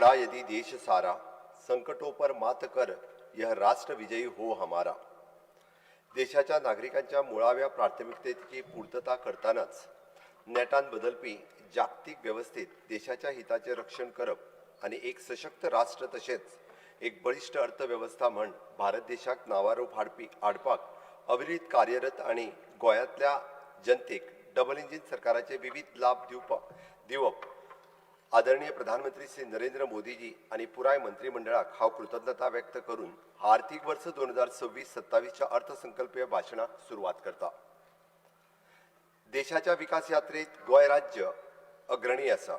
लड़ा यदि देश सारा, संकटों पर मात कर यह राष्ट्र विजयी हो हमारा. देशाच्या नागरिकांच्या मुळाव्या प्राथमिकतेची पूर्तता करतानाच नेटान बदलपी जागतिक व्यवस्थेत देशाच्या हिताचे रक्षण करप आणि एक सशक्त राष्ट्र तसेच एक बळिष्ठ अर्थव्यवस्था म्हण भारत देशाक नावारूप हाडपाक अविरत कार्यरत आणि गोंयांतल्या जनतेक डबल इंजिन सरकाराचे विविध लाभ दिवप आदरणीय प्रधानमंत्री श्री नरेंद्र मोदीजी आणि पुराय मंत्रिमंडळाक हांव कृतज्ञता व्यक्त करून आर्थिक वर्ष 2026-27 च्या अर्थसंकल्पीय भाषणाक सुरुवात करता. देशाच्या विकास यात्रेत गोंय राज्य अग्रणी आसा.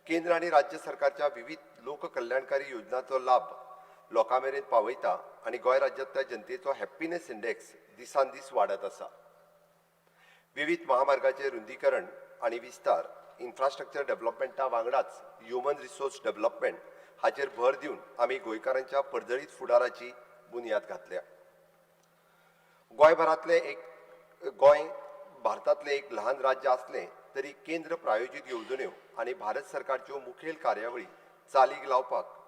केंद्र आणि राज्य सरकारच्या विविध लोककल्याणकारी योजनांचो लाभ लोकांमेरेन पावयता आणि गोंय राज्यातल्या जनतेचो हॅपीनेस इंडेक्स दिसान दीस वाडत आसा. विविध महामार्गाचे रुंदीकरण आणि विस्तार, इन्फ्रास्ट्रक्चर डेव्हलपमेंटा वांगडाच ह्युमन रिसोर्स डेव्हलपमेंट हाचेर भर दिवन आमी गोंयकारांच्या परजळीत फुडाराची बुनयाद घातल्या. गोंय भारतातले एक लहान राज्य असले तरी केंद्र प्रायोजित येवजण्यो आणि भारत सरकारच्यो मुखेल कार्यावळी चालीक लावपाक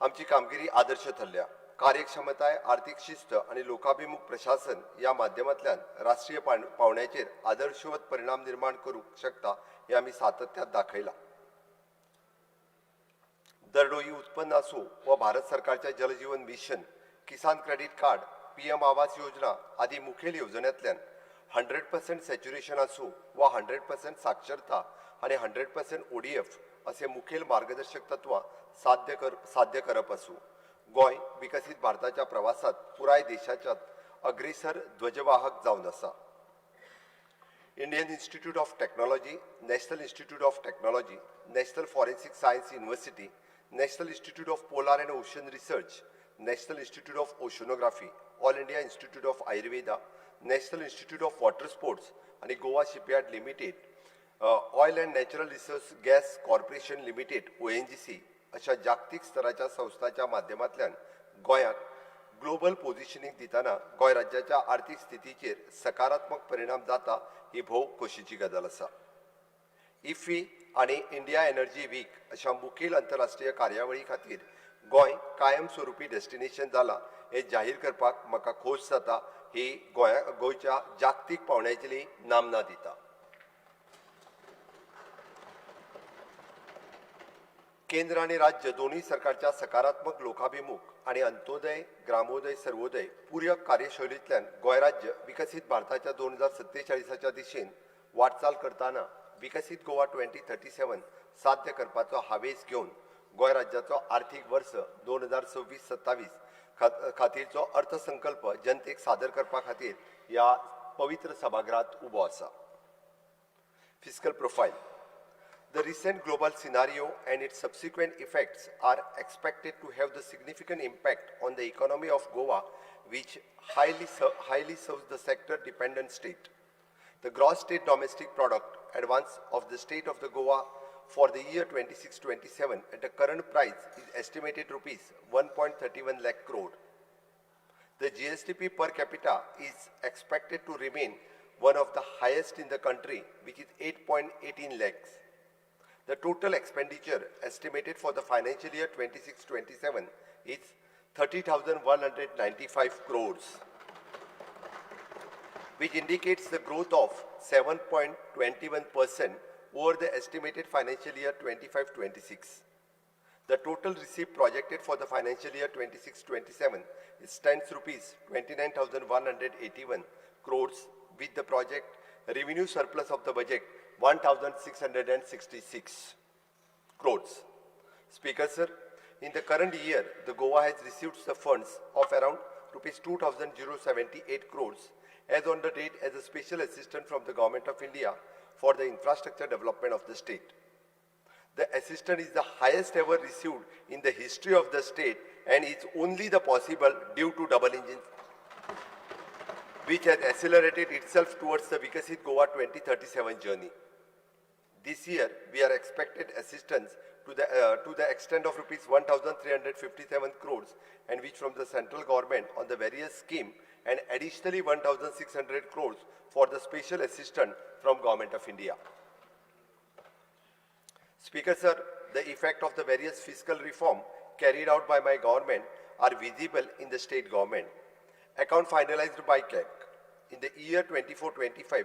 आमची कामगिरी आदर्श ठरल्या. कार्यक्षमताय, आर्थिक शिस्त आणि लोकाभिमुख प्रशासन या माध्यमांतल्यान राष्ट्रीय पावंड्याचेर आदर्शवत परिणाम निर्माण करूंक शकता हे आमी सातत्यात दाखयला. दरडोई उत्पन्न आसूं वा भारत सरकारच्या जलजीवन मिशन, किसान credit card, PM Awas Yojana आदी मुखेल येवजण्यांतल्यान 100% सॅच्युरेशन आसूं वा 100% साक्षरता आणि 100% ODF असे मुखेल मार्गदर्शक तत्वां साध्य करप आसूं, गोंय विकसित भारताच्या प्रवासात पुराय देशाच्या अग्रेसर ध्वजवाहक जावन आसा. Indian institute of technology, national institute of technology, national forensic science university, national institute of polar and ocean research, national institute of oceanography, all India institute of Ayurveda, national institute of water sports आणि Goa shipyard limited, oil and natural resource gas corporation limited ONGC अशा जागतिक स्तराच्या संस्थांच्या माध्यमांतल्यान गोंयाक global positioning दिताना Goa राज्याच्या आर्थिक स्थितीचेर सकारात्मक परिणाम जाता ही भोव खोशेची गजाल आसा. IFFI आणि इंडिया एनर्जी वीक अशा मुखेल आंतरराष्ट्रीय कार्यावळी खातीर गोंय कायमस्वरुपी डेस्टिनेशन जाला हे जाहीर करपाक म्हाका खोस जाता. ही गोंयच्या जागतीक पावंड्याची नामना दिता. केंद्र आणि राज्य दोन्ही सरकारच्या सकारात्मक लोकाभिमुख आणि अंत्योदय, ग्रामोदय, सर्वोदय पूरक कार्यशैलींतल्यान गोंय राज्य विकसित भारताच्या 2047च्या दिशेन वाटचाल करताना विकसित गोवा 2037 साध्य करपाचो हावेस घेवन गोंय राज्याचो आर्थिक वर्ष 2026-27 खातीरचो अर्थसंकल्प जनतेक सादर करपा खातीर ह्या पवित्र सभागृहात उबो आसा. Fiscal profile. The recent global scenario and its subsequent effects are expected to have the significant impact on the economy of Goa, which highly serves the sector-dependent state. The gross state domestic product advance of the state of the Goa for the year 26-27 at the current price is estimated rupees 1.31 lakh crore. The GSDP per capita is expected to remain one of the highest in the country, which is 8.18 lakhs. The total expenditure estimated for the financial year 26-27 is 30,195 crores, which indicates the growth of 7.21% over the estimated financial year 25-26. The total receipt projected for the financial year 26-27 stands rupees 29,181 crores, with the project revenue surplus of the budget 1,666 crores. Speaker sir, in the current year, the Goa has received the funds of around rupees 2,078 crores as on the date as a special assistance from the Government of India for the infrastructure development of the state. The assistance is the highest ever received in the history of the state and is only the possible due to double engine, which has accelerated itself towards the Vikasit Goa 2037 journey. This year, we are expected assistance to the extent of rupees 1,357 crores, and which from the central government on the various scheme and additionally 1,600 crores for the special assistant from Government of India. Speaker sir, the effect of the various fiscal reform carried out by my government are visible in the state government. Account finalized by CAG. In the year 24-25,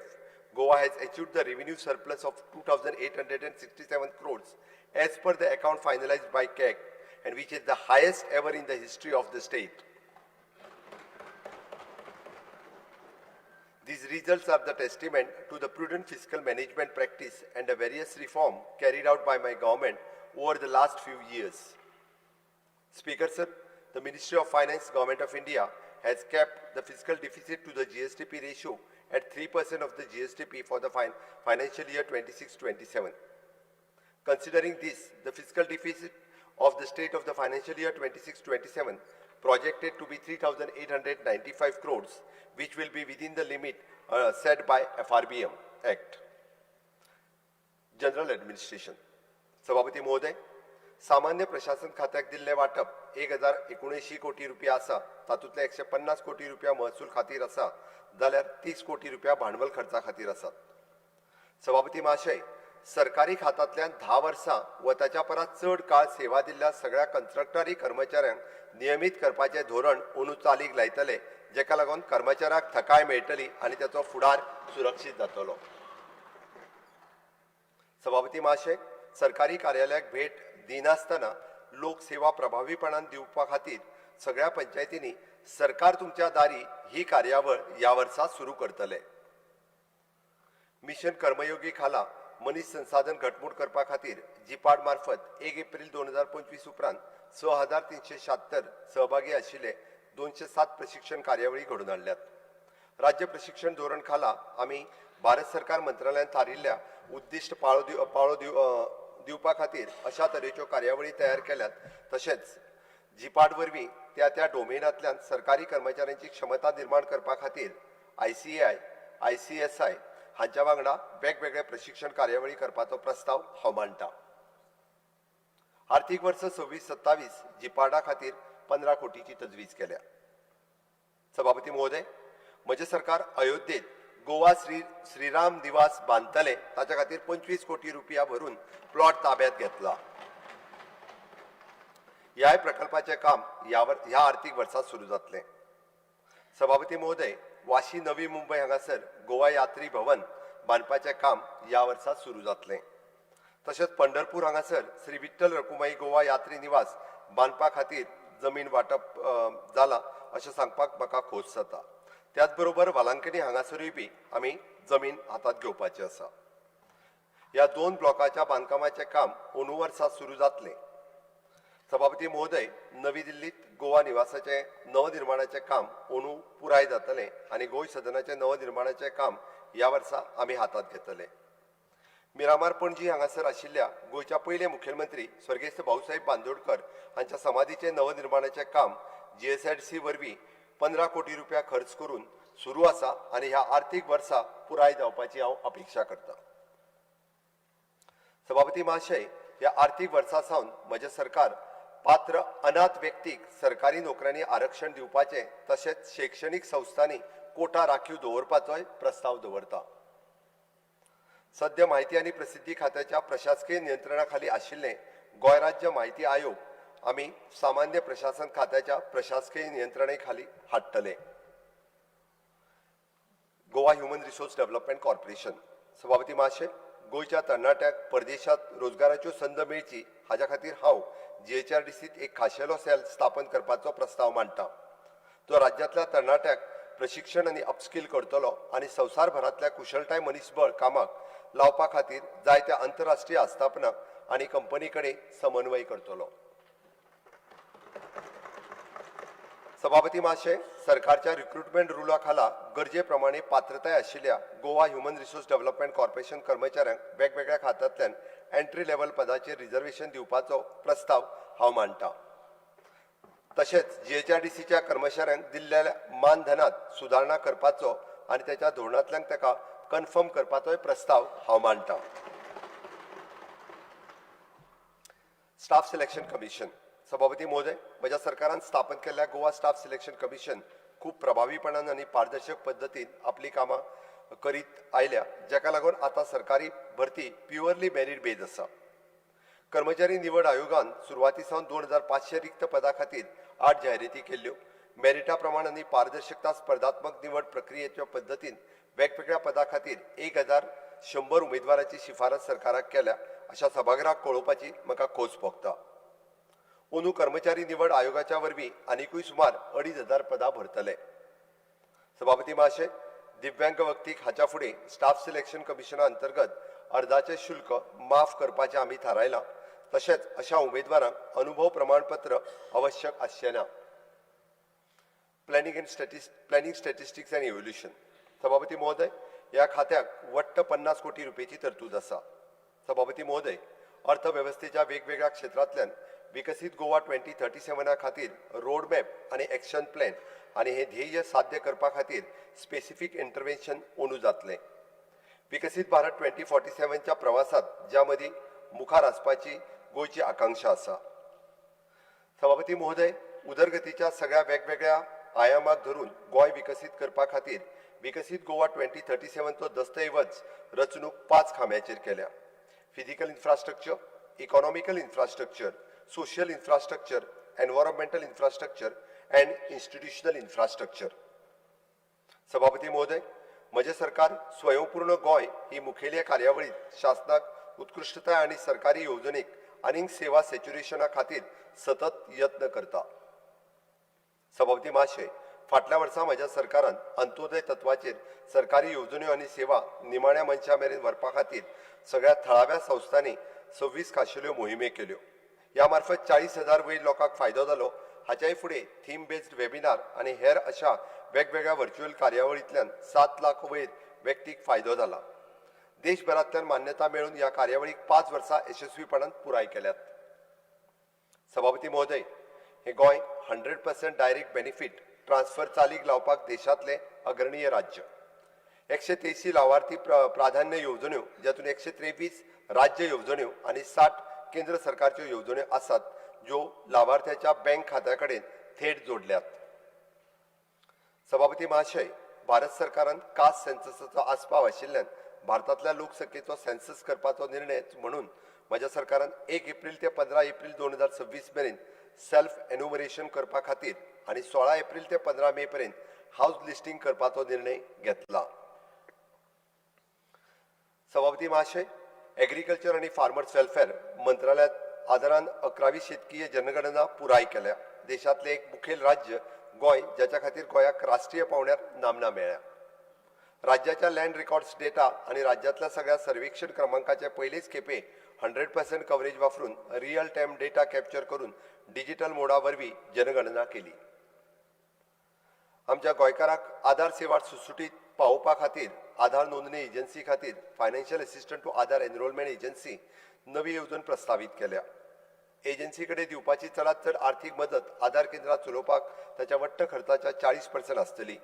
Goa has achieved the revenue surplus of 2,867 crores as per the account finalized by CAG, and which is the highest ever in the history of the state. These results are the testament to the prudent fiscal management practice and the various reform carried out by my government over the last few years. Speaker sir, the Ministry of Finance, Government of India has kept the fiscal deficit to the GSTP ratio at 3% of the GSTP for the financial year 26-27. Considering this, the fiscal deficit of the state of the financial year 26-27 projected to be 3,895 crores, which will be within the limit set by FRBM Act. General Administration. सभापती महोदय, सामान्य प्रशासन खात्याक दिल्ले वाटप 1,079 कोटी रुपया आसा, तातूंतले 150 कोटी रुपया महसूल खातीर आसा, जाल्यार 30 कोटी रुपया भांडवल खर्चा खातीर आसात. सभापती महाशय, सरकारी खात्यांतल्यान 10 वर्सां व ताच्या परस चड काळ सेवा दिल्ल्या सगळ्या कंत्राटदारी कर्मचाऱ्यांक नियमित करपाचे धोरण अंदू चालीक लायतले, जेका लागून कर्मचाऱ्यांक थकाय मेळटली आनी ताचो फुडार सुरक्षीत जातलो. सभापती महाशय, सरकारी कार्यालयाक भेट दिनासतना लोक सेवा प्रभावीपणान दिवपा खातीर सगळ्या पंचायतींनी सरकार तुमच्या दारी ही कार्यावळ या वर्सा सुरू करतले. मिशन कर्मयोगी खाला मनीस संसाधन घटमूट करपा खातीर जिपाड मार्फत 1 एप्रिल 2025 उपरांत 6,376 सहभागी आशिल्ले 207 प्रशिक्षण कार्यावळी घडून हाडल्यात. राज्य प्रशिक्षण धोरण खाला आमी भारत सरकार मंत्रालयान थारिल्ल्या उद्दिष्ट पाळो दिवपा खातीर अशा तरेच्यो कार्यावळी तयार केल्यात. तशेंच जिपाड वरवीं त्या डोमेनांतल्यान सरकारी कर्मचाऱ्यांची क्षमता निर्माण करपा खातीर ICAI, ICSI हांच्या वांगडा वेगवेगळे प्रशिक्षण कार्यावळी करपाचो प्रस्ताव हांव मांडटा. आर्थीक वर्स 26-27 जिपाडा खातीर 15 कोटीची तजवीज केल्या. सभापती महोदय, म्हजे सरकार अयोध्येत गोवा श्रीराम निवास बांदतले, ताच्या खातीर 25 कोटी रुपया भरून प्लॉट ताब्यात घेतला. ह्या प्रकल्पाचे काम ह्या आर्थीक वर्सात सुरू जातले. सभापती महोदय, वाशी नवी मुंबय हांगासर गोवा यात्री भवन बांदपाचे काम ह्या वर्सात सुरू जातले. तशेंच पंढरपूर हांगासर श्री विठ्ठल रखुमाई गोवा यात्री निवास बांदपा खातीर जमीन वांटप जाला अशें सांगपाक म्हाका खोस जाता. त्याच बरोबर वालांकणी हांगासरूय बी आमी जमीन हातात घेवपाची आसा. ह्या 2 ब्लॉकाच्या बांदकामाचे काम अंदू वर्सात सुरू जातले. सभापती महोदय, नवी दिल्लीत गोवा निवासाचे नवनिर्माणाचे काम अंदू पुराय जातले आनी गोंय सदनाचे नवनिर्माणाचे काम ह्या वर्सा आमी हातात घेतले. मिरामार पणजी हांगासर आशिल्ल्या गोंयच्या पयले मुखेलमंत्री स्वर्गेस्त भाऊसाहेब बांदोडकर हांच्या समाधीचे नवनिर्माणाचे काम GSIDC वरवीं 15 कोटी रुपया खर्च करून सुरू आसा आनी ह्या आर्थीक वर्सा पुराय जावपाची हांव अपेक्षा करता. सभापती महाशय, ह्या आर्थीक वर्सा सावन म्हजे सरकार पात्र अनाथ व्यक्तीक सरकारी नोकऱ्यांनी आरक्षण दिवपाचे तशेंच शैक्षणीक संस्थांनी कोटा राखीव दवरपाचोय प्रस्ताव दवरता. सध्या माहिती आनी प्रसिद्धी खात्याच्या प्रशासकीय नियंत्रणा खाली आशिल्ले गोंय राज्य माहिती आयोग आमी सामान्य प्रशासन खात्याच्या प्रशासकीय नियंत्रणे खाली हाडटले. Goa human resource development corporation. सभापती महाशय, गोंयच्या तरणाट्याक परदेशांत रोजगाराच्यो संद मेळची हाच्या खातीर हांव GHRDCत एक खाशेलो सेल स्थापन करपाचो प्रस्ताव मांडटा. तो राज्यांतल्या तरणाट्याक प्रशिक्षण आनी अपस्किल करतलो आनी संवसारभरांतल्या कुशळटाय मनीसबळ कामाक लावपा खातीर जायत्या आंतरराष्ट्रीय आस्थापनाक आनी कंपनी कडेन समन्वय करतलो. सभापती महाशय, सरकारच्या रिक्रुटमेंट रुला खाला गरजे प्रमाणे पात्रताय आशिल्ल्या Goa human resource development corporation कर्मचाऱ्यांक वेगवेगळ्या खात्यांतल्यान एंट्री लेव्हल पदाचेर रिझर्वेशन दिवपाचो प्रस्ताव हांव मांडटा. तशेंच GHRDCच्या कर्मचाऱ्यांक दिल्ल्या मानधनात सुदारणा करपाचो आनी त्याच्या धोरणांतल्यान ताका कन्फर्म करपाचोय प्रस्ताव हांव मांडटा. Staff selection commission. सभापती महोदय, म्हज्या सरकारान स्थापन केल्ल्या गोवा स्टाफ सिलेक्शन कमिशन खूप प्रभावीपणान आणि पारदर्शक पद्धतीन आपली कामां करीत आयल्या, जाका लागून आता सरकारी भरती प्युअरली मेरिट बेज आसा. कर्मचारी निवड आयोगान सुरवाती सावन 2500 रिक्त पदां खातीर 8 जाहिराती केल्ल्यो. मेरिटा प्रमाण आणि पारदर्शकता स्पर्धात्मक निवड प्रक्रियेच्या पद्दतीन वेगवेगळ्या पदां खातीर 1100 उमेदवारांची शिफारस सरकाराक केल्या अशा सभागृहाक कळोवपाची म्हाका खोस भोगता. अंदू कर्मचारी निवड आयोगाच्या वरवीं आनीकूय सुमार 2500 पदां भरतले. सभापती महाशय, दिव्यांग व्यक्तीक हाच्या फुडें स्टाफ सिलेक्शन कमिशना अंतर्गत अर्जाचें शुल्क माफ करपाचें आमी थारायलां. तशेंच अशा उमेदवारांक अनुभव प्रमाणपत्र आवश्यक आसचें ना. Planning statistics and evolution. सभापती महोदय, ह्या खात्याक वट्ट 50 कोटी रुपयाची तरतूद आसा. सभापती महोदय, अर्थवेवस्थेच्या वेगवेगळ्या क्षेत्रांतल्यान विकसित गोवा 2037 खातीर रोडमॅप आनी एक्शन प्लॅन आनी हे ध्येय साध्य करपा खातीर स्पेसिफीक इंटरव्हेन्शन अंदू जातलें. विकसित भारत 2047च्या प्रवासात ज्या मदीं मुखार आसपाची गोंयची आकांक्षा आसा. सभापती महोदय, उदरगतीच्या सगळ्या वेगवेगळ्या आयामाक धरून गोंय विकसीत करपा खातीर विकसित गोवा 2037चो दस्तऐवज रचणूक 5 खांब्याचेर केल्या. Physical infrastructure, economical infrastructure, social infrastructure, environmental infrastructure and institutional infrastructure. सभापती महोदय, म्हजे सरकार स्वयंपूर्ण गोंय ही मुखेली कार्यावळीत शासनाक उत्कृष्टताय आनी सरकारी येवजणेक आनीक सेवा सॅच्युरेशना खातीर सतत यत्न करता. सभापती महाशय, फाटल्या वर्सा म्हज्या सरकारान अंत्योदय तत्वाचेर सरकारी येवजण्यो आनी सेवा निमाण्या मनशा मेरेन व्हरपा खातीर सगळ्या थळाव्या संस्थांनी 26 खाशेल्यो मोहिमे केल्यो. ह्या मार्फत 40,000 वयर लोकांक फायदो जालो. हाच्याय फुडें थीम बेस्ड वेबिनार आनी हेर अशा वेगवेगळ्या व्हर्च्युअल कार्यावळींतल्यान 7 लाख वयर व्यक्तीक फायदो जाला. देशभरांतल्यान मान्यता मेळून ह्या कार्यावळीक 5 वर्सां यशस्वीपणान पुराय केल्यात. सभापती महोदय, हे गोंय 100% डायरेक्ट बेनिफीट ट्रान्सफर चालीक लावपाक देशांतलें अग्रणीय राज्य. 183 लावार्थी प्राधान्य येवजण्यो, जातून 123 राज्य येवजण्यो आनी 60 केंद्र सरकारच्यो येवजण्यो आसात, ज्यो लावार्थ्याच्या बँक खात्या कडेन थेट जोडल्यात. सभापती महाशय, भारत सरकारान कास्ट सेन्ससाचो आस्पाव आशिल्ल्यान भारतांतल्या लोकसंख्येचो सेन्सस करपाचो निर्णय म्हणून म्हज्या सरकारान 1 एप्रिल ते 15 एप्रिल 2026 मेरेन सेल्फ एन्युमरेशन करपा खातीर आनी 16 एप्रिल ते 15 मे पर्यंत हाऊस लिस्टिंग करपाचो निर्णय घेतला. सभापती महाशय, एग्रीकल्चर आनी फार्मर्स वेलफेअर मंत्रालयात आदारान 11वी शेतकीय जनगणना पुराय केल्या. देशांतलें एक मुखेल राज्य गोंय, ज्याच्या खातीर गोंयाक राष्ट्रीय पावंड्यार नामना मेळ्ळ्या. राज्याच्या लँड रेकॉर्ड्स डेटा आनी राज्यांतल्या सगळ्या सर्वेक्षण क्रमांकाचे पयलेच खेपे 100% कव्हरेज वापरून रियल टायम डेटा कॅप्चर करून डिजिटल मोडा वरवीं जनगणना केली. आमच्या गोंयकारांक आधार सेवा सुटसुटीत पावोवपा खातीर आधार नोंदणी एजन्सी खातीर financial assistant to Aadhaar enrolment agency नवी येवजण प्रस्तावित केल्या. एजन्सी कडेन दिवपाची चडांत चड आर्थीक मदत आधार केंद्रां चलोवपाक ताच्या वट्ट खर्चाच्या 40% आसतली.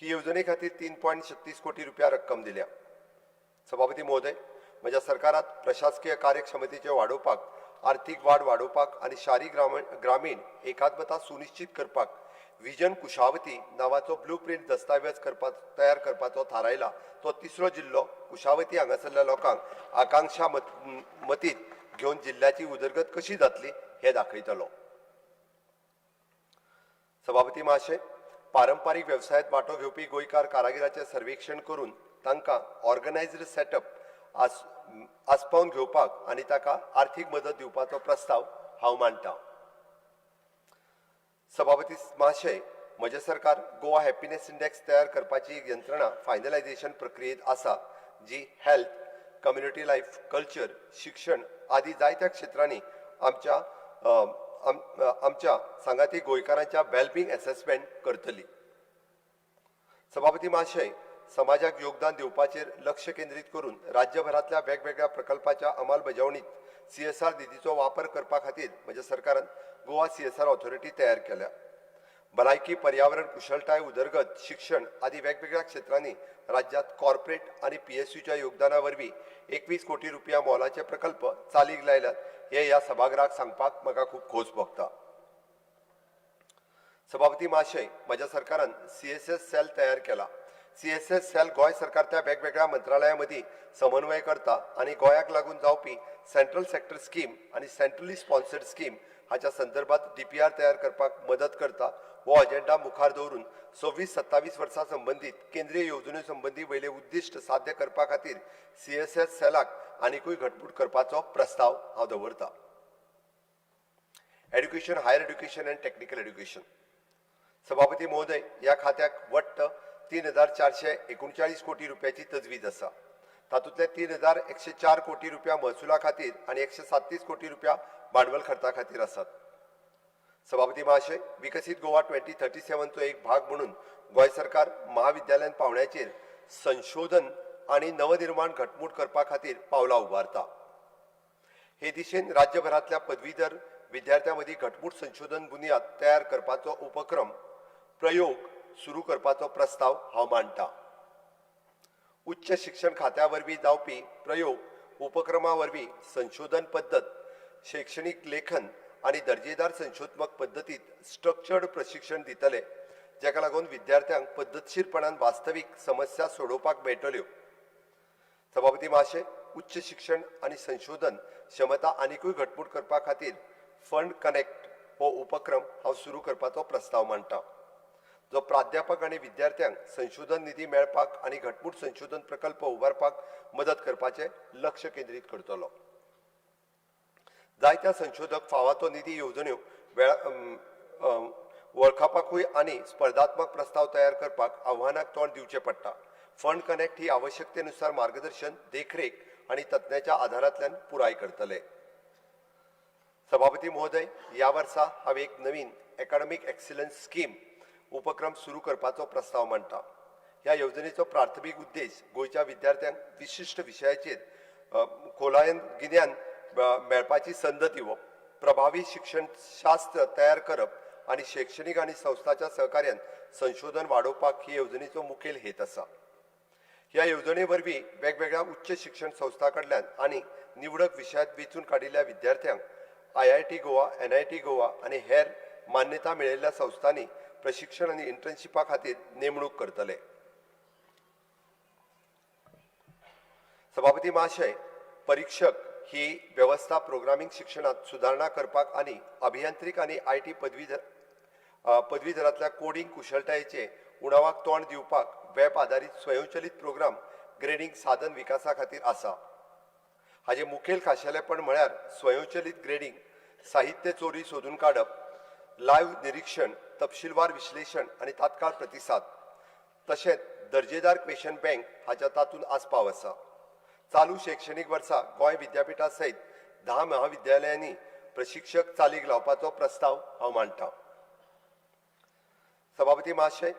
ही येवजणे खातीर 3.36 कोटी रुपया रक्कम दिल्या. सभापती महोदय, म्हज्या सरकारात प्रशासकीय कार्यक्षमतेचे वाडोवपाक, आर्थीक वाड वाडोवपाक आनी शारी ग्रामीण एकात्मता सुनिश्चित करपाक विजन कुशावती नावाचो ब्लूप्रिंट दस्तावेज तयार करपाचो थारायला. तो 3रो जिल्लो कुशावती हांगासरल्या लोकांक आकांक्षा मतीत घेवन जिल्ल्याची उदरगत कशी जातली हे दाखयतलो. सभापती महाशय, पारंपारीक वेवसायात वांटो घेवपी गोंयकार कारागिरांचें सर्वेक्षण करून तांकां ऑर्गनायज्ड सेटअप आस्पावन घेवपाक आनी ताका आर्थीक मदत दिवपाचो प्रस्ताव हांव मांडटां. सभापती महाशय, म्हजे सरकार गोवा हॅपीनेस इंडेक्स तयार करपाची एक यंत्रणा फायनलायझेशन प्रक्रियेत आसा, जी हेल्थ, कम्युनिटी लायफ, कल्चर, शिक्षण आदी जायत्या क्षेत्रांनी आमच्या सांगाती गोंयकारांच्या वेलबिंग असेसमेंट करतली. सभापती महाशय, समाजाक योगदान दिवपाचेर लक्ष केंद्रीत करून राज्यभरांतल्या वेगवेगळ्या प्रकल्पाच्या अंमलबजावणीत CSR निधीचो वापर करपा खातीर म्हज्या सरकारान गोवा CSR ऑथॉरिटी तयार केल्या. भलायकी, पर्यावरण, कुशळटाय, उदरगत, शिक्षण आदी वेगवेगळ्या क्षेत्रांनी राज्यात कॉर्पोरेट आणि PSUच्या योगदाना वरवीं 21 कोटी रुपया मोलाचे प्रकल्प चालीक लायल्यात हे ह्या सभागृहाक सांगपाक म्हाका खूब खोस भोगता. सभापती महाशय, माझ्या सरकारान CSS सेल तयार केला. CSS सेल गोय सरकार त्या वेगवेगळ्या मंत्रालयामध्ये समन्वय करता आणि गोयाक लागून जावपी सेंट्रल सेक्टर स्कीम आणि सेंट्रली स्पॉन्सर्ड स्कीम हाच्या संदर्भात DPR तयार करपाक मदत करता. हो अजेंडा मुखार दवरून 26-27 वर्सां संबंधित केंद्रीय येवजण्यो संबंधी वयले उद्दिष्ट साध्य करपा खातीर CSS सेलाक आनीकूय घटमूट करपाचो प्रस्ताव हांव दवरतां. Education, higher education and technical education. सभापती महोदय, ह्या खात्याक वट्ट 3,439 कोटी रुपयाची तजवीज आसा. तातूंतले 3,104 कोटी रुपया महसुला खातीर आणि 137 कोटी रुपया भांडवल खर्चा खातीर आसात. सभापती महाशय, विकसित गोवा 2037 चो एक भाग म्हणून गोय सरकार महाविद्यालयन पावंड्याचेर संशोधन आणि नवनिर्माण घटमूट करपा खातीर पावलां उबारता. हे दिशेन राज्यभरांतल्या पदवीधर विद्यार्थ्यां मदीं घटमूट संशोधन बुनियाद तयार करपाचो उपक्रम प्रयोग सुरू करपाचो प्रस्ताव हांव मांडटां. उच्च शिक्षण खात्या वरवीं जावपी प्रयोग उपक्रमा वरवीं संशोधन पद्दत, शैक्षणिक लेखन आणि दर्जेदार संशोधनात्मक पद्दतीत स्ट्रक्चर्ड प्रशिक्षण दितले, जेका लागून विद्यार्थ्यांक पद्धतशीरपणान वास्तवीक समस्या सोडोवपाक मेळटल्यो. सभापती महाशय, उच्च शिक्षण आणि संशोधन क्षमता आनीकूय घटमूट करपा खातीर फंड कनेक्ट हो उपक्रम हांव सुरू करपाचो प्रस्ताव मांडटां, जो प्राध्यापक आणि विद्यार्थ्यांक संशोधन निधी मेळपाक आणि घटमूट संशोधन प्रकल्प उबारपाक मदत करपाचे लक्ष केंद्रीत करतलो. जायत्या संशोधक फावो तो निधी येवजण्यो वळखपाकूय आणि स्पर्धात्मक प्रस्ताव तयार करपाक आव्हानाक तोंड दिवचें पडटा. फंड कनेक्ट ही आवश्यकतेनुसार मार्गदर्शन, देखरेख आणि तज्ञांच्या आधारांतल्यान पुराय करतले. सभापती महोदय, ह्या वर्सा हांव एक नवीन एकाडेमीक एक्सिलन्स स्कीम उपक्रम सुरू करपाचो प्रस्ताव मांडटा. ह्या येवजणेचो प्राथमीक उद्देश गोंयच्या विद्यार्थ्यांक विशिश्ट विशयाचेर खोलायेन गिन्यान मेळपाची संद दिवप, प्रभावी शिक्षण शास्त्र तयार करप आणि शैक्षणिक आणि संस्थांच्या सहकार्यान संशोधन वाडोवपाक ही येवजणेचो मुखेल हेत आसा. ह्या येवजणे वरवीं वेगवेगळ्या उच्च शिक्षण संस्था कडल्यान आणि निवडक विशयांत वेंचून काडिल्ल्या विद्यार्थ्यांक IIT गोवा, NIT गोवा आणि हेर मान्यता मेळयल्ल्या संस्थांनी प्रशिक्षण आणि इंटर्नशिपा खातीर नेमणूक करतले. सभापती महाशय, परीक्षक ही व्यवस्था प्रोग्रामिंग शिक्षणात सुधारणा करपाक आणि अभियांत्रिक आणि IT पदवीधरांतल्या कोडिंग कुशळटायेचे उणावाक तोंड दिवपाक वेब आधारित स्वयंचलित प्रोग्राम ग्रेडिंग साधन विकासा खातीर आसा. हाचे मुखेल खाशेलेपण म्हळ्यार स्वयंचलित ग्रेडिंग, साहित्य चोरी सोदून काडप, लायव्ह निरीक्षण, तपशीलवार विश्लेषण आणि तात्काळ प्रतिसाद, तशेंच दर्जेदार क्वेश्चन बँक हाच्या तातूंत आस्पाव आसा. चालू शैक्षणिक वर्सा गोंय विद्यापीठा सयत 10 महाविद्यालयांनी प्रशिक्षक चालीक लावपाचो प्रस्ताव हांव मांडटां. सभापती महाशय,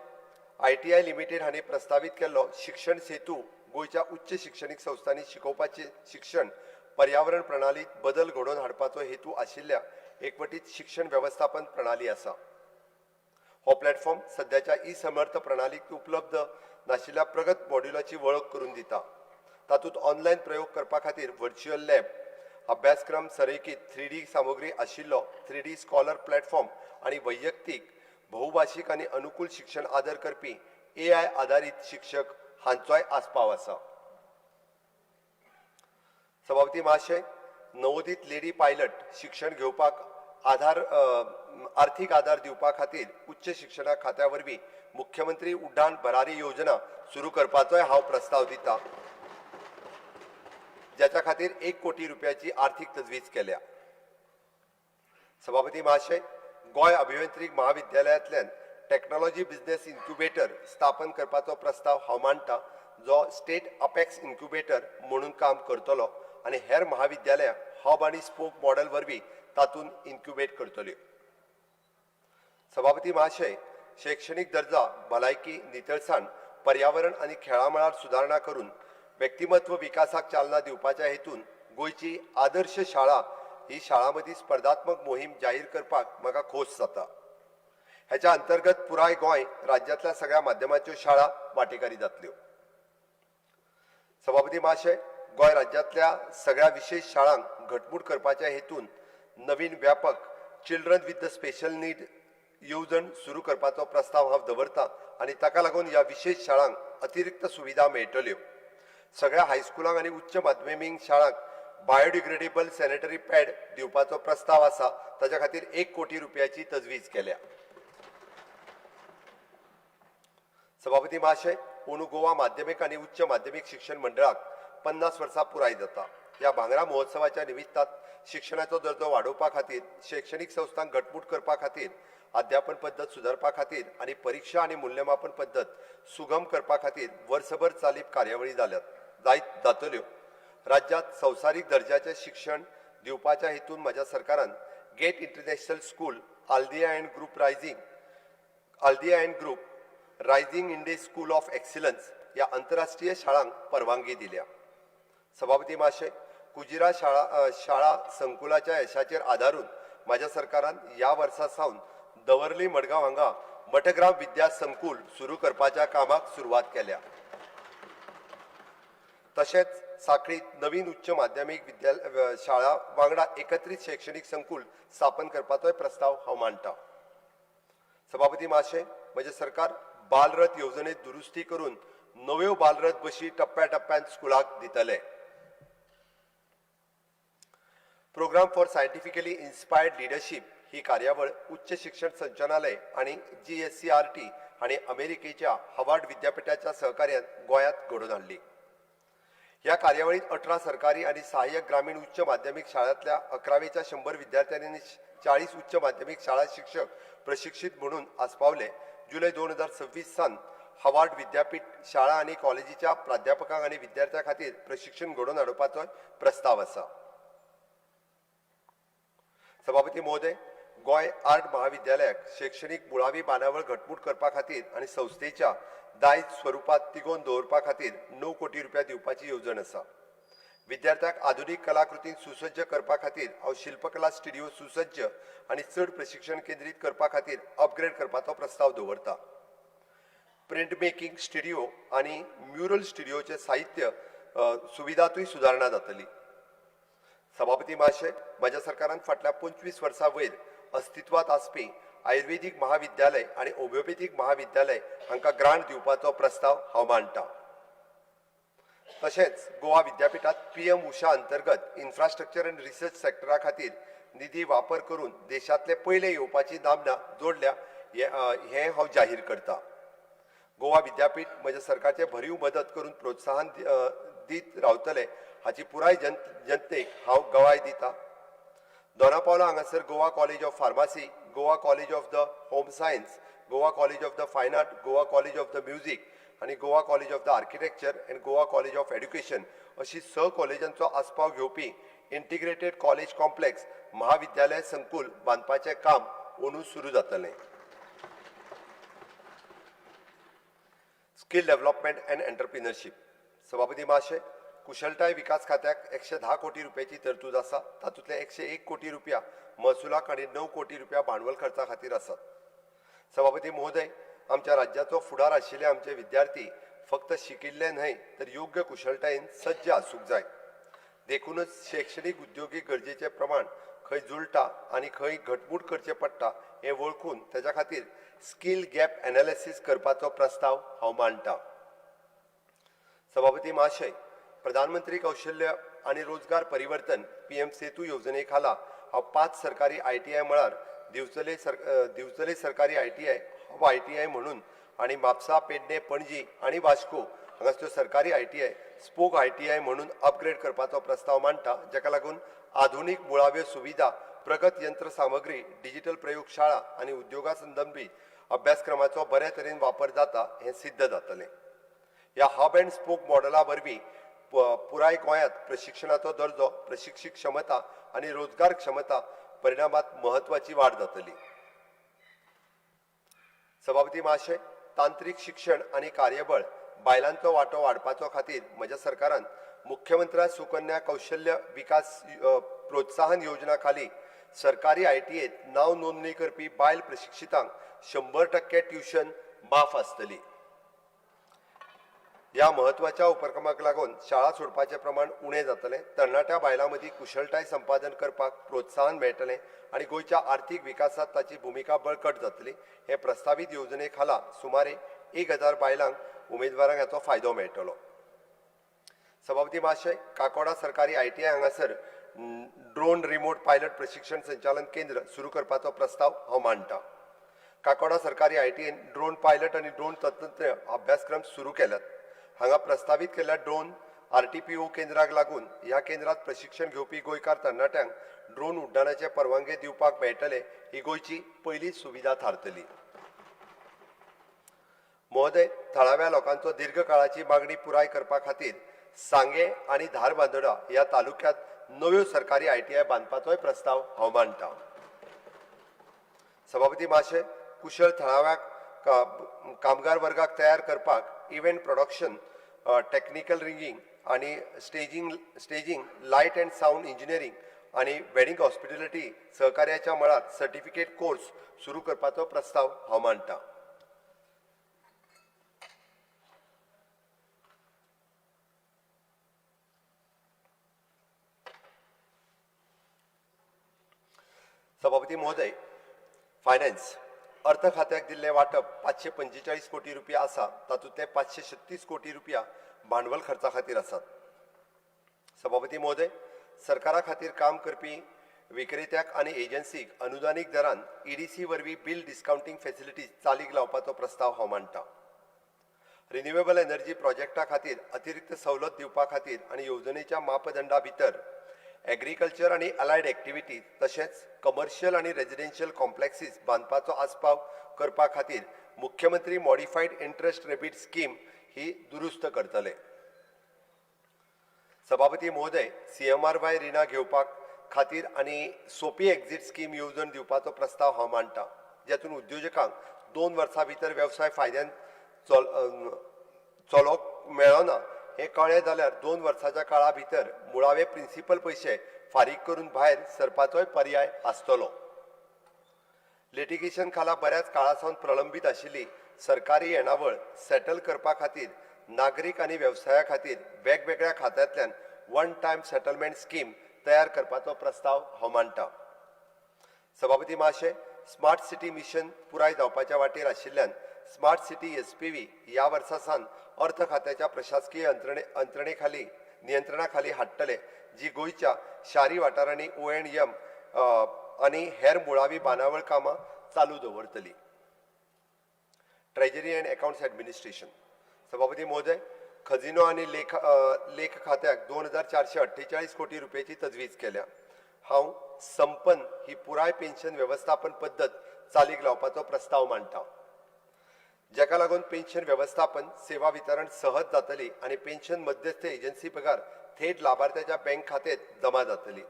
ITI लिमिटेड हांणी प्रस्तावित केल्लो शिक्षण सेतू गोंयच्या उच्च शिक्षणीक संस्थांनी शिकोवपाचे शिक्षण पर्यावरण प्रणालीत बदल घडोवन हाडपाचो हेतू आशिल्ल्या एकवटीत शिक्षण वेवस्थापन प्रणाली आसा. हो प्लॅटफॉर्म सध्याच्या समर्थ प्रणालीक उपलब्ध नाशिल्ल्या प्रगत मॉड्युलाची वळख करून दिता. तातूंत ऑनलायन प्रयोग करपा खातीर व्हर्च्युअल लॅब, अभ्यासक्रम संरेखीत 3D सामुग्री आशिल्लो 3D स्कॉलर प्लॅटफॉर्म आणि वैयक्तीक, बहुभाशीक आणि अनुकूल शिक्षण आदर करपी AI आधारित शिक्षक हांचोय आस्पाव आसा. सभापती महाशय, नवोदित लेडी पायलट शिक्षण घेवपाक आर्थीक आधार दिवपा खातीर उच्च शिक्षणा खात्या वरवीं मुख्यमंत्री उड्डाण भरारी योजना सुरू करपाचोय हांव प्रस्ताव दिता, ज्याच्या खातीर 1 कोटी रुपयाची आर्थीक तजवीज केल्या. सभापती महाशय, गोय अभियांत्रिक महाविद्यालयांतल्यान टेक्नॉलॉजी बिझनेस इन्क्युबेटर स्थापन करपाचो प्रस्ताव हांव मांडटां, जो स्टेट अपेक्स इन्क्युबेटर म्हणून काम करतलो आणि हेर महाविद्यालयां हब आणि स्पोक मॉडेल वरवीं तातूंत इन्क्युबेट करतल्यो. सभापती महाशय, शैक्षणिक दर्जा, भलायकी, नितळसाण, पर्यावरण आणि खेळां मळार सुदारणा करून व्यक्तिमत्व विकासाक चालना दिवपाच्या हेतून गोंयची आदर्श शाळा ही शाळांमदी स्पर्धात्मक मोहीम जाहीर करपाक म्हाका खोस जाता. हेच्या अंतर्गत पुराय गोंय राज्यांतल्या सगळ्या माध्यमांच्यो शाळा वांटेकारी जातल्यो. सभापती महाशय, गोंय राज्यांतल्या सगळ्या विशेष शाळांक घटमूट करपाच्या हेतून नवीन व्यापक children with the special need येवजण सुरू करपाचो प्रस्ताव हांव दवरतां आनी ताका लागून ह्या विशेष शाळांक अतिरिक्त सुविधा मेळटल्यो। सगळ्या हायस्कुलांक आनी उच्च माध्यमीक शाळांक बायोडिग्रेडेबल सॅनिटरी पॅड दिवपाचो प्रस्ताव आसा, ताच्या खातीर 1 कोटी रुपयाची तजवीज केल्या। सभापती महाशय, अंदू गोवा माध्यमीक आनी उच्च माध्यमीक शिक्षण मंडळाक 50 वर्सां पुराय जाता। ह्या भांगरा महोत्सवाच्या निमित्तान शिक्षणाचो दर्जो वाडोवपा खातीर, शैक्षणिक संस्थांक घटमूट करपा खातीर, अध्यापन पद्दत सुदारपा खातीर आनी परीक्षा आनी मूल्यमापन पद्दत सुगम करपा खातीर वर्सभर चालीक कार्यावळी जातल्यो। राज्यांत संवसारीक दर्जाचें शिक्षण दिवपाच्या हेतून म्हज्या सरकारान गेट इंटरनॅशनल स्कूल, आल्दिया and group rising India school of excellence ह्या आंतरराष्ट्रीय शाळांक परवानगी दिल्या। सभापती महाशय, कुजिरा शाळा संकुलाच्या यशाचेर आदारून म्हज्या सरकारान ह्या वर्सा सावन दवर्ली मडगांव हांगा मठग्राम विद्या संकुल सुरू करपाच्या कामाक सुरवात केल्या। तशेंच साखळीत नवीन उच्च माध्यमीक शाळा वांगडा एकत्रित शैक्षणिक संकुल स्थापन करपाचोय प्रस्ताव हांव मांडटां। सभापती महाशय, म्हजें सरकार बालरथ येवजणेत दुरुस्ती करून नव्यो बालरथ बशी टप्प्याटप्प्यान स्कुलाक दितले। Programme for scientifically inspired leadership ही कार्यावळ उच्च शिक्षण संचालनालय आणि GSCRT हांणी अमेरिकेच्या हार्वर्ड विद्यापीठाच्या सहकार्यान गोंयांत घडोवन हाडली। ह्या कार्यावळीत 18 सरकारी आणि सहाय्यक ग्रामीण उच्च माध्यमीक शाळांतल्या 11वेच्या 100 विद्यार्थ्यांनी 40 उच्च माध्यमीक शाळा शिक्षक प्रशिक्षित म्हणून आस्पावले। जुलै 2026 सावन हार्वर्ड विद्यापीठ शाळा आणि कॉलेजीच्या प्राध्यापकांक आणि विद्यार्थ्यां खातीर प्रशिक्षण घडोवन हाडपाचो प्रस्ताव आसा। सभापती महोदय, गोंय आर्ट महाविद्यालयाक शैक्षणिक मुळावी बांदावळ घटमूट करपा खातीर आनी संस्थेच्या दायज स्वरूपात तिगोवन दवरपा खातीर 9 कोटी रुपया दिवपाची येवजण आसा। विद्यार्थ्यांक आधुनीक कलाकृतींक सुसज्ज करपा खातीर हांव शिल्पकला स्टुडिओ सुसज्ज आनी चड प्रशिक्षण केंद्रीत करपा खातीर अपग्रेड करपाचो प्रस्ताव दवरता। प्रिंट मेकिंग स्टुडिओ आनी म्युरल स्टुडिओचे साहित्य सुविधांतूय सुदारणा जातली। सभापती महाशय, म्हज्या सरकारान फाटल्या 25 वर्सां वयर अस्तित्वात आसपी आयुर्वेदीक महाविद्यालय आणि होमिओपॅथीक महाविद्यालय हांकां ग्रांट दिवपाचो प्रस्ताव हांव मांडटां। तशेंच गोवा विद्यापीठात PM उषा अंतर्गत इन्फ्रास्ट्रक्चर आनी रिसर्च सेक्टरा खातीर निधी वापर करून देशांतले पयले येवपाची नामना जोडल्या हें हांव जाहीर करतां। गोवा विद्यापीठ म्हज्या सरकारचे भरीव मदत करून प्रोत्साहन दीत रावतले हाची पुराय जनतेक हांव गवाय दितां। दोनापावला हांगासर Goa college of pharmacy, Goa college of the home science, Goa college of the fine art, Goa college of the music आणि Goa college of the architecture and Goa college of education अशी 6 कॉलेजांचो आस्पाव घेवपी इंटिग्रेटेड कॉलेज कॉम्प्लेक्स महाविद्यालय संकुल बांदपाचें काम अंदू सुरू जातलें। Skill development and entrepreneurship. सभापती महाशय, कुशळटाय विकास खात्याक 110 कोटी रुपयाची तरतूद आसा। तातूंतले 101 कोटी रुपया महसुलाक आनी 9 कोटी रुपया भांडवल खर्चा खातीर आसात। सभापती महोदय, आमच्या राज्याचो फुडार आशिल्ले आमचे विद्यार्थी फक्त शिकिल्ले न्हय तर योग्य कुशळटायेन सज्ज आसूंक जाय। देखूनच शैक्षणिक उद्योगीक गरजेचे प्रमाण खंय जुळटा आनी खंय घटमूट करचें पडटा हें वळखून ताच्या खातीर स्किल गॅप एनालिसीस करपाचो प्रस्ताव हांव मांडटां। सभापती महाशय, प्रधानमंत्री कौशल्य आणि रोजगार परिवर्तन PM सेतू येवजणे खाला हांव 5 सरकारी ITI मळार दिवचले सरकारी ITI म्हणून आणि म्हापसा, पेडणे, पणजी आणि वास्को हांगासल्यो सरकारी ITI स्पोक ITI म्हणून अपग्रेड करपाचो प्रस्ताव मांडटा, जाका लागून आधुनीक मुळाव्यो सुविधा, प्रगत यंत्र सामग्री, डिजिटल प्रयोगशाळा आणि उद्योगा संबंधी अभ्यासक्रमाचो बरे तरेन वापर जाता हें सिद्ध जातलें। ह्या हब अँड स्पोक मॉडेला वरवीं पुराय गोंयांत प्रशिक्षणाचो दर्जो, प्रशिक्षीत क्षमता आणि रोजगार क्षमता परिणामात महत्वाची वाड जातली। सभापती महाशय, तांत्रीक शिक्षण आणि कार्यबळ बायलांचो वांटो वाडपाचो खातीर म्हज्या सरकारान मुख्यमंत्री सुकन्या कौशल्य विकास प्रोत्साहन योजना खाली सरकारी ITIत नाव नोंदणी करपी बायल प्रशिक्षितांक 100% ट्युशन माफ आसतली। या महत्वाच्या उपक्रमाक लागून शाळा सोडपाचे प्रमाण उणे जातले, तरणाट्या बायलां मदीं कुशळटाय संपादन करपाक प्रोत्साहन मेळटलें आणि गोयच्या आर्थीक विकासात ताची भूमिका बळकट जातली। हे प्रस्तावित येवजणे खाला सुमारे 1000 बायलांक उमेदवारांक हाचो फायदो मेळटलो। सभापती महाशय, काकोडा सरकारी ITI हांगासर ड्रोन रिमोट पायलट प्रशिक्षण संचालन केंद्र सुरू करपाचो प्रस्ताव हांव मांडटां। काकोडा सरकारी ITI ड्रोन पायलट आणि ड्रोन तंत्रज्ञ अभ्यासक्रम सुरू केल्यात। हांगा प्रस्तावित केल्ल्या ड्रोन RTPO केंद्राक लागून ह्या केंद्रात प्रशिक्षण घेवपी गोंयकार तरणाट्यांक ड्रोन उड्डाणाचे परवानगी दिवपाक मेळटले। ही गोंयची पहिली सुविधा थारतली। महोदय, थळाव्या लोकांचो दीर्घ काळाची मागणी पुराय करपा खातीर सांगे आणि धारबांदोडा ह्या तालुक्यात नव्यो सरकारी ITI बांदपाचोय प्रस्ताव हांव मांडटां। सभापती महाशय, कुशळ थळाव्या कामगार वर्गाक तयार करपाक इव्हेंट प्रोडक्शन, टेक्निकल रिंगिंग आणि staging, light and sound engineering आणि वेडिंग हॉस्पिटॅलिटी सहकार्याच्या मळार सर्टिफिकेट कोर्स सुरू करपाचो प्रस्ताव हांव मांडटां। सभापती महोदय, फायनान्स अर्थ खात्याक दिल्ले वाटप 545 कोटी रुपया आसा, तातूंतले 536 कोटी रुपया भांडवल खर्चा खातीर आसात। सभापती महोदय, सरकारा खातीर काम करपी विक्रेत्याक आनी एजन्सीक अनुदानीक दरान EDC वरवीं बिल डिस्काउंटिंग फॅसिलिटीज चालीक लावपाचो प्रस्ताव हांव मांडटां। रिन्युएबल एनर्जी प्रोजेक्टा खातीर अतिरिक्त सवलत दिवपा खातीर आनी येवजणेच्या मापदंडा भितर एग्रीकल्चर आणि अलायड एक्टिविटीज तशेंच कमर्शियल आणि रेजिडेन्शियल कॉम्प्लेक्सीस बांदपाचो आस्पाव करपा खातीर मुख्यमंत्री मॉडिफाईड इंटरेस्ट रेबीट स्कीम ही दुरुस्त करतले। सभापती महोदय, CMRY रिणां घेवपाक खातीर आनी सोपी एक्झिट स्कीम येवजण दिवपाचो प्रस्ताव हांव मांडटां, जेतून उद्योजकांक 2 वर्सां भितर वेवसाय फायद्यान चलोवंक मेळना हे कळ्ळें जाल्यार 2 वर्सांच्या काळा भितर मुळावे प्रिन्सिपल पयशे फारीक करून भायर सरपाचोय पर्याय आसतलो। लिटिगेशन खाला बऱ्याच काळासावन प्रलंबीत आशिल्ली सरकारी येणावळ सेटल करपा खातीर नागरीक आनी वेवसाया खातीर वेगवेगळ्या खात्यांतल्यान वन टायम सेटलमेंट स्कीम तयार करपाचो प्रस्ताव हांव मांडटां। सभापती महाशय, स्मार्ट सिटी मिशन पुराय जावपाच्या वाटेर आशिल्ल्यान स्मार्ट सिटी SPV ह्या वर्सा सावन अर्थ खात्याच्या प्रशासकीय नियंत्रणा खाली हाडटले, जी गोंयच्या शारी वाठारांनी ONM आनी हेर मुळावी बांदावळ कामां चालू दवरतली। ट्रेजरी अँड अकाउंट्स ॲडमिनिस्ट्रेशन सभापती महोदय, खजिनो आनी लेख खात्याक 2448 कोटी रुपयाची तजवीज केल्या। हांव संपन्न ही पुराय पेन्शन वेवस्थापन पद्दत चालीक लावपाचो प्रस्ताव मांडटां, जेका लागून पेन्शन वेवस्थापन सेवा वितरण सहज जातली आणि पेन्शन मध्यस्थ एजन्सी पगार थेट लाभार्थ्याच्या बँक खात्यात जमा जातली,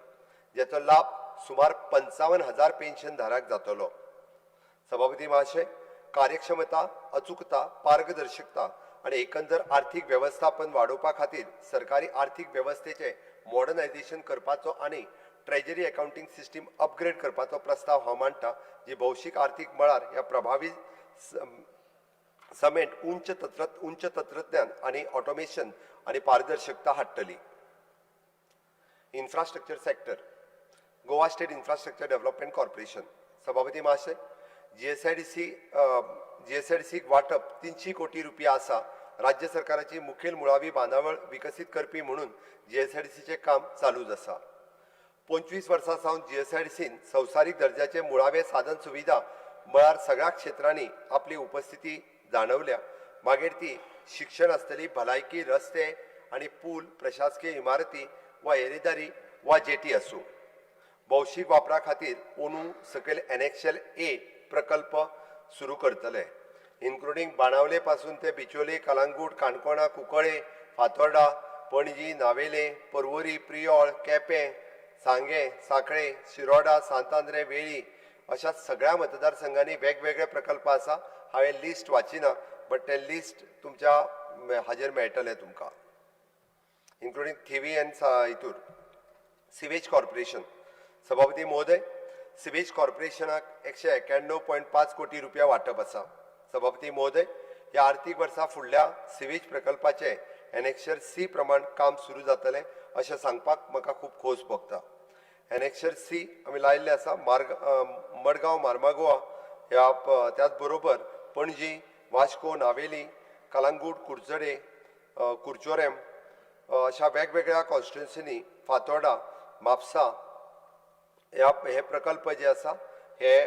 जेचो लाभ सुमार 55,000 पेन्शन धारक जातलो। सभापती महाशय, कार्यक्षमता, अचूकता, पारदर्शकता आणि एकंदर आर्थिक व्यवस्थापन वाडोवपा खातीर सरकारी आर्थिक व्यवस्थेचे मॉडर्नायझेशन करपाचो आणि ट्रेजरी अकाउंटिंग सिस्टीम अपग्रेड करपाचो प्रस्ताव हांव मांडटां, जी भौशीक आर्थिक मळार ह्या प्रभावी समेट उच्च तंत्रज्ञान आणि ऑटोमेशन आणि पारदर्शकता हाडटली। Infrastructure sector Goa state infrastructure development corporation सभापती महाशय, GSIDC वाटप 300 कोटी रुपया आसा। राज्य सरकाराची मुखेल मुळावी बांदावळ विकसित करपी म्हणून GSIDCचे काम चालूच आसा। 25 वर्सां सावन GSIDCन संवसारीक दर्जाचे मुळावे साधन सुविधा मळार सगळ्या क्षेत्रांनी आपली उपस्थिती जाणवल्या, मागीर ती शिक्षण आसतली, भलायकी, रस्ते आणि पूल, प्रशासकीय इमारती वा येरादारी वा जेटी आसूं। भौशीक वापरा खातीर ओनू सकयल NXL A प्रकल्प सुरू करतले, इन्क्लुडिंग बाणावले पासून ते बिचोले, कलांगूट, काणकोणा, कुंकळे, फातोर्डा, पणजी, नावेले, पर्वरी, प्रियोळ, केपें, सांगे, सांखळे, शिरोडा, सांतांद्रे, वेळी अशा सगळ्या मतदारसंघांनी वेगवेगळे प्रकल्प आसा। हांवें लिस्ट वाचिना, बट ते लिस्ट तुमच्या हाजेर मेळटले तुमकां, इन्क्लुडिंग थिवी एंड हितूर सिवेज कॉर्पोरेशन सभापती महोदय, सिवेज कॉर्पोरेशनाक 191.5 कोटी रुपया वाटप आसा। सभापती महोदय, ह्या आर्थीक वर्सा फुडल्या सिवेज प्रकल्पाचे एनेक्शर सी प्रमाण काम सुरू जातले अशें सांगपाक म्हाका खूब खोस भोगता. एनेक्शर सी आमी लायिल्ले आसा मडगांव मार्मागोवा ह्या त्याच बरोबर पणजी, वास्को, नावेली, कलंगूट, कुडचडे, कुर्चोरेम अशा वेगवेगळ्या कॉन्स्टिट्युन्सीनी, फातोर्डा, म्हापसा हे प्रकल्प जे आसा हे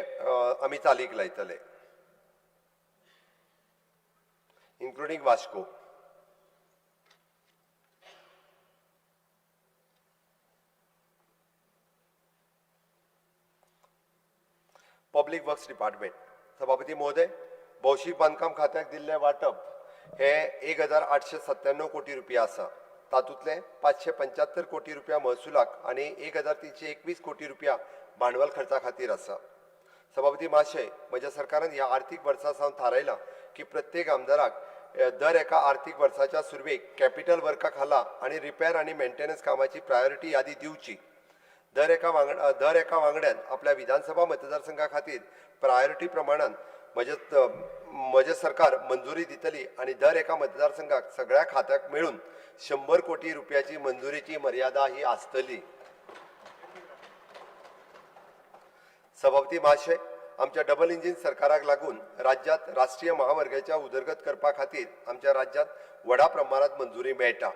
आमी चालीक लायतले, including Vasco. Public works department. सभापती महोदय, भौशीक बांदकाम खात्याक दिल्ले वाटप हे 1897 कोटी रुपया आसा. तातूंतले 575 कोटी रुपया महसुलाक आणि 1321 कोटी रुपया भांडवल खर्चा खातीर आसा. सभापती महाशय, म्हज्या सरकारान ह्या आर्थीक वर्सा सावन थारायला की प्रत्येक आमदाराक दर एका आर्थीक वर्साच्या सुरवेक कॅपिटल वर्का खाला आणि रिपेर आणि मेंटेनन्स कामाची प्रायोरिटी यादी दिवची. दर एका वांगड्यान आपल्या विधानसभा मतदारसंघा खातीर प्रायोरिटी प्रमाणान म्हजे सरकार मंजुरी दितली आणि दर एका मतदारसंघाक सगळ्या खात्याक मेळून 100 कोटी रुपयाची मंजुरीची मर्यादा ही आसतली. सभापती महाशय, आमच्या डबल इंजिन सरकाराक लागून राज्यात राष्ट्रीय महामार्गाच्या उदरगत करपा खातीर आमच्या राज्यात व्हडा प्रमाणात मंजुरी मेळटा.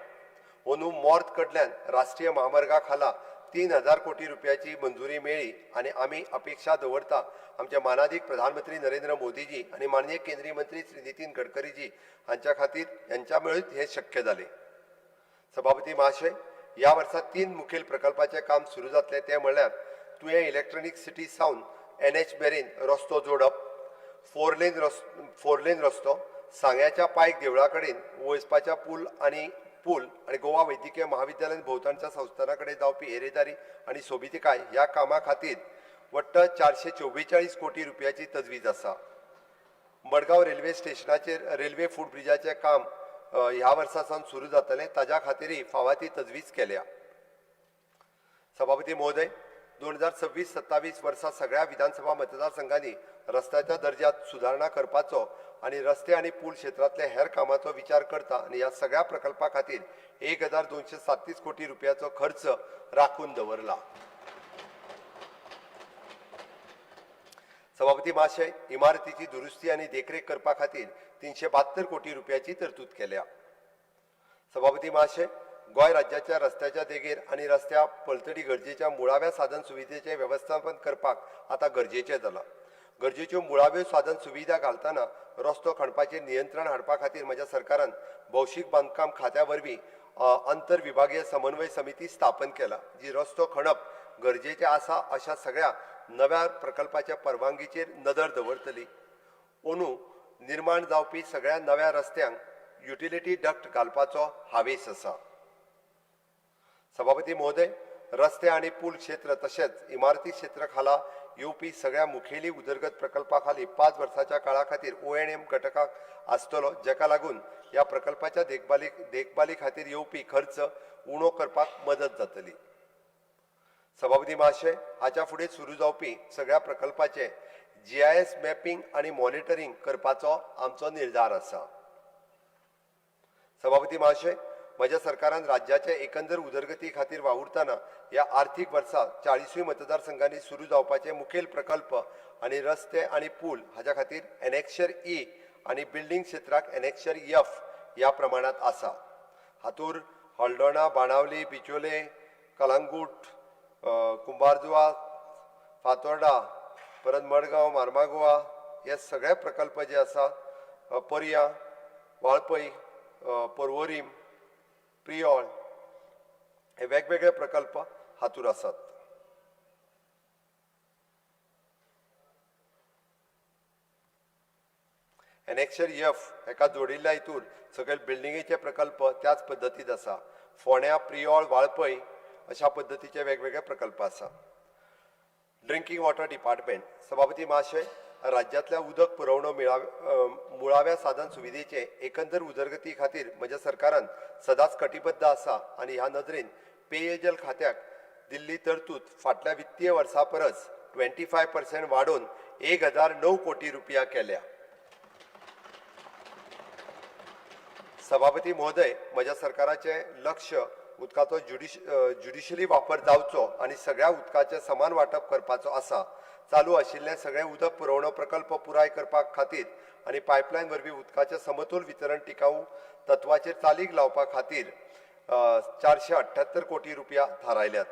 अंदू मॉर्थ कडल्यान राष्ट्रीय महामार्गा खाला 3000 कोटी रुपयाची मंजुरी मेळ्ळी आणि आमी अपेक्षा दवरता आमचे मानाधीक प्रधानमंत्री नरेंद्र मोदीजी आणि माननीय केंद्रीय मंत्री श्री नितीन गडकरीजी हांच्या खातीर यांच्या मेळून हे शक्य जाले. सभापती महाशय, ह्या वर्सा 3 मुखेल प्रकल्पाचे काम सुरू जातले ते म्हणल्यार तुवें इलेक्ट्रॉनिक सिटी सावन NH मेरेन रस्तो जोडप, 4 लेन रस्तो, सांग्याच्या पायक देवळा कडेन वचपाच्या पूल आणि गोवा वैद्यकीय महाविद्यालय भोवताणच्या संस्थाना कडेन जावपी येरेदारी आणि सोबितकाय ह्या कामा खातीर वट्ट 444 कोटी रुपयाची तजवीज आसा. मडगांव रेल्वे स्टेशनाचेर रेल्वे फूट ब्रिजाचे काम ह्या वर्सा सावन सुरू जातले, ताज्या खातीरय फावो ती तजवीज केल्या. सभापती महोदय, 2026-27 वर्सा सगळ्या विधानसभा मतदारसंघांनी रस्त्याच्या दर्ज्यात सुधारणा करपाचो आणि रस्ते आणि पूल क्षेत्रातल्या हेर कामाचो विचार करता आणि ह्या सगळ्या प्रकल्पा खातीर 1237 कोटी रुपयाचो खर्च राखून दवरला. सभापती महाशय, इमारतीची दुरुस्ती आणि देखरेख करपा खातीर 372 कोटी रुपयाची तरतूद केल्या. सभापती महाशय, गोंय राज्याच्या रस्त्याच्या देगेर आणि रस्त्या पलतडी गरजेच्या मुळाव्या साधन सुविधेचे व्यवस्थापन करपाक आता गरजेचें जाला. गरजेच्यो मुळाव्यो साधन सुविधा घालतना रस्तो खणपाचेर नियंत्रण हाडपा खातीर म्हज्या सरकारान भौशीक बांदकाम खात्या वरवीं अंतर विभागीय समन्वय समिती स्थापन केला, जी रस्तो खणप गरजेचे आसा अशा सगळ्या नव्या प्रकल्पाच्या परवानगीचेर नदर दवरतली. अंदू निर्माण जावपी सगळ्या नव्या रस्त्यांक युटिलिटी डक्ट घालपाचो हावेस आसा. सभापती महोदय, रस्ते आणि पूल क्षेत्र तशेंच इमारती क्षेत्र खाला येवपी सगळ्या मुखेली उदरगत प्रकल्पा खाली 5 वर्साच्या काळा खातीर ONM घटकाक आसतलो, जेका लागून ह्या प्रकल्पाच्या देखभाली खातीर येवपी खर्च उणो करपाक मदत जातली. सभापती महाशय, हाच्या फुडें सुरू जावपी सगळ्या प्रकल्पाचे GIS मॅपिंग आणि मॉनिटरिंग करपाचो आमचो निर्धार आसा. सभापती महाशय, म्हज्या सरकारान राज्याचे एकंदर उदरगती खातीर वावुरतना ह्या आर्थीक वर्सा 40 मतदारसंघांनी सुरू जावपाचे मुखेल प्रकल्प आणि रस्ते आणि पूल हाच्या खातीर एनेक्शर E आणि बिल्डिंग क्षेत्राक एनेक्शर F ह्या प्रमाणात आसा. हातूर हळदोणा, बाणावली, बिचोले, कलंगूट, कुंभारजुवा, फातोर्डा, परत मडगांव, मार्मागोवा हे सगळे प्रकल्प जे आसा, पर्या, वाळपय, पर्वरीम, प्रियोळ हे वेगवेगळे प्रकल्प हातूर आसात. एनेक्शर F हेका जोडिल्ल्या हितूर सगळे बिल्डिंगेचे प्रकल्प त्याच पद्दतीत आसा. फोंड्या, प्रियोळ, वाळपय अशा पद्दतीचे वेगवेगळे प्रकल्प आसा. Drinking water department. सभापती महाशय, राज्यातल्या उदक पुरवणो मुळाव्या साधन सुविधेचे एकंदर उदरगती खातीर म्हज्या सरकारान सदांच कटिबद्ध आसा आणि ह्या नदरेन पेयजल खात्याक दिल्ली तरतूद फाटल्या वित्तीय वर्सा परस 25% वाडोवन 1009 कोटी रुपया केल्या. सभापती महोदय, म्हज्या सरकाराचे लक्ष उदकाचो ज्युडिशली वापर जावचो आनी सगळ्या उदकाचें समान वांटप करपाचो आसा. चालू आशिल्ले सगळे उदक पुरवणो प्रकल्प पुराय करपा खातीर आनी पायपलायन वरवीं उदकाचें समतोल वितरण टिकाऊ तत्वाचेर चालीक लावपा खातीर 478 कोटी रुपया थारायल्यात.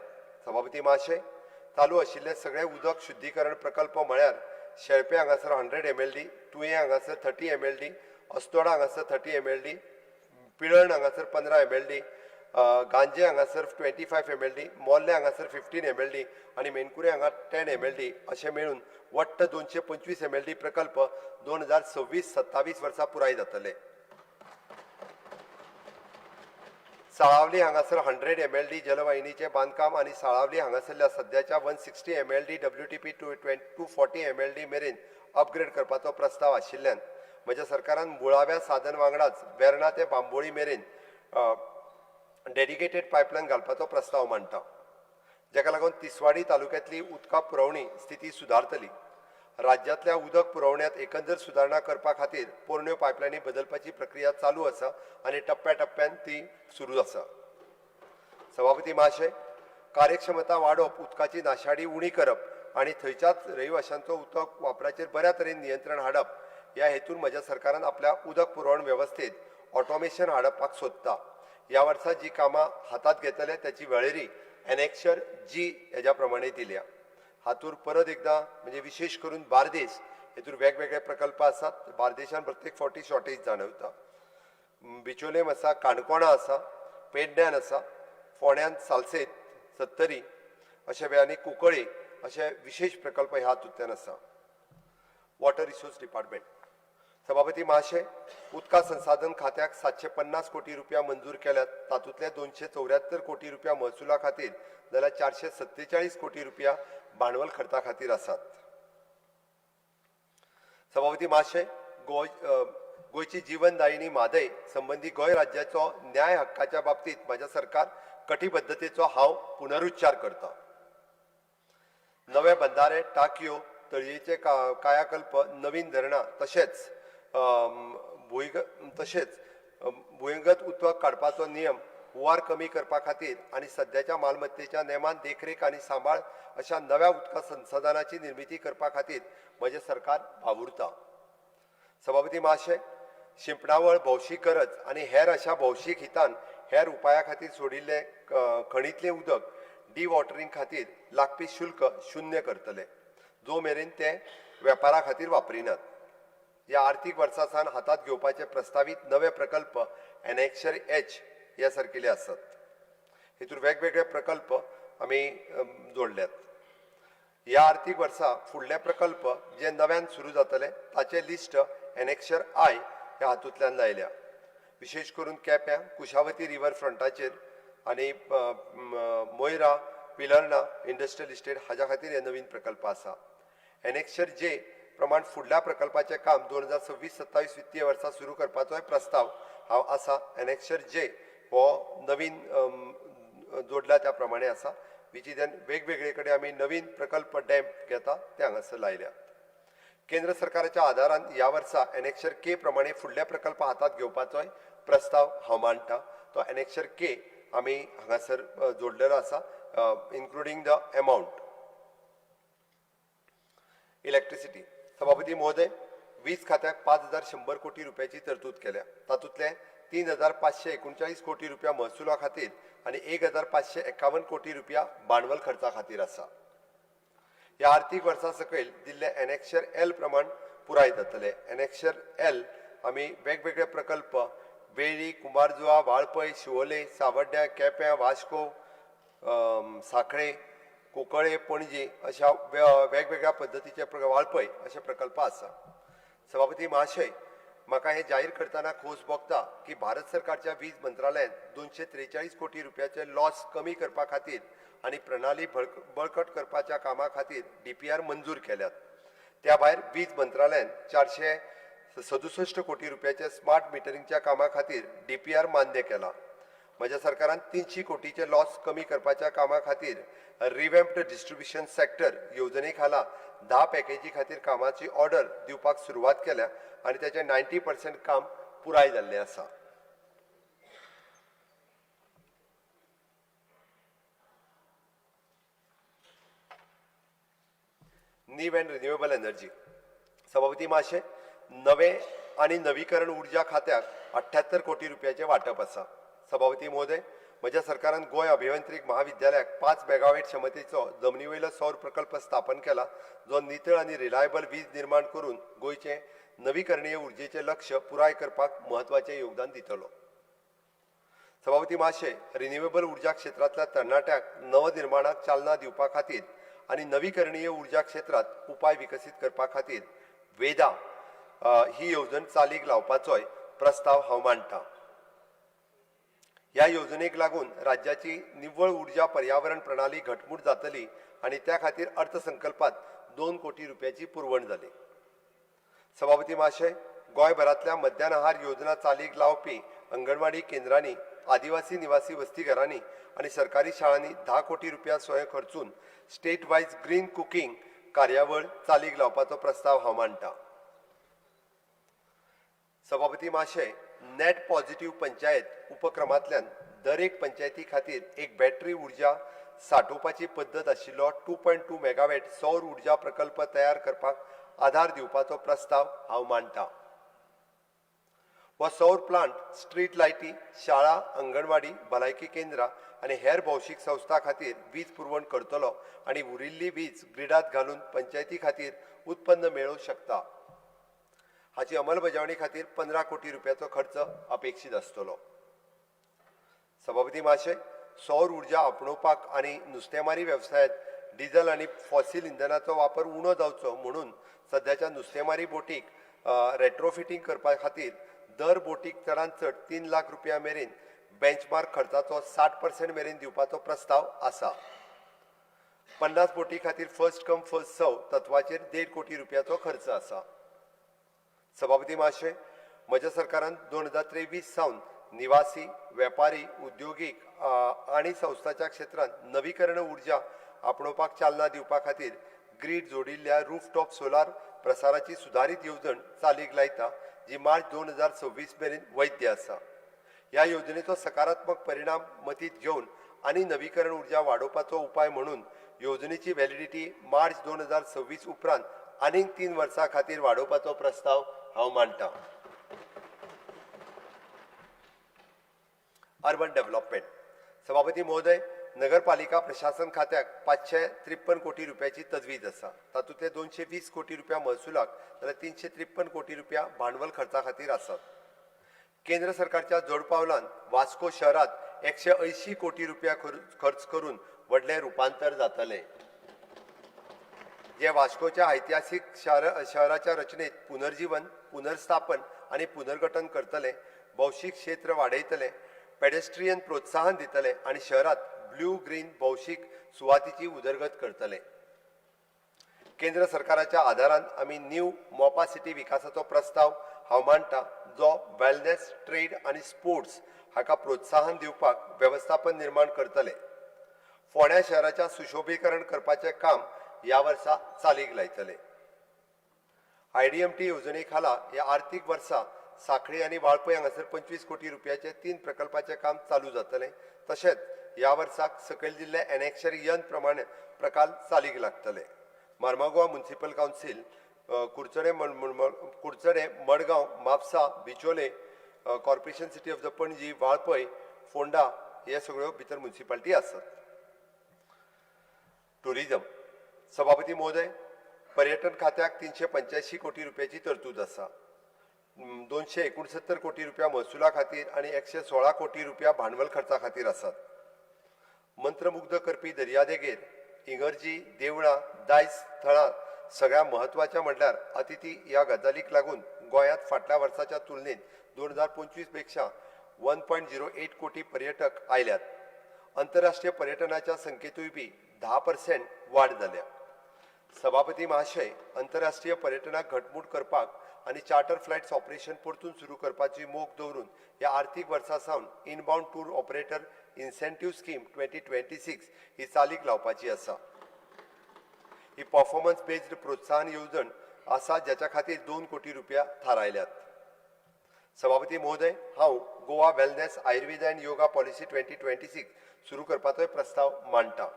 सभापती महाशय, चालू आशिल्ले सगळे उदक शुद्धीकरण प्रकल्प म्हळ्यार शेळपे हांगासर 100 mld, तुयें हांगासर 30 mld, अस्तोडा हांगासर 30 mld, पिळण हांगासर 15 mld, गांजे हांगासर 25 mld, मोर्ले हांगासर 15 mld आनी मेनकुरे हांगा 10 mld अशें मेळून वट्ट 225 mld प्रकल्प 2026-27 वर्सा पुराय जातले. साळावली हांगासर 100 mld जलवाहिनीचे बांदकाम आनी साळावली हांगासरल्या सद्याच्या 160 mld WTP 240 mld मेरेन अपग्रेड करपाचो प्रस्ताव आशिल्ल्यान म्हज्या सरकारान मुळाव्या साधन वांगडाच वेर्णा ते बांबोळी मेरेन डेडिकेटेड पायपलायन घालपाचो प्रस्ताव मांडटा, जेका लागून तिसवाडी तालुक्यांतली उदका पुरवणी स्थिती सुदारतली. राज्यांतल्या उदक पुरवण्यात एकंदर सुदारणा करपा खातीर पोरण्यो पायपलायनी बदलपाची प्रक्रिया चालू आसा आनी टप्प्याटप्प्यान ती सुरू आसा. सभापती महाशय, कार्यक्षमता वाडोवप, उदकाची नाशाडी उणी करप आनी थंयच्याच रहिवाशांचो उदक वापराचेर बऱ्या तरेन नियंत्रण हाडप ह्या हेतून म्हज्या सरकारान आपल्या उदक पुरवण वेवस्थेत ऑटोमेशन हाडपाक सोदता. ह्या वर्सा जी कामां हातात घेतले त्याची वळेरी एनेक्शर जी हेज्या प्रमाणे दिल्या. हातूर परत एकदा म्हणजे विशेष करून बार्देस हेतूर वेगवेगळे प्रकल्प आसात. बार्देशान प्रत्येक फावटी शॉर्टेज जाणवता. बिचोलेम आसा, काणकोणा आसा, पेडण्यान आसा, फोंड्यान सालसेत, सत्तरी अशे वेळांनी कुंकळे अशे विशेष प्रकल्प ह्या हातूंतल्यान आसा. Water resource department. सभापती महाशय, उदका संसाधन खात्याक 750 कोटी रुपया मंजूर केल्यात. तातूंतले 274 कोटी रुपया महसुला खातीर जाल्यार 447 कोटी रुपया भांडवल खर्चा खातीर आसात. सभापती महाशय, गोंयची जीवनदायिनी म्हादय संबंधी गोंय राज्याचो न्याय हक्काच्या बाबतीत म्हज्या सरकार कटिबद्धतेचो हांव पुनरुच्चार करता. नवे बंधारे, टांकयो, तळयेचे कायाकल्प, नवीन धरणां तशेंच भुंयगत उदक काडपाचो नियम हुंवार कमी करपा खातीर आनी सद्याच्या मालमत्तेच्या नेमान देखरेख आनी सांबाळ अशा नव्या उदका संसाधनाची निर्मिती करपा खातीर म्हजें सरकार वावुरता. सभापती महाशय, शिंपणावळ, भौशीक गरज आनी हेर अशा भौशीक हितान हेर उपाया खातीर सोडिल्ले खणींतलें उदक डिवॉटरिंग खातीर लागपी शुल्क शून्य करतले, जो मेरेन ते वेपारा खातीर वापरिनात. ह्या आर्थीक वर्सा सावन हातात घेवपाचे प्रस्तावित नवे प्रकल्प एनेक्शर एच ह्या सारकिले आसात. हेतूर वेगवेगळे प्रकल्प आमी जोडल्यात. ह्या आर्थीक वर्सा फुडले प्रकल्प जे नव्यान सुरू जातले ताचे लिस्ट एनेक्शर आय ह्या हातूंतल्यान लायल्या. विशेष करून केप्यां, कुशावती रिवर फ्रंटाचेर आनी मोयरा, पिलर्णा इंडस्ट्रियल इस्टेट हाच्या खातीर हे नवीन प्रकल्प आसा. एनेक्शर जे प्रमाण फुडल्या प्रकल्पाचे काम 2026-27 वित्तीय वर्सा सुरू करपाचोय प्रस्ताव हांव आसा. एनेक्शर जे हो नवीन जोडला त्या प्रमाणे आसा. विचिदेन वेगवेगळे कडेन आमी नवीन प्रकल्प डॅम घेता ते हांगासर लायल्यात. केंद्र सरकाराच्या आदारान ह्या वर्सा एनेक्शर के प्रमाणे फुडले प्रकल्प हातात घेवपाचोय प्रस्ताव हांव मांडटा. तो एनेक्शर के आमी हांगासर जोडलेलो आसा, इन्क्लुडींग द अमाउंट. इलेक्ट्रिसिटी. सभापती महोदय, वीज खात्याक 5100 कोटी रुपयाची तरतूद केल्या. तातूंतले 3539 कोटी रुपया महसुला खातीर आनी 1551 कोटी रुपया भांडवल खर्चा खातीर आसा. ह्या आर्थीक वर्सा सकयल दिल्ले एनेक्शर एल प्रमाण पुराय जातले. एनेक्शर एल आमी वेगवेगळे प्रकल्प वेळी, कुंभारजुवा, वाळपय, शिवोले, सावड्ड्या, केप्यां, वास्को, सांखळे, कुंकळे, पणजी अशा वेगवेगळ्या पद्दतीचे वाळपय असे प्रकल्प आसा. सभापती महाशय, म्हाका हे जाहीर करतना खोस भोगता की भारत सरकारच्या वीज मंत्रालयान 243 कोटी रुपयाचे लॉस कमी करपा खातीर आनी प्रणाली बळकट करपाच्या कामा खातीर DPR मंजूर केल्यात. त्या भायर वीज मंत्रालयान 467 कोटी रुपयाचे स्मार्ट मिटरिंगच्या कामा खातीर DPR मान्य केला. म्हज्या सरकारान 300 कोटीचे लॉस कमी करपाच्या कामा खातीर रिवॅम्प्ड डिस्ट्रिब्युशन सेक्टर येवजणे खाला 10 पॅकेजी खातीर कामाची ऑर्डर दिवपाक सुरवात केल्या आनी त्याचे 90% काम पुराय जाल्लें आसा. नीव एंड रिन्युएबल एनर्जी. सभापती महाशय, नवे आणि नवीकरण उर्जा खात्याक 78 कोटी रुपयाचे वाटप आसा. सभापती महोदय, म्हज्या सरकारान गोंय अभियांत्रिक महाविद्यालयाक 5 मेगावॅट क्षमतेचो जमनीवयलो सौर प्रकल्प स्थापन केला, जो नितळ आणि रिलायबल वीज निर्माण करून गोंयचे नवीकरणीय उर्जेचे लक्ष्य पुराय करपाक महत्वाचे योगदान दितलो. सभापती महाशय, रिन्युएबल उर्जा क्षेत्रांतल्या तरणाट्याक नवनिर्माणाक चालना दिवपा खातीर आणि नवीकरणीय उर्जा क्षेत्रात उपाय विकसित करपा खातीर वेदा ही येवजण चालीक लावपाचोय प्रस्ताव हांव मांडटां. ह्या येवजणेक लागून राज्याची निव्वळ उर्जा पर्यावरण प्रणाली घटमूट जातली आणि त्या खातीर अर्थसंकल्पात 2 कोटी रुपयाची पुरवण जाली. सभापती महाशय, गोंयभरांतल्या मध्यान आहार योजना चालीक लावपी अंगणवाडी केंद्रांनी, आदिवासी निवासी वसतिगरांनी आणि सरकारी शाळांनी 10 कोटी रुपया स्वयं खर्चून स्टेट वायज ग्रीन कुकिंग कार्यावळ चालीक लावपाचो प्रस्ताव हांव मांडटां. सभापती महाशय, नेट पॉझिटिव्ह पंचायत उपक्रमांतल्यान दर एक पंचायती खातीर एक बॅटरी उर्जा सांठोवपाची पद्दत आशिल्लो 2.2 मेगावॅट सौर उर्जा प्रकल्प तयार करपाक आधार दिवपाचो प्रस्ताव हांव मांडटां. हो सौर प्लांट स्ट्रीट लायटी, शाळा, अंगणवाडी, भलायकी केंद्रां आणि हेर भौशीक संस्था खातीर वीज पुरवण करतलो आणि उरिल्ली वीज ग्रिडात घालून पंचायती खातीर उत्पन्न मेळोवंक शकता. हाची अंमलबजावणी खातीर 15 कोटी रुपयाचो खर्च अपेक्षीत आसतलो. सभापती महाशय, सौर उर्जा आपणोवपाक आणि नुस्तेमारी वेवसायांत डिझल आणि फॉसील इंधनाचो वापर उणो जावचो म्हणून सध्याच्या नुस्तेमारी बोटीक रेट्रोफिटिंग करपा खातीर दर बोटीक चडांत चड 3 लाख रुपया मेरेन बेंचमार्क खर्चाचो 60% मेरेन दिवपाचो प्रस्ताव आसा. 50 बोटी खातीर फर्स्ट कम फर्स्ट सर्व तत्वाचेर 1.5 कोटी रुपयाचो खर्च आसा. सभापती महाशय, म्हज्या सरकारान 2023 सावन निवासी, वेपारी, उद्योगीक आणि संस्थाच्या क्षेत्रांत नवीकरण उर्जा आपणोवपाक चालना दिवपा खातीर ग्रीड जोडिल्ल्या रूफटॉप सोलार प्रसाराची सुधारीत येवजण चालीक लायता, जी मार्च 2026 मेरेन वैध आसा. ह्या योजनेचो सकारात्मक परिणाम मतींत घेवन आनी नवीकरण उर्जा वाडोवपाचो उपाय म्हणून योजनेची व्हॅलिडिटी मार्च 2026 उपरांत आनीक 3 वर्सां खातीर वाडोवपाचो प्रस्ताव हांव मांडटां. Urban development. सभापती महोदय, नगरपालिका प्रशासन खात्याक 553 कोटी रुपयाची तजवीज आसा. तातूंतले 220 कोटी रुपया महसुलाक जाल्यार 353 कोटी रुपया भांडवल खर्चा खातीर आसात. केंद्र सरकारच्या जोड पावलान वास्को शहरात 180 कोटी रुपया खर्च करून व्हडलें रुपांतर जातलें, जे वास्कोच्या ऐतिहासीक शहराच्या रचनेत पुनर्जीवन, पुनर्स्थापन आणि पुनर्गठन करतले, भौशीक क्षेत्र वाडयतले, पेडेस्ट्रियन प्रोत्साहन दितले आणि शहरात ब्लू ग्रीन भौशीक सुवातीची उदरगत करतले. केंद्र सरकाराच्या आदारान आमी न्यू मोपा सिटी विकासाचो प्रस्ताव हांव मांडटां, जो वेलनेस, ट्रेड आणि स्पोर्ट्स हाका प्रोत्साहन दिवपाक व्यवस्थापन निर्माण करतले. फोंड्या शहराच्या सुशोभीकरण करपाचें काम ह्या वर्सा चालीक लायतले. IDMT येवजणे खाला ह्या आर्थीक वर्सा साखळी आणि वाळपय हांगासर 25 कोटी रुपयाचे 3 प्रकल्पाचे काम चालू जातले. तशेंच ह्या वर्साक सकयल दिल्ले एनेक्शर यन प्रमाणे प्रकल्प चालीक लागतले. Mormugao municipal council, Kudchade, Madgaon, Mapusa, Bicholim, corporation city of the Panaji, Valpoi, Ponda हे सगळ्यो भितर म्युनिसिपालिटी आसात. टुरिजम. सभापती महोदय, पर्यटन खात्याक 385 कोटी रुपयाची तरतूद आसा. 269 कोटी रुपया महसुला खातीर आणि 116 कोटी रुपया भांडवल खर्चा खातीर आसात. मंत्रमुग्ध करपी दर्यादेगेर, इगर्जी, देवळां, दायज थळां सगळ्या महत्वाच्या म्हणल्यार अतिथी ह्या गजालीक लागून गोंयांत फाटल्या वर्साच्या तुलनेत 2025 पेक्षा 1.08 कोटी पर्यटक आयल्यात. आंतरराष्ट्रीय पर्यटनाच्या संख्येतूय बी 10% वाड जाल्या. सभापती महाशय, आंतरराष्ट्रीय पर्यटनाक घटमूट करपाक आणि चार्टर फ्लायट्स ऑपरेशन परतून सुरू करपाची मोख दवरून ह्या आर्थीक वर्सा सावन inbound tour operator incentive scheme 2026 ही चालीक लावपाची आसा. ही परफॉर्मन्स बेस्ड प्रोत्साहन येवजण आसा, ज्याच्या खातीर 2 कोटी रुपया थारायल्यात. सभापती महोदय, हांव Goa wellness, Ayurveda and yoga policy 2026 सुरू करपाचोय प्रस्ताव मांडटां.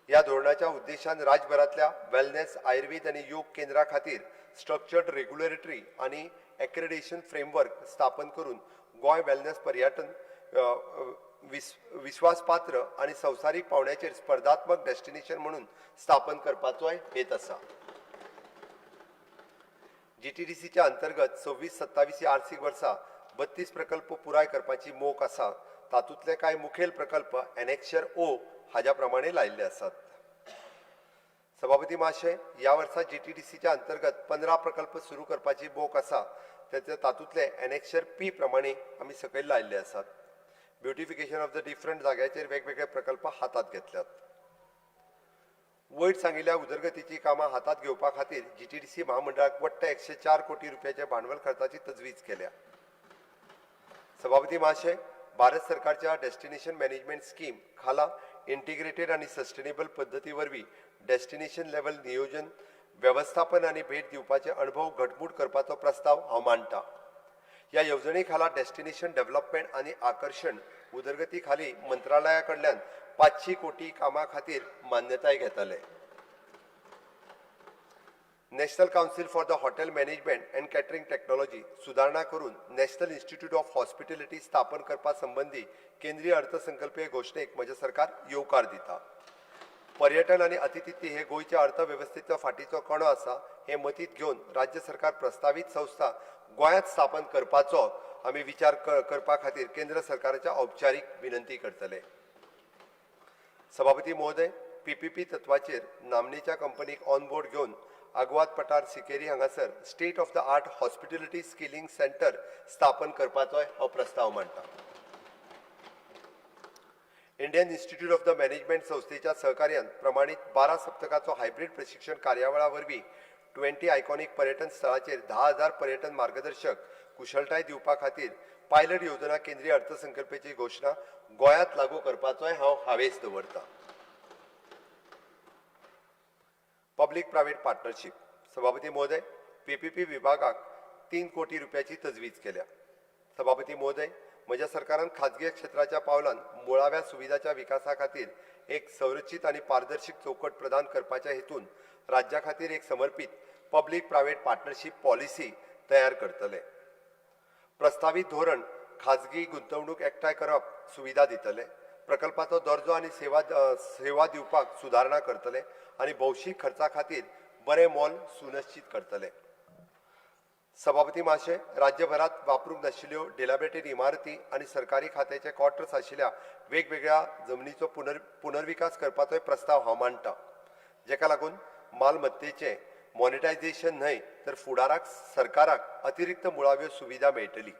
या धोरणाच्या उद्देशान राज्यभरातल्या वेलनेस आयुर्वेद आणि योग केंद्रा खातीर स्ट्रक्चर्ड रेग्युलेटरी आणि एक्रेडिटेशन फ्रेमवर्क स्थापन करून गोय वेलनेस पर्यटन विश्वासपात्र आणि संवसारीक पावंड्याचेर स्पर्धात्मक डेस्टिनेशन म्हणून स्थापन करपाचोय हेत आसा. जीटीडीसीच्या अंतर्गत 26-27 या आर्थिक वर्सा 32 प्रकल्प पुराय करपाची मोख आसा. तातूंतले कांय मुखेल प्रकल्प एनेक्शर ओ हाज्या प्रमाणे लायिल्ले आसात. सभापती महाशय, या वर्सा जीटीडीसीच्या अंतर्गत 15 प्रकल्प सुरू करपाची मोख आसा. तातूंतले एनेक्शर पी प्रमाणे आमी सकयल लायिल्ले आसात. ब्युटिफिकेशन ऑफ द डिफरंट जाग्याचेर वेगवेगळे प्रकल्प हातात घेतल्यात. वयर सांगिल्ल्या उदरगतीची कामां हातात घेवपा खातीर जीटीडीसी महामंडळाक वट्ट 104 कोटी रुपयाचे भांडवल खर्चाची तजवीज केल्या. सभापती महाशय, भारत सरकारच्या डेस्टिनेशन मॅनेजमेंट स्कीम खाला इंटिग्रेटेड आणि सस्टेनेबल पद्दती वरवीं डेस्टिनेशन लेवल नियोजन, व्यवस्थापन आणि भेट दिवपाचे अनुभव घटमूट करपाचो प्रस्ताव हांव मांडटां. ह्या येवजणे खाला डेस्टिनेशन डेव्हलपमेंट आणि आकर्षण उदरगती खाली मंत्रालया कडल्यान 500 कोटी कामां खातीर मान्यताय घेतले. National council for the hotel management and catering technology सुदारणा करून नॅशनल इन्स्टिट्यूट ऑफ हॉस्पिटॅलिटी स्थापन करपा संबंधी केंद्रीय अर्थसंकल्पीय घोषणेक म्हजे सरकार येवकार दिता. पर्यटन आणि अतिथी हे गोयच्या अर्थव्यवस्थेचो फाटीचो कणो आसा हे मतीत घेवन राज्य सरकार प्रस्तावित संस्था गोंयांत स्थापन करपाचो आमी विचार करपा खातीर केंद्र सरकाराच्या औपचारीक विनंती करतले. सभापती महोदय, पीपीपी तत्वाचेर नामनेच्या कंपनीक ऑन बोर्ड घेवन आग्वाद पठार सिकेरी हांगासर state of the art hospitality skilling centre स्थापन करपाचो हांव प्रस्ताव मांडटां. Indian institute of the management संस्थेच्या सहकार्यान प्रमाणीत 12 सप्तकाचो हायब्रीड प्रशिक्षण कार्यावळा वरवीं 20 आयकॉनिक पर्यटन स्थळाचेर 10,000 पर्यटन मार्गदर्शक कुशळटाय दिवपा खातीर पायलट योजना केंद्रीय अर्थसंकल्पाची घोषणा गोंयांत लागू करपाचोय हांव हावेस दवरतां. Public private partnership. सभापती महोदय, पीपीपी विभागाक 3 कोटी रुपयाची तजवीज केल्या. सभापती महोदय, म्हज्या सरकारान खाजगी क्षेत्राच्या पावलान मुळाव्या सुविधाच्या विकासा खातीर एक संरक्षीत आणि पारदर्शक चौकट प्रदान करपाच्या हेतून राज्या खातीर एक समर्पित पब्लीक प्रायव्हेट पार्टनरशीप पॉलिसी तयार करतले. प्रस्तावित धोरण खाजगी गुंतवणूक एकठांय करप सुविधा दितले, प्रकल्पाचो दर्जो आणि सेवा दिवपाक सुदारणा करतले आणि भौशीक खर्चा खातीर बरें मोल सुनिश्चित करतले. सभापती महाशय, राज्यभरात वापरूंक नाशिल्ल्यो डिलॅबरेटेड इमारती आणि सरकारी खात्याचे क्वार्टर्स आशिल्ल्या वेगवेगळ्या जमनीचो पुनर्विकास करपाचोय प्रस्ताव हांव मांडटां, जेका लागून मालमत्तेचे मॉनिटायझेशन न्हय तर फुडाराक सरकाराक अतिरिक्त मुळाव्यो सुविधा मेळटली.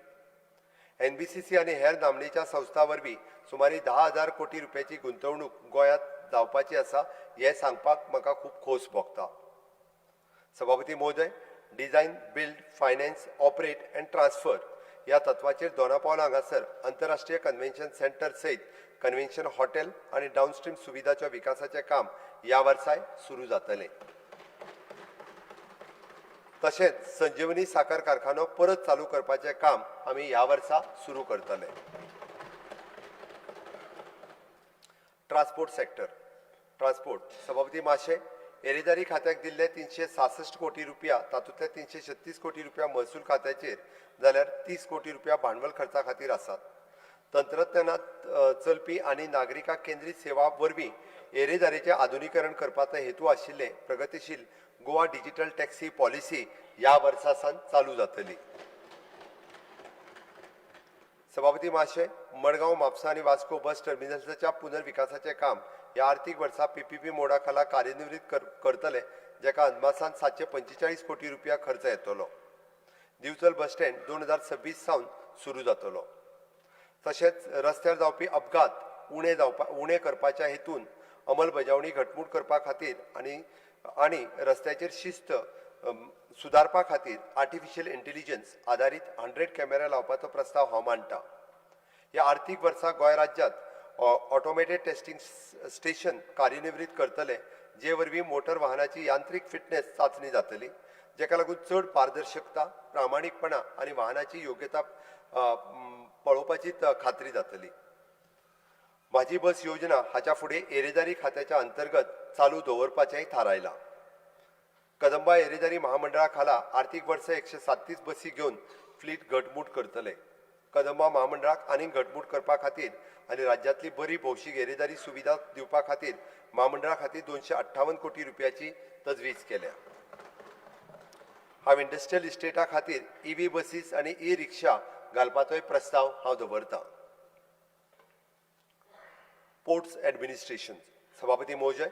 एनबीसीसी आणि हेर नामनेच्या संस्था वरवीं सुमारे 10,000 कोटी रुपयाची गुंतवणूक गोंयांत जावपाची आसा हें सांगपाक म्हाका खूब खोस भोगता. सभापती महोदय, design, build, finance, operate and transfer ह्या तत्वाचेर दोनापावला हांगासर आंतरराष्ट्रीय कन्व्हेन्शन सेंटर सयत कन्व्हेन्शन हॉटेल आणि डाऊनस्ट्रीम सुविधाच्या विकासाचे काम ह्या वर्साय सुरू जातले. तशेंच संजीवनी साखर कारखानो परत चालू करपाचे काम आमी ह्या वर्सा सुरू करतले. Transport sector. ट्रान्सपोर्ट. सभापती महाशय, येरादारी खात्याक दिल्ले 366 कोटी रुपया, तातूंतले 336 कोटी रुपया महसूल खात्याचेर जाल्यार 30 कोटी रुपया भांडवल खर्चा खातीर आसात. तंत्रज्ञानात चलपी आनी नागरिकांक केंद्रीत सेवा वरवीं येरादारीचें आधुनीकरण करपाचो हेतू आशिल्ले प्रगतीशील गोवा डिजिटल टॅक्सी पॉलिसी ह्या वर्सा सावन चालू जातली. सभापती महाशय, मडगांव, म्हापसा आणि वास्को बस टर्मिनल्सच्या पुनर्विकासाचे काम ह्या आर्थीक वर्सा पीपीपी मोडा खाला कार्यान्वित करतले, जेका अदमासान 745 कोटी रुपया खर्च येतलो. दिवचल बस स्टँड 2026 सावन सुरू जातलो. तशेंच रस्त्यार जावपी अपघात उणे करपाच्या हेतून अंमलबजावणी घटमूट करपा खातीर आनी रस्त्याचेर शिस्त सुदारपा खातीर आर्टिफिशियल इंटेलिजन्स आधारीत 100 कॅमेरा लावपाचो प्रस्ताव हांव मांडटां. ह्या आर्थीक वर्सा गोंय राज्यांत ऑटोमेटेड टेस्टिंग स्टेशन कार्यान्वित करतले, जे वरवीं मोटर वाहनाची यांत्रिक फिटनेस चांचणी जातली, जेका लागून चड पारदर्शकता, प्रामाणीकपणा आनी वाहनाची योग्यता पळोवपाची खात्री जातली. माझी बस योजना हाच्या फुडें येरेदारी खात्याच्या अंतर्गत चालू दवरपाचेंय थारायलां. कदंबा येरेदारी महामंडळा खाला आर्थीक वर्स 137 बसी घेवन फ्लीट घटमूट करतले. कदंबा महामंडळाक आनीक घटमूट करपा खातीर आनी राज्यांतली बरी भौशीक येरेदारी सुविधा दिवपा खातीर महामंडळा खातीर 258 कोटी रुपयाची तजवीज केल्या. हांव इंडस्ट्रियल इस्टेटा खातीर EV बसीस आनी ई-रिक्षा घालपाचोय प्रस्ताव हांव दवरतां. पोर्ट्स ॲडमिनिस्ट्रेशन सभापती महोदय,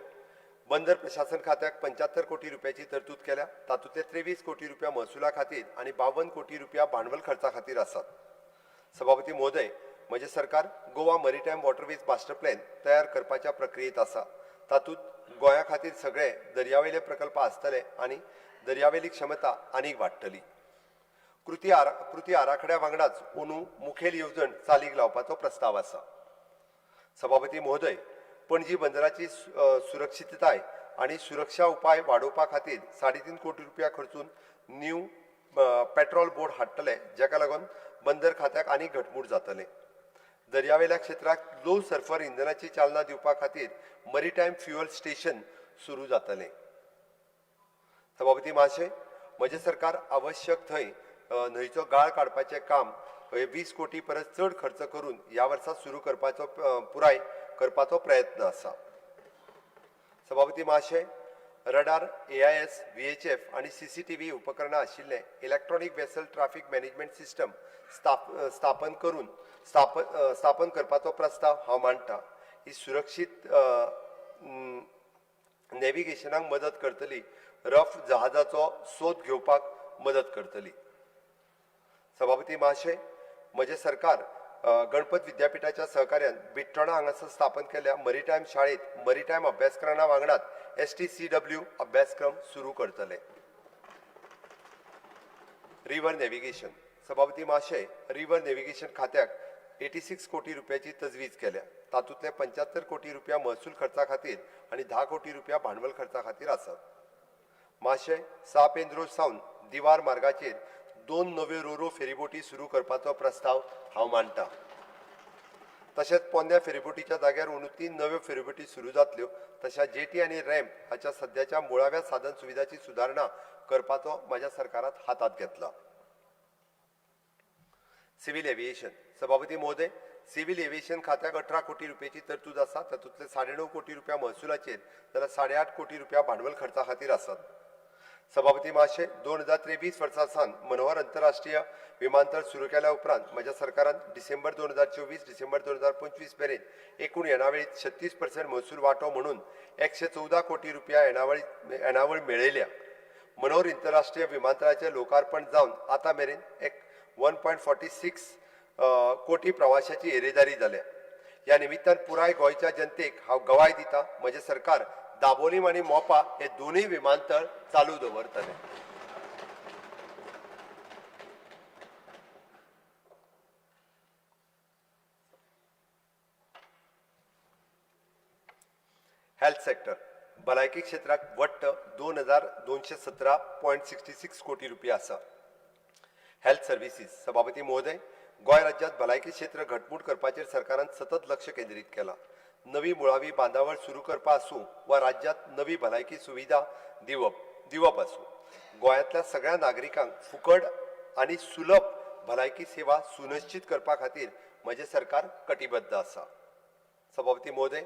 बंदर प्रशासन खात्याक 75 कोटी रुपयाची तरतूद केल्या. तातूंतले 23 कोटी रुपया महसुला खातीर आनी 52 कोटी रुपया भांडवल खर्चा खातीर आसात. सभापती महोदय, म्हजें सरकार गोवा मरीटायम वॉटरवेज मास्टर प्लॅन तयार करपाच्या प्रक्रियेत आसा. तातूंत गोंया खातीर सगळे दर्यावेले प्रकल्प आसतले आनी दर्यावेली क्षमता आनीक वाडटली. कृती आराखड्या वांगडाच अंदू मुखेल येवजण चालीक लावपाचो प्रस्ताव आसा. सभापती महोदय, पणजी बंदराची सुरक्षितताय आनी सुरक्षा उपाय वाडोवपा खातीर 3.5 कोटी रुपया खर्चून न्यू पेट्रोल बोट हाडटले, जेका लागून बंदर खात्याक आनीक घटमूट जातले. दर्यावेल्या क्षेत्राक लो सल्फर इंधनाची चालना दिवपा खातीर मरीटायम फ्युअल स्टेशन सुरू जातले. सभापती महाशय, म्हजें सरकार आवश्यक थंय न्हंयचो गाळ काडपाचें काम 20 कोटी परस चड खर्च करून ह्या वर्सा सुरू करपाचो पुराय करपाचो प्रयत्न आसा. सभापती महाशय, रडार, AIS, VHF आनी CCTV उपकरणां आशिल्लें electronic vessel traffic management system स्थापन करपाचो प्रस्ताव हांव मांडटां. ही सुरक्षीत नॅव्हिगेशनाक मदत करतली, रफ जहाजाचो सोद घेवपाक मदत करतली. सभापती महाशय, म्हजें सरकार गणपत विद्यापीठाच्या सहकार्यान बिट्टोणा हांगासर स्थापन केल्ल्या मरीटायम शाळेत मरीटायम अभ्यासक्रमां वांगडात STCW अभ्यासक्रम सुरू करतले. रिव्हर नॅव्हिगेशन सभापती महाशय, रिव्हर नॅव्हिगेशन खात्याक 86 कोटी रुपयाची तजवीज केल्या. तातूंतले 75 कोटी रुपया महसूल खर्चा खातीर आनी 10 कोटी रुपया भांडवल खर्चा खातीर आसात. महाशय, 6 पेंद्रोज सावन दिवार मार्गाचेर 2 नव्यो रोरो फेरीबोटी सुरू करपाचो प्रस्ताव हांव मांडटां. तशेंच पोंद्या फेरीबोटीच्या जाग्यार अंदू 3 नव्यो फेरीबोटी सुरू जातल्यो. तशेंच जेटी आनी रॅम्प हाच्या सद्याच्या मुळाव्या साधन सुविधाची सुदारणा करपाचो म्हज्या सरकारान हातांत घेतला. सिव्हील एव्हिएशन सभापती महोदय, सिव्हील एव्हिएशन खात्याक 18 कोटी रुपयाची तरतूद आसा. तातूंतले 9.5 कोटी रुपया महसुलाचेर जाल्यार 8.5 कोटी रुपया भांडवल खर्चा खातीर आसात. सभापती महाशय, 2023 वर्सा सावन मनोहर आंतरराष्ट्रीय विमानतळ सुरू केल्या उपरांत म्हज्या सरकारान डिसेंबर 2024 डिसेंबर 2025 मेरेन एकूण येणावळीत 36% महसूल वांटो म्हणून 114 कोटी रुपया येणावळ मेळयल्या. मनोहर आंतरराष्ट्रीय विमानतळाचें लोकार्पण जावन आतां मेरेन 1.46 कोटी प्रवाशांची येरेदारी जाल्या. ह्या निमित्तान पुराय गोंयच्या जनतेक हांव गवाय दितां, म्हजें सरकार दाबोलीम आनी मोपा हे दोनूय विमानतळ चालू दवरतले. हेल्थ सेक्टर भलायकी क्षेत्राक वट्ट 2217.66 कोटी रुपया आसा. हेल्थ सर्विसीस सभापती महोदय, गोंय राज्यांत भलायकी क्षेत्र घटमूट करपाचेर सरकारान सतत लक्ष केंद्रीत केलां. नवी मुळावी बांदावळ सुरू करपा आसूं वा राज्यांत नवी भलायकी सुविधा दिवप आसूं, गोंयांतल्या सगळ्या नागरिकांक फुकट आनी सुलभ भलायकी सेवा सुनिश्चित करपा खातीर म्हजें सरकार कटिबद्ध आसा. सभापती महोदय,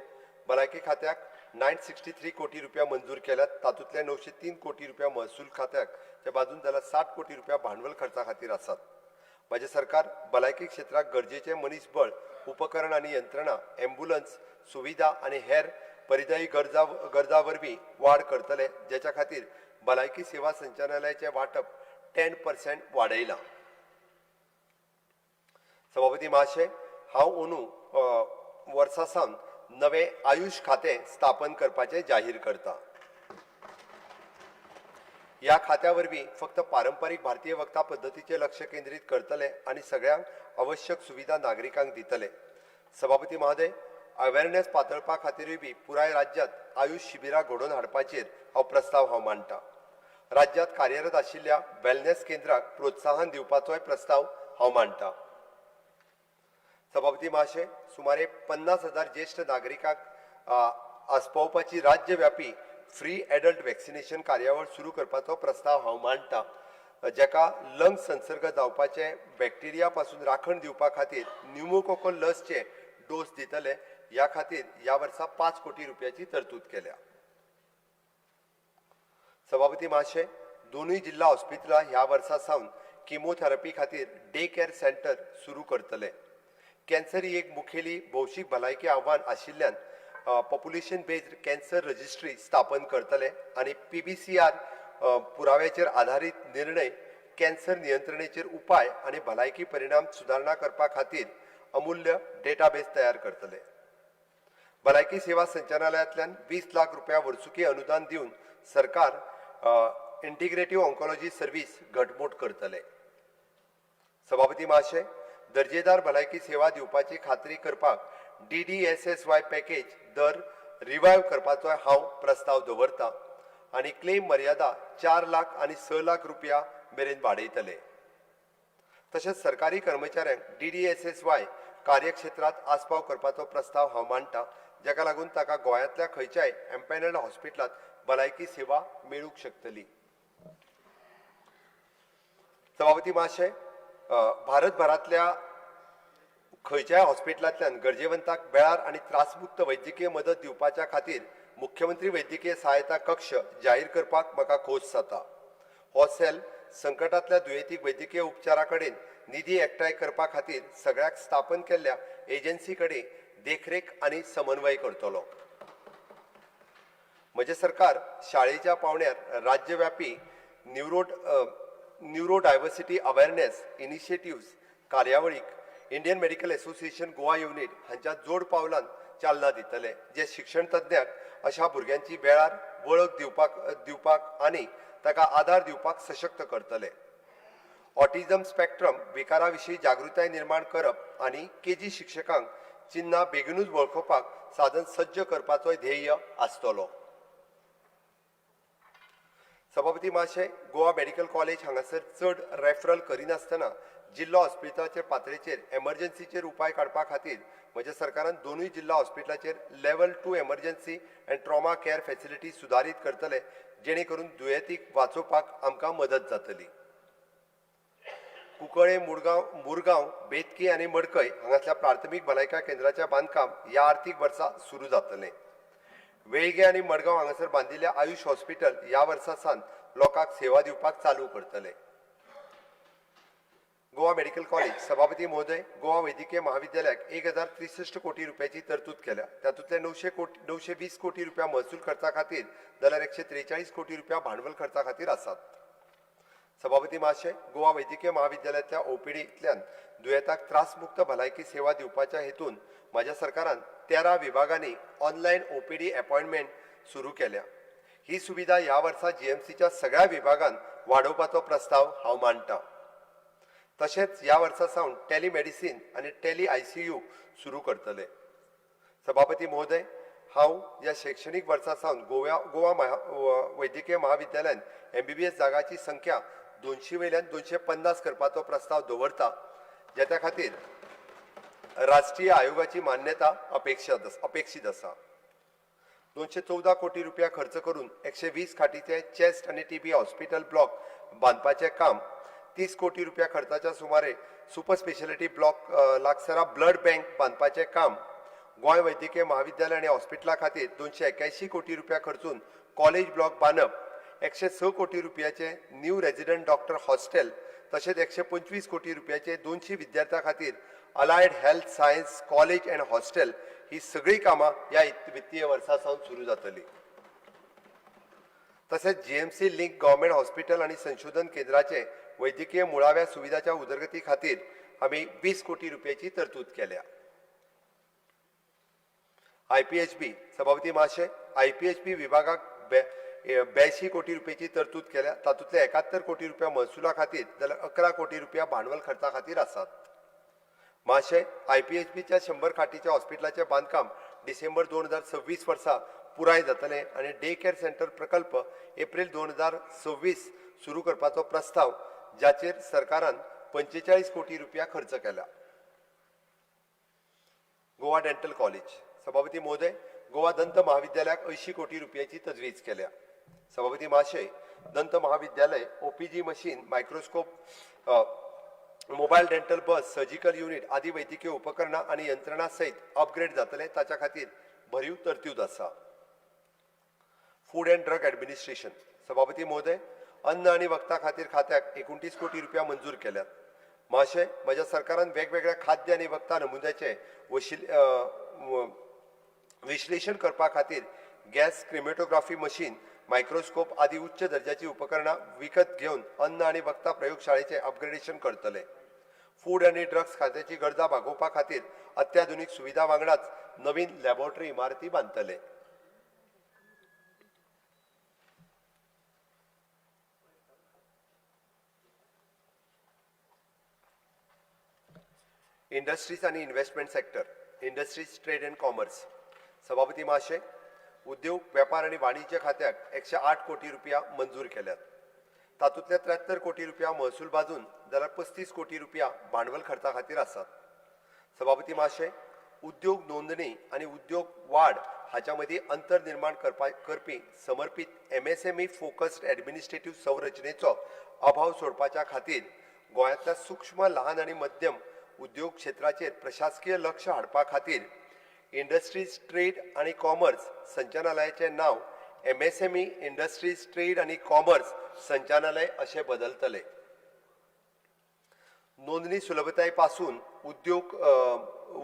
भलायकी खात्याक 963 कोटी रुपया मंजूर केल्यात. तातूंतले 903 कोटी रुपया महसूल खात्याक ते बाजून जाल्यार 60 कोटी रुपया भांडवल खर्चा खातीर आसात. म्हजें सरकार भलायकी क्षेत्राक गरजेचें मनीसबळ, उपकरण आनी यंत्रणा, एम्ब्युलन्स सुविधा आनी हेर परिदायी गरजा वरवीं वाड करतले, जेच्या खातीर भलायकी सेवा संचालनालयाचें वांटप 10% वाडयलां. सभापती महाशय, हांव अंदू वर्सा सावन नवे आयुष खातें स्थापन करपाचें जाहीर करता. ह्या खात्या वरवीं फक्त पारंपारीक भारतीय वखदां पद्दतीचेर लक्ष केंद्रीत करतले आनी सगळ्यांक आवश्यक सुविधा नागरिकांक दितले. सभापती महोदय, अवेरनेस पातळपा खातीरूय बी पुराय राज्यांत आयुष शिबिरां घडोवन हाडपाचेर प्रस्ताव हांव मांडटां. राज्यांत कार्यरत आशिल्ल्या वेलनेस केंद्राक प्रोत्साहन दिवपाचोय प्रस्ताव हांव मांडटां. सभापती महाशय, सुमारे 50,000 ज्येष्ठ नागरिकांक आस्पावपाची राज्यव्यापी फ्री एडल्ट वॅक्सिनेशन कार्यावळ सुरू करपाचो प्रस्ताव हांव मांडटां, जेका लंग संसर्ग जावपाचे बॅक्टेरिया पासून राखण दिवपा खातीर न्युमोकोकल लसचे डोस दितले ह्या खातीर ह्या वर्सा 5 कोटी रुपयाची तरतूद केल्या. सभापती महाशय, दोनूय जिल्हा हॉस्पिटलां ह्या वर्सा सावन किमोथेरपी खातीर डे केअर सेंटर सुरू करतले. कॅन्सर ही एक मुखेली भौशीक भलायकी आव्हान आशिल्ल्यान पॉप्युलेशन बेस्ड कॅन्सर रजिस्ट्री स्थापन करतले आनी PBCR पुराव्याचेर आधारीत निर्णय कॅन्सर नियंत्रणेचेर उपाय आनी भलायकी परिणाम सुदारणा करपा खातीर अमूल्य डेटाबेस तयार करतले. भलायकी सेवा संचालनालयातल्यान 20 लाख रुपया वर्सुकी अनुदान दिवन सरकार इंटिग्रेटिव्ह ऑन्कोलॉजी सर्व्हिस घटमूट करतले. सभापती महाशय, दर्जेदार भलायकी सेवा दिवपाची खात्री करपाक DDSSY पॅकेज दर रिवायव करपाचो हांव प्रस्ताव दवरतां आनी क्लेम मर्यादा 4 लाख आनी 6 लाख रुपया मेरेन वाडयतले. तशेंच सरकारी कर्मचाऱ्यांक DDSSY कार्यक्षेत्रांत आस्पाव करपाचो प्रस्ताव हांव मांडटां, जाका लागून ताका गोंयांतल्या खंयच्याय एम्पॅनल्ड हॉस्पिटलांत भलायकी सेवा मेळूंक शकतली. सभापती महाशय, भारतभरांतल्या खंयच्याय हॉस्पिटलांतल्यान गरजेवंतांक वेळार आनी त्रासमुक्त वैद्यकीय मदत दिवपाच्या खातीर मुख्यमंत्री वैद्यकीय सहायता कक्ष जाहीर करपाक म्हाका खोस जाता. हो सेल संकटांतल्या दुयेंतीक वैद्यकीय उपचारा कडेन निधी एकठांय करपा खातीर सगळ्याक स्थापन केल्ल्या एजन्सी कडेन देखरेख आनी समन्वय करतलो. म्हजें सरकार शाळेच्या पावंड्यार राज्यव्यापी न्यूरोडायव्हर्सिटी अवेअरनेस इनिशिएटिव्ह्ज कार्यावळीक Indian medical association Goa unit हांच्या जोड पावलान चालना दितले, जे शिक्षण तज्ञांक अशा भुरग्यांची वेळार वळख दिवपाक आनी ताका आदार दिवपाक सशक्त करतले. ऑटिझम स्पेक्ट्रम विकारा विशीं जागृताय निर्माण करप आनी KG शिक्षकांक चिन्हां बेगीनूच वळखुपाक साधन सज्ज करपाचो ध्येय आसतलो. सभापती महाशय, गोवा मेडिकल कॉलेज हांगासर चड रेफरल करिनासतना जिल्लो हॉस्पिटलाचे पातळीचेर एमर्जन्सीचेर उपाय काडपा खातीर म्हज्या सरकारान दोनूय जिल्हा हॉस्पिटलाचेर level 2 emergency and trauma care facility सुदारीत करतले, जेणे करून दुयेंतीक वाचोवपाक आमकां मदत जातली. कुंकळे, मुरगांव, बेतकी आनी मडकय हांगासरल्या प्राथमीक भलायकी केंद्राचें बांदकाम ह्या आर्थीक वर्सा सुरू जातलें. वेळगे आनी मडगांव हांगासर बांदिल्ल्या आयुष हॉस्पिटल ह्या वर्सा सावन लोकांक सेवा दिवपाक चालू करतले. गोवा मेडिकल कॉलेज सभापती महोदय, गोवा वैद्यकीय महाविद्यालयाक 1063 कोटी रुपयाची तरतूद केल्या. तातूंतले 920 कोटी रुपया महसूल खर्चा खातीर जाल्यार 143 कोटी रुपया भांडवल खर्चा खातीर आसात. सभापती महाशय, गोवा वैद्यकीय महाविद्यालयातल्या OPDंतल्यान दुयेंतांक त्रासमुक्त भलायकी सेवा दिवपाच्या हेतून म्हज्या सरकारान 13 विभागांनी ऑनलायन OPD अपॉइंटमेंट सुरू केल्या. ही सुविधा ह्या वर्सा GMCच्या सगळ्या विभागांत वाडोवपाचो प्रस्ताव हांव मांडटां. तशेंच ह्या वर्सा सावन टेलिमेडिसिन आनी टेली ICU सुरू करतले. सभापती महोदय, हांव ह्या शैक्षणीक वर्सा सावन गोवा वैद्यकीय महाविद्यालयान MBBS जागाची संख्या 200 वयल्यान 250 करपाचो प्रस्ताव दवरता, ज्या खातीर राष्ट्रीय आयोगाची मान्यता अपेक्षीत आसा. 214 कोटी रुपया खर्च करून 120 खाटीचे चेस्ट आनी TB हॉस्पिटल ब्लॉक बांदपाचें काम, 30 कोटी रुपया खर्चाच्या सुमारे सुपर स्पेशालिटी ब्लॉक लागसारा ब्लड बँक बांदपाचें काम, गोंय वैद्यकीय महाविद्यालय आनी हॉस्पिटला खातीर 281 कोटी रुपया खर्चून कॉलेज ब्लॉक बांदप, 106 कोटी रुपयाचे न्यू रेजिडेंट डॉक्टर हॉस्टेल, तशेंच 125 कोटी रुपयाचे 200 विद्यार्थ्यां खातीर allied health science college and hostel ही सगळीं कामां ह्या वित्तीय वर्सा सावन सुरू जातली. तशेंच GMC लिंक गव्हर्मेंट हॉस्पिटल आनी संशोधन केंद्राचे वैद्यकीय मुळाव्या सुविधाच्या उदरगती खातीर आमी 20 कोटी रुपयाची तरतूद केल्या. IPHB सभापती महाशय, IPHB विभागाक 82 कोटी रुपयाची तरतूद केल्या. तातूंतले 71 कोटी रुपया महसुला खातीर जाल्यार 11 कोटी रुपया भांडवल खर्चा खातीर आसात. महाशय, IPHBच्या 100 खाटीच्या हॉस्पिटलाचें बांदकाम डिसेंबर 2026 वर्सा पुराय जातलें आनी डे केअर सेंटर प्रकल्प एप्रिल 2026 सुरू करपाचो प्रस्ताव, जाचेर सरकारान 45 कोटी रुपया खर्च केला. Goa dental college. सभापती महोदय, गोवा दंत महाविद्यालयाक 80 कोटी रुपयाची तजवीज केल्या. सभापती महाशय, दंत महाविद्यालय OPG machine, microscope, mobile dental bus, surgical unit आदी वैद्यकीय उपकरणां आणि यंत्रणा सहित अपग्रेड जातले ताच्या खातीर भरीव तरतूद आसा. Food and drug administration. सभापती महोदय, अन्न आणि वखदां खातीर खात्याक 29 कोटी रुपया मंजूर केल्यात. महाशय, म्हज्या सरकारान वेगवेगळ्या खाद्य आणि वखदां नमुन्याचे विश्लेषण करपा खातीर गॅस क्रिमेटोग्राफी मशीन, मायक्रोस्कोप आदी उच्च दर्जाची उपकरणां विकत घेवन अन्न आणि वखदां प्रयोगशाळेचे अपग्रेडेशन करतले. फूड आणि ड्रग्स खात्याची गरजा भागोवपा खातीर अत्याधुनीक सुविधा वांगडाच नवीन लॅबोरेटरी इमारती बांदतले. इंडस्ट्रीज आणि investment sector. Industries, trade and commerce. सभापती महाशय, उद्योग, व्यापार आणि वाणिज्य खात्याक 108 कोटी रुपया मंजूर केल्यात. तातूंतले 73 कोटी रुपया महसूल बाजून जाल्यार 35 कोटी रुपया भांडवल खर्चा खातीर आसात. सभापती महाशय, उद्योग नोंदणी आणि उद्योग वाड हाच्या मदीं अंतर निर्माण करपी समर्पित MSME फोकस्ड ॲडमिनिस्ट्रेटिव्ह संरचनेचो अभाव सोडपाच्या खातीर गोंयांतल्या सूक्ष्म, ल्हान आणि मध्यम उद्योग क्षेत्राचेर प्रशासकीय लक्ष हाडपा खातीर इंडस्ट्रीज, ट्रेड आणि कॉमर्स संचालनालयाचे नाव MSME इंडस्ट्रीज, ट्रेड आणि कॉमर्स संचालनालय अशें बदलतले. नोंदणी सुलभताये पासून उद्योग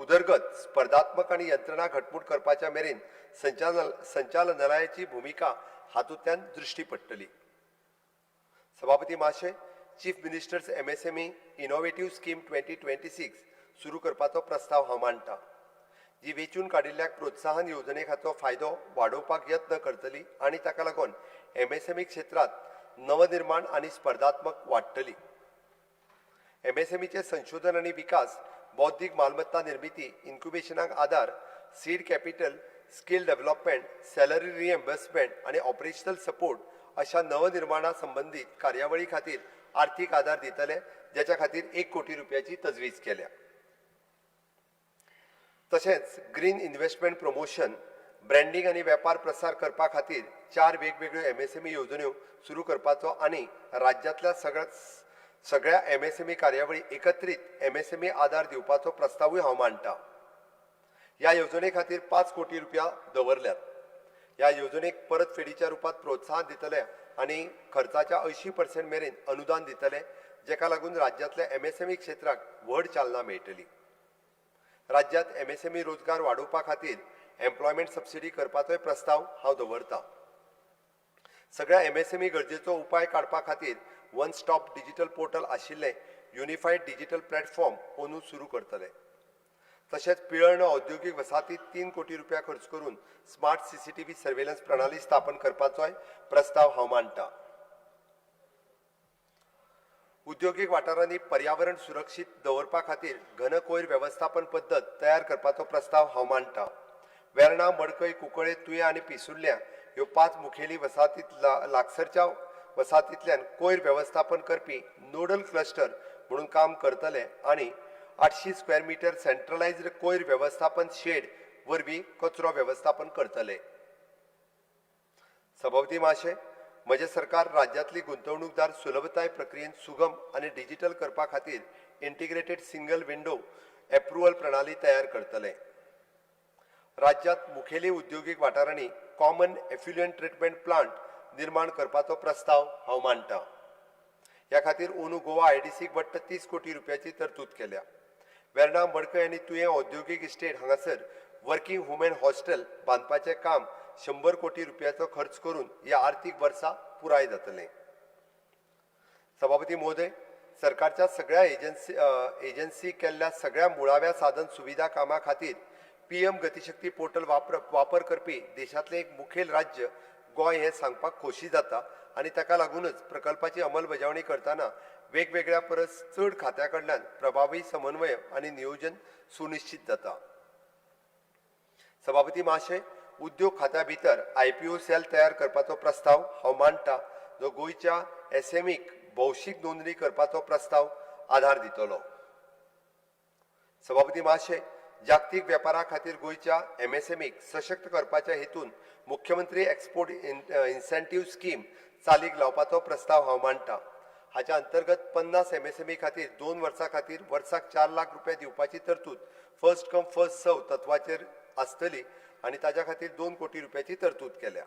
उदरगत, स्पर्धात्मक आणि यंत्रणा घटमूट करपाच्या मेरेन संचालनालयाची भूमिका हातूंतल्यान दृश्टी पडटली. सभापती महाशय, chief ministers MSME innovative scheme 2026 सुरू करपाचो प्रस्ताव हांव मांडटां, जी वेंचून काडिल्ल्या प्रोत्साहन येवजणेखाचो फायदो वाडोवपाक यत्न करतली आनी ताका लागून MSME क्षेत्रांत नवनिर्माण आनी स्पर्धात्मक वाडटली. MSMEचे संशोधन आनी विकास, बौद्धीक मालमत्ता निर्मिती, इन्क्युबेशनाक आदार, seed capital, skill development, salary reimbursement आनी ऑपरेशनल सपोर्ट अशा नवनिर्माणा संबंधीत कार्यावळी खातीर आर्थीक आदार दितले, ज्याच्या खातीर 1 कोटी रुपयाची तजवीज केल्या. तशेंच ग्रीन इन्व्हेस्टमेंट प्रमोशन, ब्रँडिंग आनी वेपार प्रसार करपा खातीर 4 वेगवेगळ्यो MSME येवजण्यो सुरू करपाचो आनी राज्यांतल्या सगळ्या MSME कार्यावळी एकत्रीत MSME आदार दिवपाचो प्रस्तावूय हांव मांडटां. ह्या येवजणे खातीर 5 कोटी रुपया दवरल्यात. ह्या येवजणेक परतफेडीच्या रुपांत प्रोत्साहन दितले आनी खर्चाच्या 80% मेरेन अनुदान दितले, जेका लागून राज्यांतल्या MSME क्षेत्राक व्हड चालना मेळटली. राज्यांत MSME रोजगार वाडोवपा खातीर एम्प्लॉयमेंट सबसिडी करपाचोय प्रस्ताव हांव दवरतां. सगळ्या MSME गरजेचो उपाय काडपा खातीर वन स्टॉप डिजिटल पोर्टल आशिल्लें युनिफायड डिजिटल प्लॅटफॉर्म अंदू सुरू करतले. तशेंच पिळर्ण औद्योगिक वसाहतीत 3 कोटी रुपया खर्च करून स्मार्ट CCTV सर्वेलन्स प्रणाली स्थापन करपाचोय प्रस्ताव हांव मांडटां. उद्योगीक वाठारांनी पर्यावरण सुरक्षीत दवरपा खातीर घन कोयर वेवस्थापन पद्दत तयार करपाचो प्रस्ताव हांव मांडटां. वेर्णा, मडकय, कुंकळे, तुया आनी पिसुर्ल्या ह्यो 5 मुखेली वसाहतींत लागसरच्या वसाहतींतल्यान कोयर वेवस्थापन करपी नोडल क्लस्टर म्हणून काम करतले आनी 800 स्क्वेअर मीटर सेंट्रलायज्ड कोयर वेवस्थापन शेड वरवीं कचरो वेवस्थापन करतले. सभापती महाशय, म्हजे सरकार राज्यांतली गुंतवणूकदार सुलभताय प्रक्रियेन सुगम आनी डिजिटल करपा खातीर इंटिग्रेटेड सिंगल विंडो एप्रुवल प्रणाली तयार करतले. राज्यांत मुखेली उद्योगीक वाठारांनी कॉमन एफ्युलंट ट्रीटमेंट प्लांट निर्माण करपाचो प्रस्ताव हांव मांडटां. ह्या खातीर अंदू गोवा IDCक 30 कोटी रुपयाची तरतूद केल्या. वेर्णा, मडकय आनी तुयें औद्योगिक इस्टेट हांगासर वर्किंग वुमेन हॉस्टेल बांदपाचें काम 100 कोटी रुपयाचो खर्च करून ह्या आर्थीक वर्सा पुराय जातलें. सभापती महोदय, सरकारच्या सगळ्या एजन्सी केल्ल्या सगळ्या मुळाव्या साधन सुविधा कामां खातीर PM गतिशक्ती पोर्टल वापर करपी देशांतलें एक मुखेल राज्य गोंय हें सांगपाक खोशी जाता आनी ताका लागूनच प्रकल्पाची अंमलबजावणी करतना वेगवेगळ्या परस चड खात्यां कडल्यान प्रभावी समन्वय आनी नियोजन सुनिश्चित जाता. सभापती महाशय, उद्योग खात्या भितर IPO सेल तयार करपाचो प्रस्ताव हांव मांडटां, जो गोंयच्या SMEक भौशीक नोंदणी करपाचो प्रस्ताव आधार दितलो. सभापती महाशय, जागतिक वेपारा खातीर गोयच्या MSMEक सशक्त करपाच्या हेतून मुख्यमंत्री एक्सपोर्ट इन्सेंटिव्ह स्कीम चालीक लावपाचो प्रस्ताव हांव मांडटां. हाच्या अंतर्गत 50 MSME खातीर 2 वर्सां खातीर वर्साक 4 लाख रुपया दिवपाची तरतूद फर्स्ट कम फर्स्ट सर्व तत्वाचेर आसतली आनी ताच्या खातीर 2 कोटी रुपयाची तरतूद केल्या.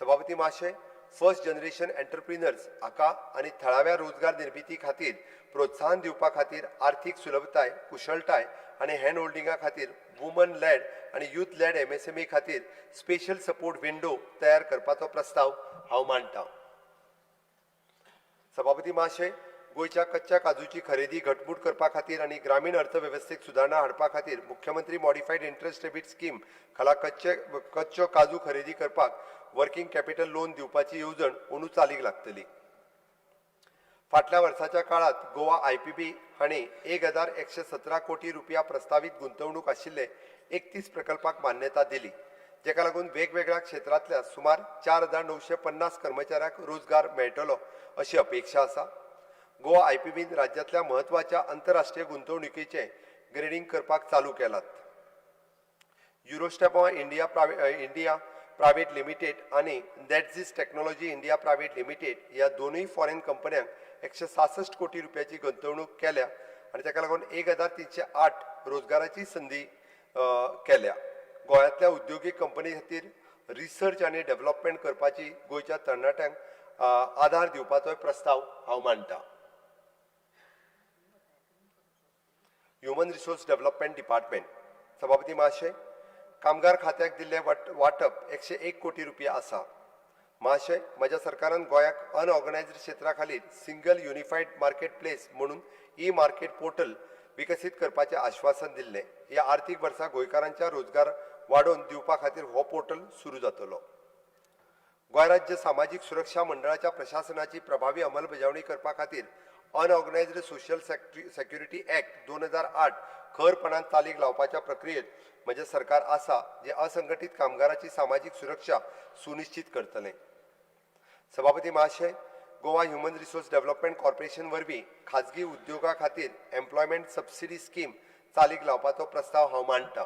सभापती महाशय, फर्स्ट जनरेशन एंटरप्रिनर्स हाका आनी थळाव्या रोजगार निर्मिती खातीर प्रोत्साहन दिवपा खातीर आर्थीक सुलभताय, कुशळटाय आनी हँड होल्डिंगा खातीर वुमन लेड आनी यूथ लेड MSME खातीर स्पेशल सपोर्ट विंडो तयार करपाचो प्रस्ताव हांव मांडटां. सभापती महाशय, गोयच्या कच्च्या काजूची खरेदी घटमूट करपा खातीर आनी ग्रामीण अर्थवेवस्थेक सुदारणा हाडपा खातीर मुख्यमंत्री मॉडिफायड इंटरेस्ट डेबिट स्कीम खाला कच्चो काजू खरेदी करपाक वर्किंग कॅपिटल लोन दिवपाची येवजण अंदू चालीक लागतली. फाटल्या वर्साच्या काळात गोवा IPB हांणी 1117 कोटी रुपया प्रस्तावित गुंतवणूक आशिल्ले 31 प्रकल्पाक मान्यता दिली, जेका लागून वेगवेगळ्या क्षेत्रांतल्या सुमार 4950 कर्मचाऱ्यांक रोजगार मेळटलो अशी अपेक्षा आसा. गोवा IPBन राज्यांतल्या म्हत्वाच्या आंतरराष्ट्रीय गुंतवणुकीचे ग्रेडिंग करपाक चालू केलात. युरोस्टेपा इंडिया प्रायव्हेट लिमिटेड आणि नेटझिस टेक्नॉलॉजी इंडिया प्रायव्हेट लिमिटेड ह्या दोनूय फॉरेन कंपन्यांक 166 कोटी रुपयाची गुंतवणूक केल्या आणि ताका लागून 1308 रोजगाराची संधी केल्या. गोंयांतल्या उद्योगीक कंपनी खातीर रिसर्च आनी डेव्हलपमेंट करपाची गोंयच्या तरणाट्यांक आधार दिवपाचो प्रस्ताव हांव मांडटां. Human resource development department. सभापती महाशय, कामगार खात्याक दिल्ले वाटप 101 कोटी रुपया आसा. महाशय, म्हज्या सरकारान गोंयाक अनऑर्गनायज्ड क्षेत्रा खालीर सिंगल युनिफायड मार्केट प्लेस म्हणून मार्केट पोर्टल विकसीत करपाचें आश्वासन दिल्लें. ह्या आर्थीक वर्सा गोंयकारांच्या रोजगार वाडोवन दिवपा खातीर हो पोर्टल सुरू जातलो. गोंय राज्य सामाजीक सुरक्षा मंडळाच्या प्रशासनाची प्रभावी अंमलबजावणी करपा खातीर अनऑर्गनायज्ड सोशल सेक्युरिटी ॲक्ट 2008 खरपणान चालीक लावपाच्या प्रक्रियेत म्हजें सरकार आसा, जे असंघटीत कामगाराची सामाजीक सुरक्षा सुनिश्चित करतलें. सभापती महाशय, Goa human resource development corporation वरवीं खाजगी उद्योगा खातीर एम्प्लॉयमेंट सबसिडी स्कीम चालीक लावपाचो प्रस्ताव हांव मांडटां.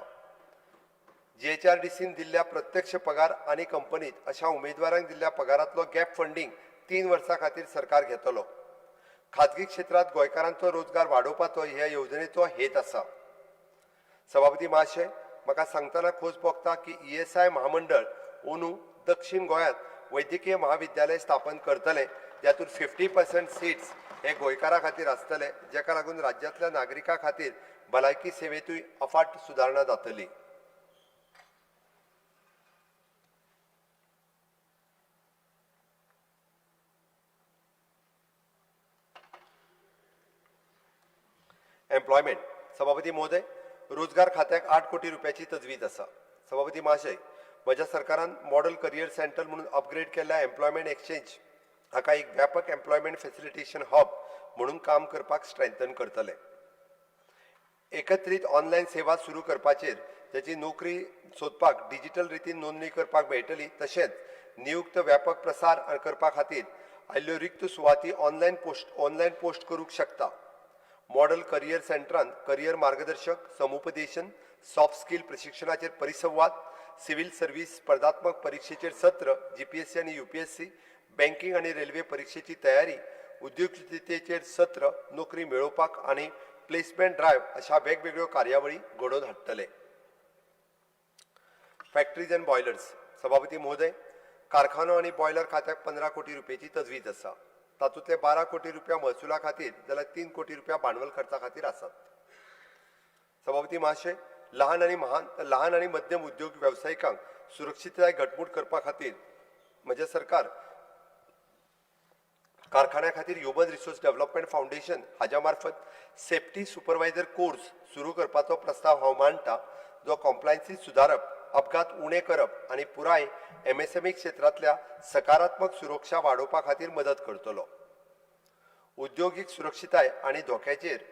GHRDCन दिल्ल्या प्रत्यक्ष पगार आनी कंपनीत अशा उमेदवारांक दिल्ल्या पगारांतलो गॅप फंडिंग 3 वर्सां खातीर सरकार घेतलो. खाजगी क्षेत्रांत गोंयकारांचो रोजगार वाडोवपाचो ह्या येवजणेचो हेत आसा. सभापती महाशय, म्हाका सांगतना खोस भोगता की ESI महामंडळ अंदू दक्षिण गोंयांत वैद्यकीय महाविद्यालय स्थापन करतले, जातूंत 50% सीट्स हे गोंयकारां खातीर आसतले, जेका लागून राज्यांतल्या नागरिकां खातीर भलायकी सेवेतूय अफाट सुदारणा जातली. एम्प्लॉयमेंट. सभापती महोदय, रोजगार खात्याक 8 कोटी रुपयाची तजवीज आसा. सभापती महाशय, म्हज्या सरकारान मॉडेल करियर सेंटर म्हणून अपग्रेड केल्ल्या एम्प्लॉयमेंट एक्सचेंज हाका एक व्यापक एम्प्लॉयमेंट फॅसिलिटेशन हब म्हणून काम करपाक स्ट्रेंथन करतले. एकत्रीत ऑनलायन सेवा सुरू करपाचेर त्याची नोकरी सोदपाक डिजिटल रितीन नोंदणी करपाक मेळटली. तशेंच नियुक्त व्यापक प्रसार करपा खातीर आयिल्ल्यो रिक्त सुवाती ऑनलायन पोस्ट करूंक शकता. मॉडेल करियर सेंटरान करियर मार्गदर्शक, समुपदेशन, सॉफ्ट स्किल प्रशिक्षणाचेर परिसंवाद, सिव्हिल सर्व्हिस स्पर्धात्मक परीक्षेचेर सत्र, GPSC आनी UPSC, बँकिंग आनी रेल्वे परीक्षेची तयारी, उद्योजकतेचेर सत्र, नोकरी मेळोवपाक आनी प्लेसमेंट ड्रायव्ह अशा वेगवेगळ्यो कार्यावळी घडोवन हाडटले. Factories and boilers. सभापती महोदय, कारखानो आनी बॉयलर खात्याक 15 कोटी रुपयाची तजवीज आसा. तातूंतले 12 कोटी रुपया महसुला खातीर जाल्यार 3 कोटी रुपया भांडवल खर्चा खातीर आसात. सभापती महाशय, ल्हान आनी मध्यम उद्योग वेवसायिकांक सुरक्षीतताय घटमूट करपा खातीर म्हजें सरकार कारखान्या खातीर ह्युमन रिसोर्स डेव्हलपमेंट फाउंडेशन हाच्या मार्फत सेफ्टी सुपरवायझर कोर्स सुरू करपाचो प्रस्ताव हांव मांडटां, जो कॉम्प्लायन्सी सुदारप, अपघात उणे करप आनी पुराय MSME क्षेत्रांतल्या सकारात्मक सुरक्षा वाडोवपा खातीर मदत करतलो. उद्योगीक सुरक्षीताय आनी धोक्याचेर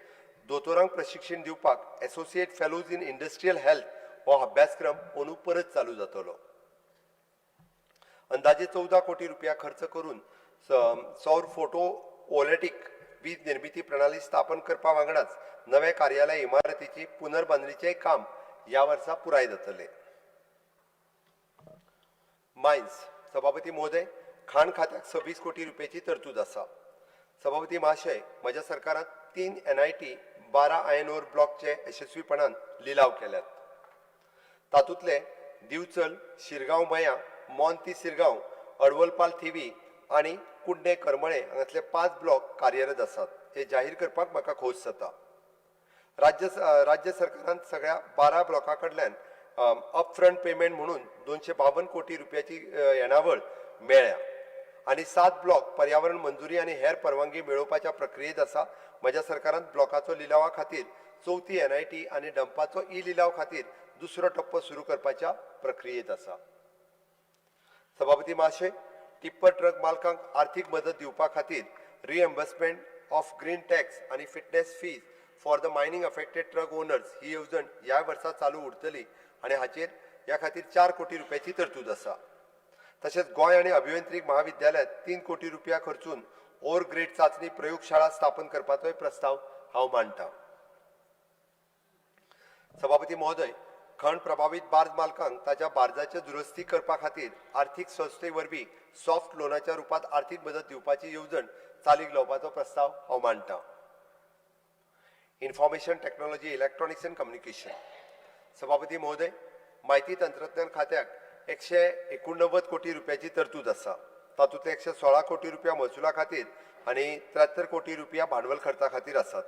दोतोरांक प्रशिक्षण दिवपाक associate fellows in industrial health हो अभ्यासक्रम अंदू परत चालू जातलो. अंदाजे 14 कोटी रुपया खर्च करून सौर फोटो वॉलेटिक वीज निर्मिती प्रणाली स्थापन करपा वांगडाच नवे कार्यालय इमारतीची पुनर्बांधणीचे काम या वर्सा पुराय जातले. मायन्स सभापती महोदय, खाण खात्याक 26 कोटी रुपयाची तरतूद आसा. सभापती महाशय, म्हज्या सरकारान 3 NIT 12 आयर्न ओर ब्लॉकचे यशस्वीपणान लिलाव केल्यात. तातूंतले दिवचल, शिरगांव मया, मोंती सिरगांव, अडवलपाल थिवी आणि कुंडे करमळे हांगातले 5 ब्लॉक कार्यरत आसात. हे जाहीर करपाक म्हाका खोस जाता. राज्य सरकारान सगळ्या 12 ब्लॉकां कडल्यान अपफ्रंट पेमेंट म्हणून 252 कोटी रुपयाची येणावळ मेळ्ळ्या आणि 7 ब्लॉक पर्यावरण मंजुरी आणि हेर परवानगी मेळोवपाच्या प्रक्रियेत आसा. म्हज्या सरकारान ब्लॉकाचो लिलावा खातीर 34 NIT आणि डंपाचो लिलाव खातीर दुसरो टप्पो सुरू करपाच्या प्रक्रियेत आसा. सभापती महाशय, टिप्पर ट्रक मालकांक आर्थीक मदत दिवपा खातीर रिएम्बर्समेंट ऑफ ग्रीन टॅक्स आणि fitness fees for the mining affected truck owners ही येवजण ह्या वर्सा चालू उरतली आणि ह्या खातीर 4 कोटी रुपयाची तरतूद आसा. तशेंच गोंय आणि अभियांत्रिक महाविद्यालयात 3 कोटी रुपया खर्चून ओर ग्रेड चाचणी प्रयोगशाळा स्थापन करपाचोय प्रस्ताव हांव मांडटां. सभापती महोदय, खण प्रभावित बार्ज मालकांक ताच्या बार्जाचे दुरुस्ती करपा खातीर आर्थीक संस्थे वरवीं सॉफ्ट लोनाच्या रुपात आर्थीक मदत दिवपाची येवजण चालीक लावपाचो प्रस्ताव हांव मांडटां. Information technology, electronics and communication. सभापती महोदय, माहिती तंत्रज्ञान खात्याक 189 कोटी रुपयाची तरतूद आसा. तातूंतले 116 कोटी रुपया महसुला खातीर आणि 73 कोटी रुपया भांडवल खर्चा खातीर आसात.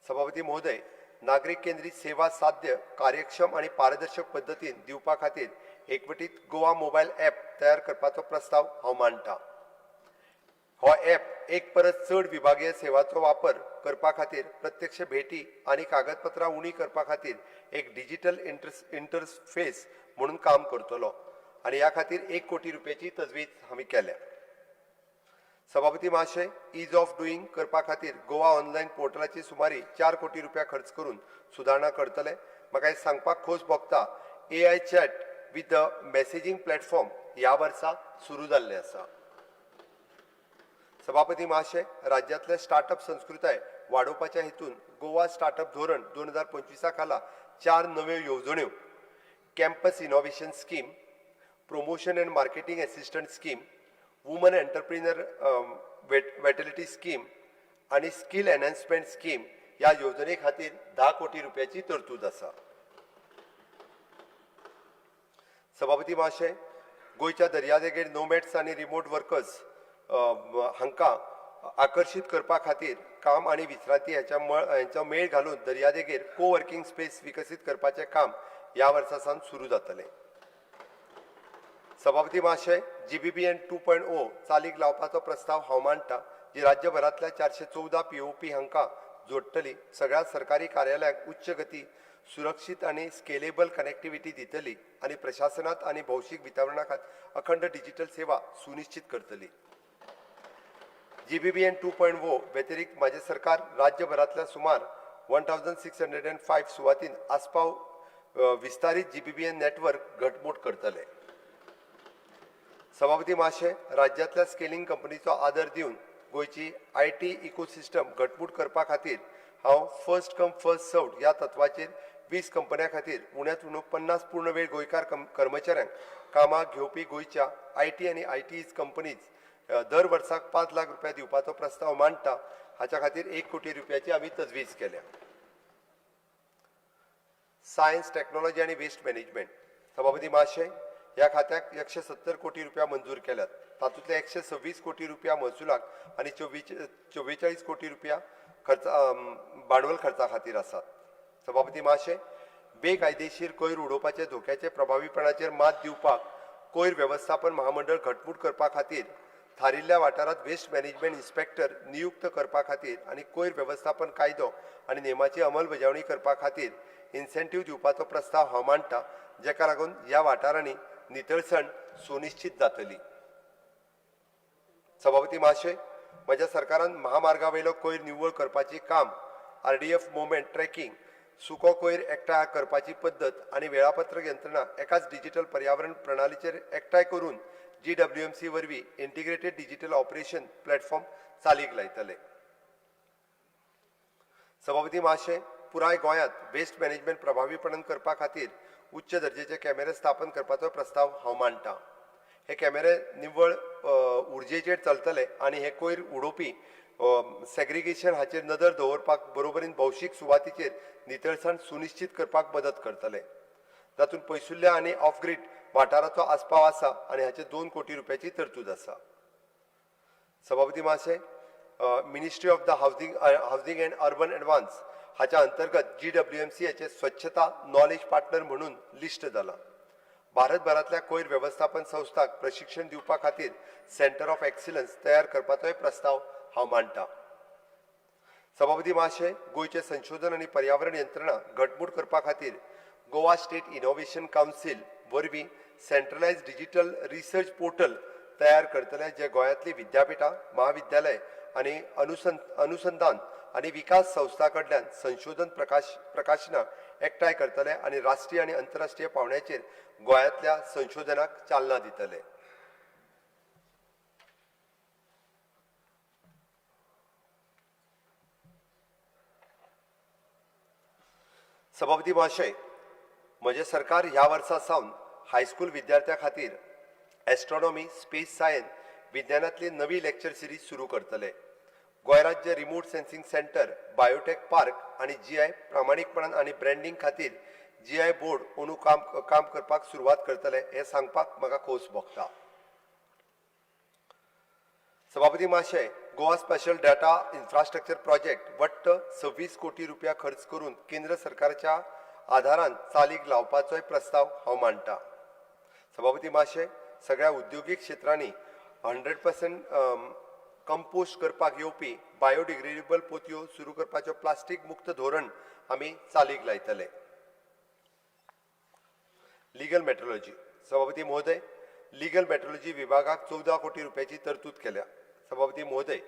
सभापती महोदय, नागरीक केंद्रीत सेवा साध्य, कार्यक्षम आणि पारदर्शक पद्दतीन दिवपा खातीर एकवटीत गोवा मोबायल ॲप तयार करपाचो प्रस्ताव हांव मांडटां. हो ॲप एक परस चड विभागीय सेवांचो वापर करपा खातीर प्रत्यक्ष भेटी आणि कागदपत्रां उणी करपा खातीर एक डिजिटल इंटरफेस म्हणून काम करतलो आणि ह्या खातीर 1 कोटी रुपयाची तजवीज आमी केल्या. सभापती महाशय, ईज ऑफ डुईंग करपा खातीर गोवा ऑनलायन पोर्टलाची सुमारे 4 कोटी रुपया खर्च करून सुदारणा करतले. म्हाका हे सांगपाक खोस भोगता AI chat with the messaging platform ह्या वर्सा सुरू जाल्ले आसा. सभापती महाशय, राज्यांतले स्टार्टअप संस्कृताय वाडोवपाच्या हेतून गोवा स्टार्टअप धोरण 2025 खाला 4 नव्यो येवजण्यो, campus innovation scheme, promotion and marketing assistant scheme, woman entrepreneur vitality scheme आणि स्किल एनहान्समेंट स्कीम ह्या येवजणे खातीर 10 कोटी रुपयाची तरतूद आसा. सभापती महाशय, गोंयच्या दर्यादेगेर नोमॅड्स आणि रिमोट वर्कर्स हांकां आकर्षित करपा खातीर काम आणि विश्रांती हांचो मेळ घालून दर्यादेगेर कोवर्किंग स्पेस विकसीत करपाचें काम ह्या वर्सा सावन सुरू जातलें. सभापती महाशय, GBBN 2.0 चालीक लावपाचो प्रस्ताव हांव मांडटां, जी राज्यभरांतल्या 414 POP हांकां जोडटली, सगळ्या सरकारी कार्यालयांक उच्च गती, सुरक्षीत आणि स्केलेबल कनेक्टिव्हिटी दितली आणि प्रशासनात आणि भौशीक वितरणात अखंड डिजिटल सेवा सुनिश्चित करतली. GBBN 2.0 व्यतिरिक्त माझे सरकार राज्यभरातल्या सुमार 1605 सुवातीन आस्पाव विस्तारित GBBN नेटवर्क घटमूट करतले. सभापती महाशय, राज्यातल्या स्केलिंग कंपनीचो आदर दिवन गोयची IT इकोसिस्टम घटमूट करपा खातीर हांव फर्स्ट कम फर्स्ट सर्व्ड ह्या तत्वाचेर 20 कंपन्यां खातीर उण्यांत उणो 50 पूर्णवेळ गोंयकार कर्मचाऱ्यांक कामाक घेवपी गोंयच्या IT आणि ITs कंपनीज दर वर्साक 5 लाख रुपया दिवपाचो प्रस्ताव मांडटा. हाच्या खातीर 1 कोटी रुपयाची आमी तजवीज केल्या. सायन्स, टेक्नॉलॉजी आणि वेस्ट मॅनेजमेंट. सभापती महाशय, ह्या खात्याक 170 कोटी रुपया मंजूर केल्यात. तातूंतले 126 कोटी रुपया महसुलाक आणि 44 कोटी रुपया भांडवल खर्चा खातीर आसात. सभापती महाशय, बेकायदेशीर कोयर उडोवपाचे धोक्याचे प्रभावीपणाचेर मात दिवपाक कोयर वेवस्थापन महामंडळ घटमूट करपा खातीर थारिल्ल्या वाठारांत वेस्ट मॅनेजमेंट इन्स्पेक्टर नियुक्त करपा खातीर आणि कोयर वेवस्थापन कायदो आणि नेमाची अंमलबजावणी करपा खातीर इन्सेंटीव दिवपाचो प्रस्ताव हांव मांडटां, जेका लागून ह्या वाठारांनी नितळसाण सुनिश्चित जातली. सभापती महाशय, म्हज्या सरकारान महामार्गावयलो कोयर निवळ करपाची काम, RDF मोमेंट ट्रॅकिंग, सुको कोयर एकठांय करपाची पद्दत आणि वेळापत्रक यंत्रणा एकाच डिजिटल पर्यावरण प्रणालीचेर एकठांय करून GWMC वरवीं इंटिग्रेटेड डिजिटल ऑपरेशन प्लॅटफॉर्म चालीक लायतले. सभापती महाशय, पुराय गोंयांत वेस्ट मॅनेजमेंट प्रभावीपणान करपा खातीर उच्च दर्जेचे कॅमेरे स्थापन करपाचो प्रस्ताव हांव मांडटां. हे कॅमेरे निव्वळ उर्जेचेर चलतले आनी हे कोयर उडोवपी सेग्रिगेशन हाचेर नदर दवरपाक बरोबरीन भौशीक सुवातीचेर नितळसाण सुनिश्चित करपाक मदत करतले. तातूंत पयसुल्ल्या आनी ऑफ ग्रीड वाठाराचो आस्पाव आसा आनी हाचे 2 कोटी रुपयाची तरतूद आसा. सभापती महाशय, ministry of the housing and urban advance हाच्या अंतर्गत GWMC हाचे स्वच्छता नॉलेज पार्टनर म्हणून लिस्ट जाला. भारतभरातल्या कोयर वेवस्थापन संस्थांक प्रशिक्षण दिवपा खातीर सेंटर ऑफ एक्सिलन्स तयार करपाचोय प्रस्ताव हांव मांडटां. सभापती महाशय, गोंयचे संशोधन आनी पर्यावरण यंत्रणा घटमूट करपा खातीर गोवा स्टेट इनोव्हेशन कावन्सिल वरवीं सेंट्रलायज्ड डिजिटल रिसर्च पोर्टल तयार करतले, जे गोंयांतली विद्यापीठां, महाविद्यालय आनी अनुसंधान आनी विकास संस्था कडल्यान संशोधन प्रकाशनां एकठांय करतले आनी राष्ट्रीय आनी आंतरराष्ट्रीय पावंड्याचेर गोंयांतल्या संशोधनाक चालना दितले. सभापती महाशय, म्हजें सरकार ह्या वर्सा सावन हायस्कूल विद्यार्थ्यां खातीर एस्ट्रॉनॉमी, स्पेस सायन्स विज्ञानांतली नवी लेक्चर सिरीज सुरू करतले. गोंय राज्य remote sensing centre, biotech park आनी GI प्रामाणीकपणान आनी ब्रँडिंग खातीर GI बोर्ड अंदू काम करपाक सुरवात करतले हें सांगपाक म्हाका खोस भोगता. सभापती महाशय, Goa special data infrastructure project वट्ट 26 कोटी रुपया खर्च करून केंद्र सरकारच्या आधारान चालीक लावपाचोय प्रस्ताव हांव मांडटां. सभापती महाशय, सगळ्या उद्योगीक क्षेत्रांनी 100% कंपोस्ट करपाक येवपी बायोडिग्रेडेबल पोतयो सुरू करपाचो प्लास्टीक मुक्त धोरण आमी चालीक लायतले. Legal metrology. सभापती महोदय, लिगल मेट्रोलॉजी विभागाक 14 कोटी रुपयाची तरतूद केल्या. सभापती महोदय,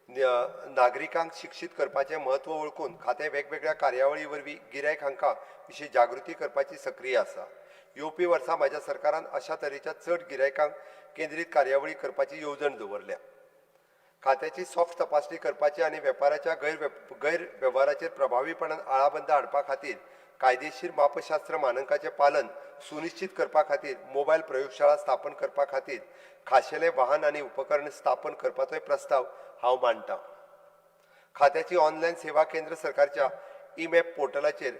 नागरिकांक शिक्षीत करपाचें म्हत्व वळखून खातें वेगवेगळ्या कार्यावळी वरवीं गिरायकांका विशीं जागृती करपाची सक्रिय आसा. येवपी वर्सा म्हाज्या सरकारान अशा तरेच्या चड गिरायकांक केंद्रीत कार्यावळी करपाची येवजण दवरल्या. खात्याची सॉफ्ट तपासणी करपाची आनी वेपाराच्या गैरवेव्हाराचेर प्रभावीपणान आळाबंद हाडपा खातीर कायदेशीर मापशास्त्र मानकांचें पालन सुनिश्चित करपा खातीर मोबायल प्रयोगशाळा स्थापन करपा खातीर खाशेले वाहन आनी उपकरण स्थापन करपाचोय प्रस्ताव हांव मांडटां. खात्याची ऑनलायन सेवा केंद्र सरकारच्या ई-मॅप पोर्टलाचेर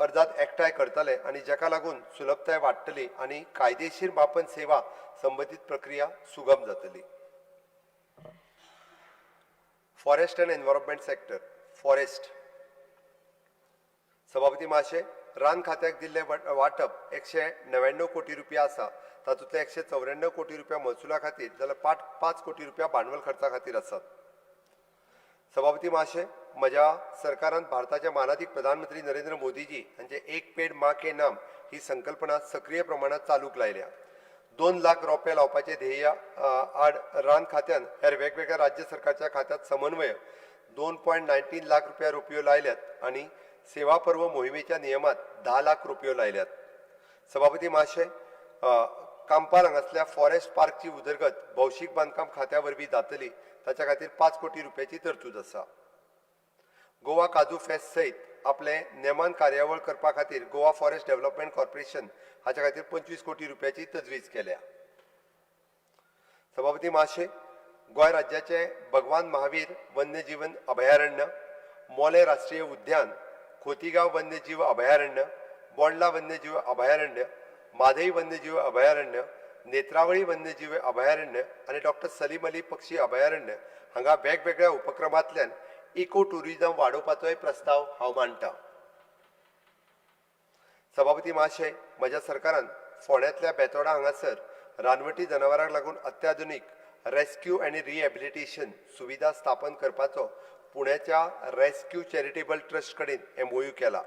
अर्जात एकठांय करतले आनी जाका लागून सुलभताय वाडटली आनी कायदेशीर मापन सेवा संबंदीत प्रक्रिया सुगम जातली. Forest and environment sector, forest. सभापती महाशय, रान खात्याक दिल्ले वाटप 199 कोटी रुपया आसा. तातूंतले 194 कोटी रुपया महसुला खातीर जाल्यार 5 कोटी रुपया भांडवल खर्चा खातीर आसात. सभापती महाशय, म्हज्या सरकारान भारताचे मानाधीक प्रधानमंत्री नरेंद्र मोदीजी हांचे एक पेड माँ के नाम ही संकल्पना सक्रिय प्रमाणात चालूक लायल्या. 2 लाख रोपे लावपाचे ध्येय आड रान खात्यान हेर वेगवेगळ्या राज्य सरकारच्या खात्यात समन्वय 2.19 लाख रुपया रोपयो लायल्यात आनी सेवा पर्व मोहिमेच्या नियमात 10 लाख रोपयो लायल्यात. सभापती महाशय, कांपाल हांगासल्या फॉरेस्ट पार्कची उदरगत भौशीक बांदकाम खात्या वरवीं जातली. ताच्या खातीर 5 कोटी रुपयाची तरतूद आसा. गोवा काजू फेस्ट सयत आपले नेमान कार्यावळ करपा खातीर गोवा फॉरेस्ट डेव्हलपमेंट कॉर्पोरेशन हाच्या खातीर 25 कोटी रुपयाची तजवीज केल्या. सभापती महाशय, गोंय राज्याचे भगवान महावीर वन्यजीवन अभयारण्य, मोले राष्ट्रीय उद्यान, खोतीगांव वन्यजीव अभयारण्य, बोंडला वन्यजीव अभयारण्य, माधई वन्यजीव अभयारण्य, नेत्रावळी वन्यजीव अभयारण्य आनी डॉक्टर सलीम अली पक्षी अभयारण्य हांगा वेगवेगळ्या उपक्रमांतल्यान इको टुरिजम वाडोवपाचोय प्रस्ताव हांव मांडटां. सभापती महाशय, म्हज्या सरकारान फोंड्यांतल्या बेतोडा हांगासर रानवटी जनावरांक लागून अत्याधुनीक रेस्क्यू आनी रिहॅबिलिटेशन सुविधा स्थापन करपाचो पुण्याच्या रेस्क्यू चॅरिटेबल ट्रस्ट कडेन MOU केला.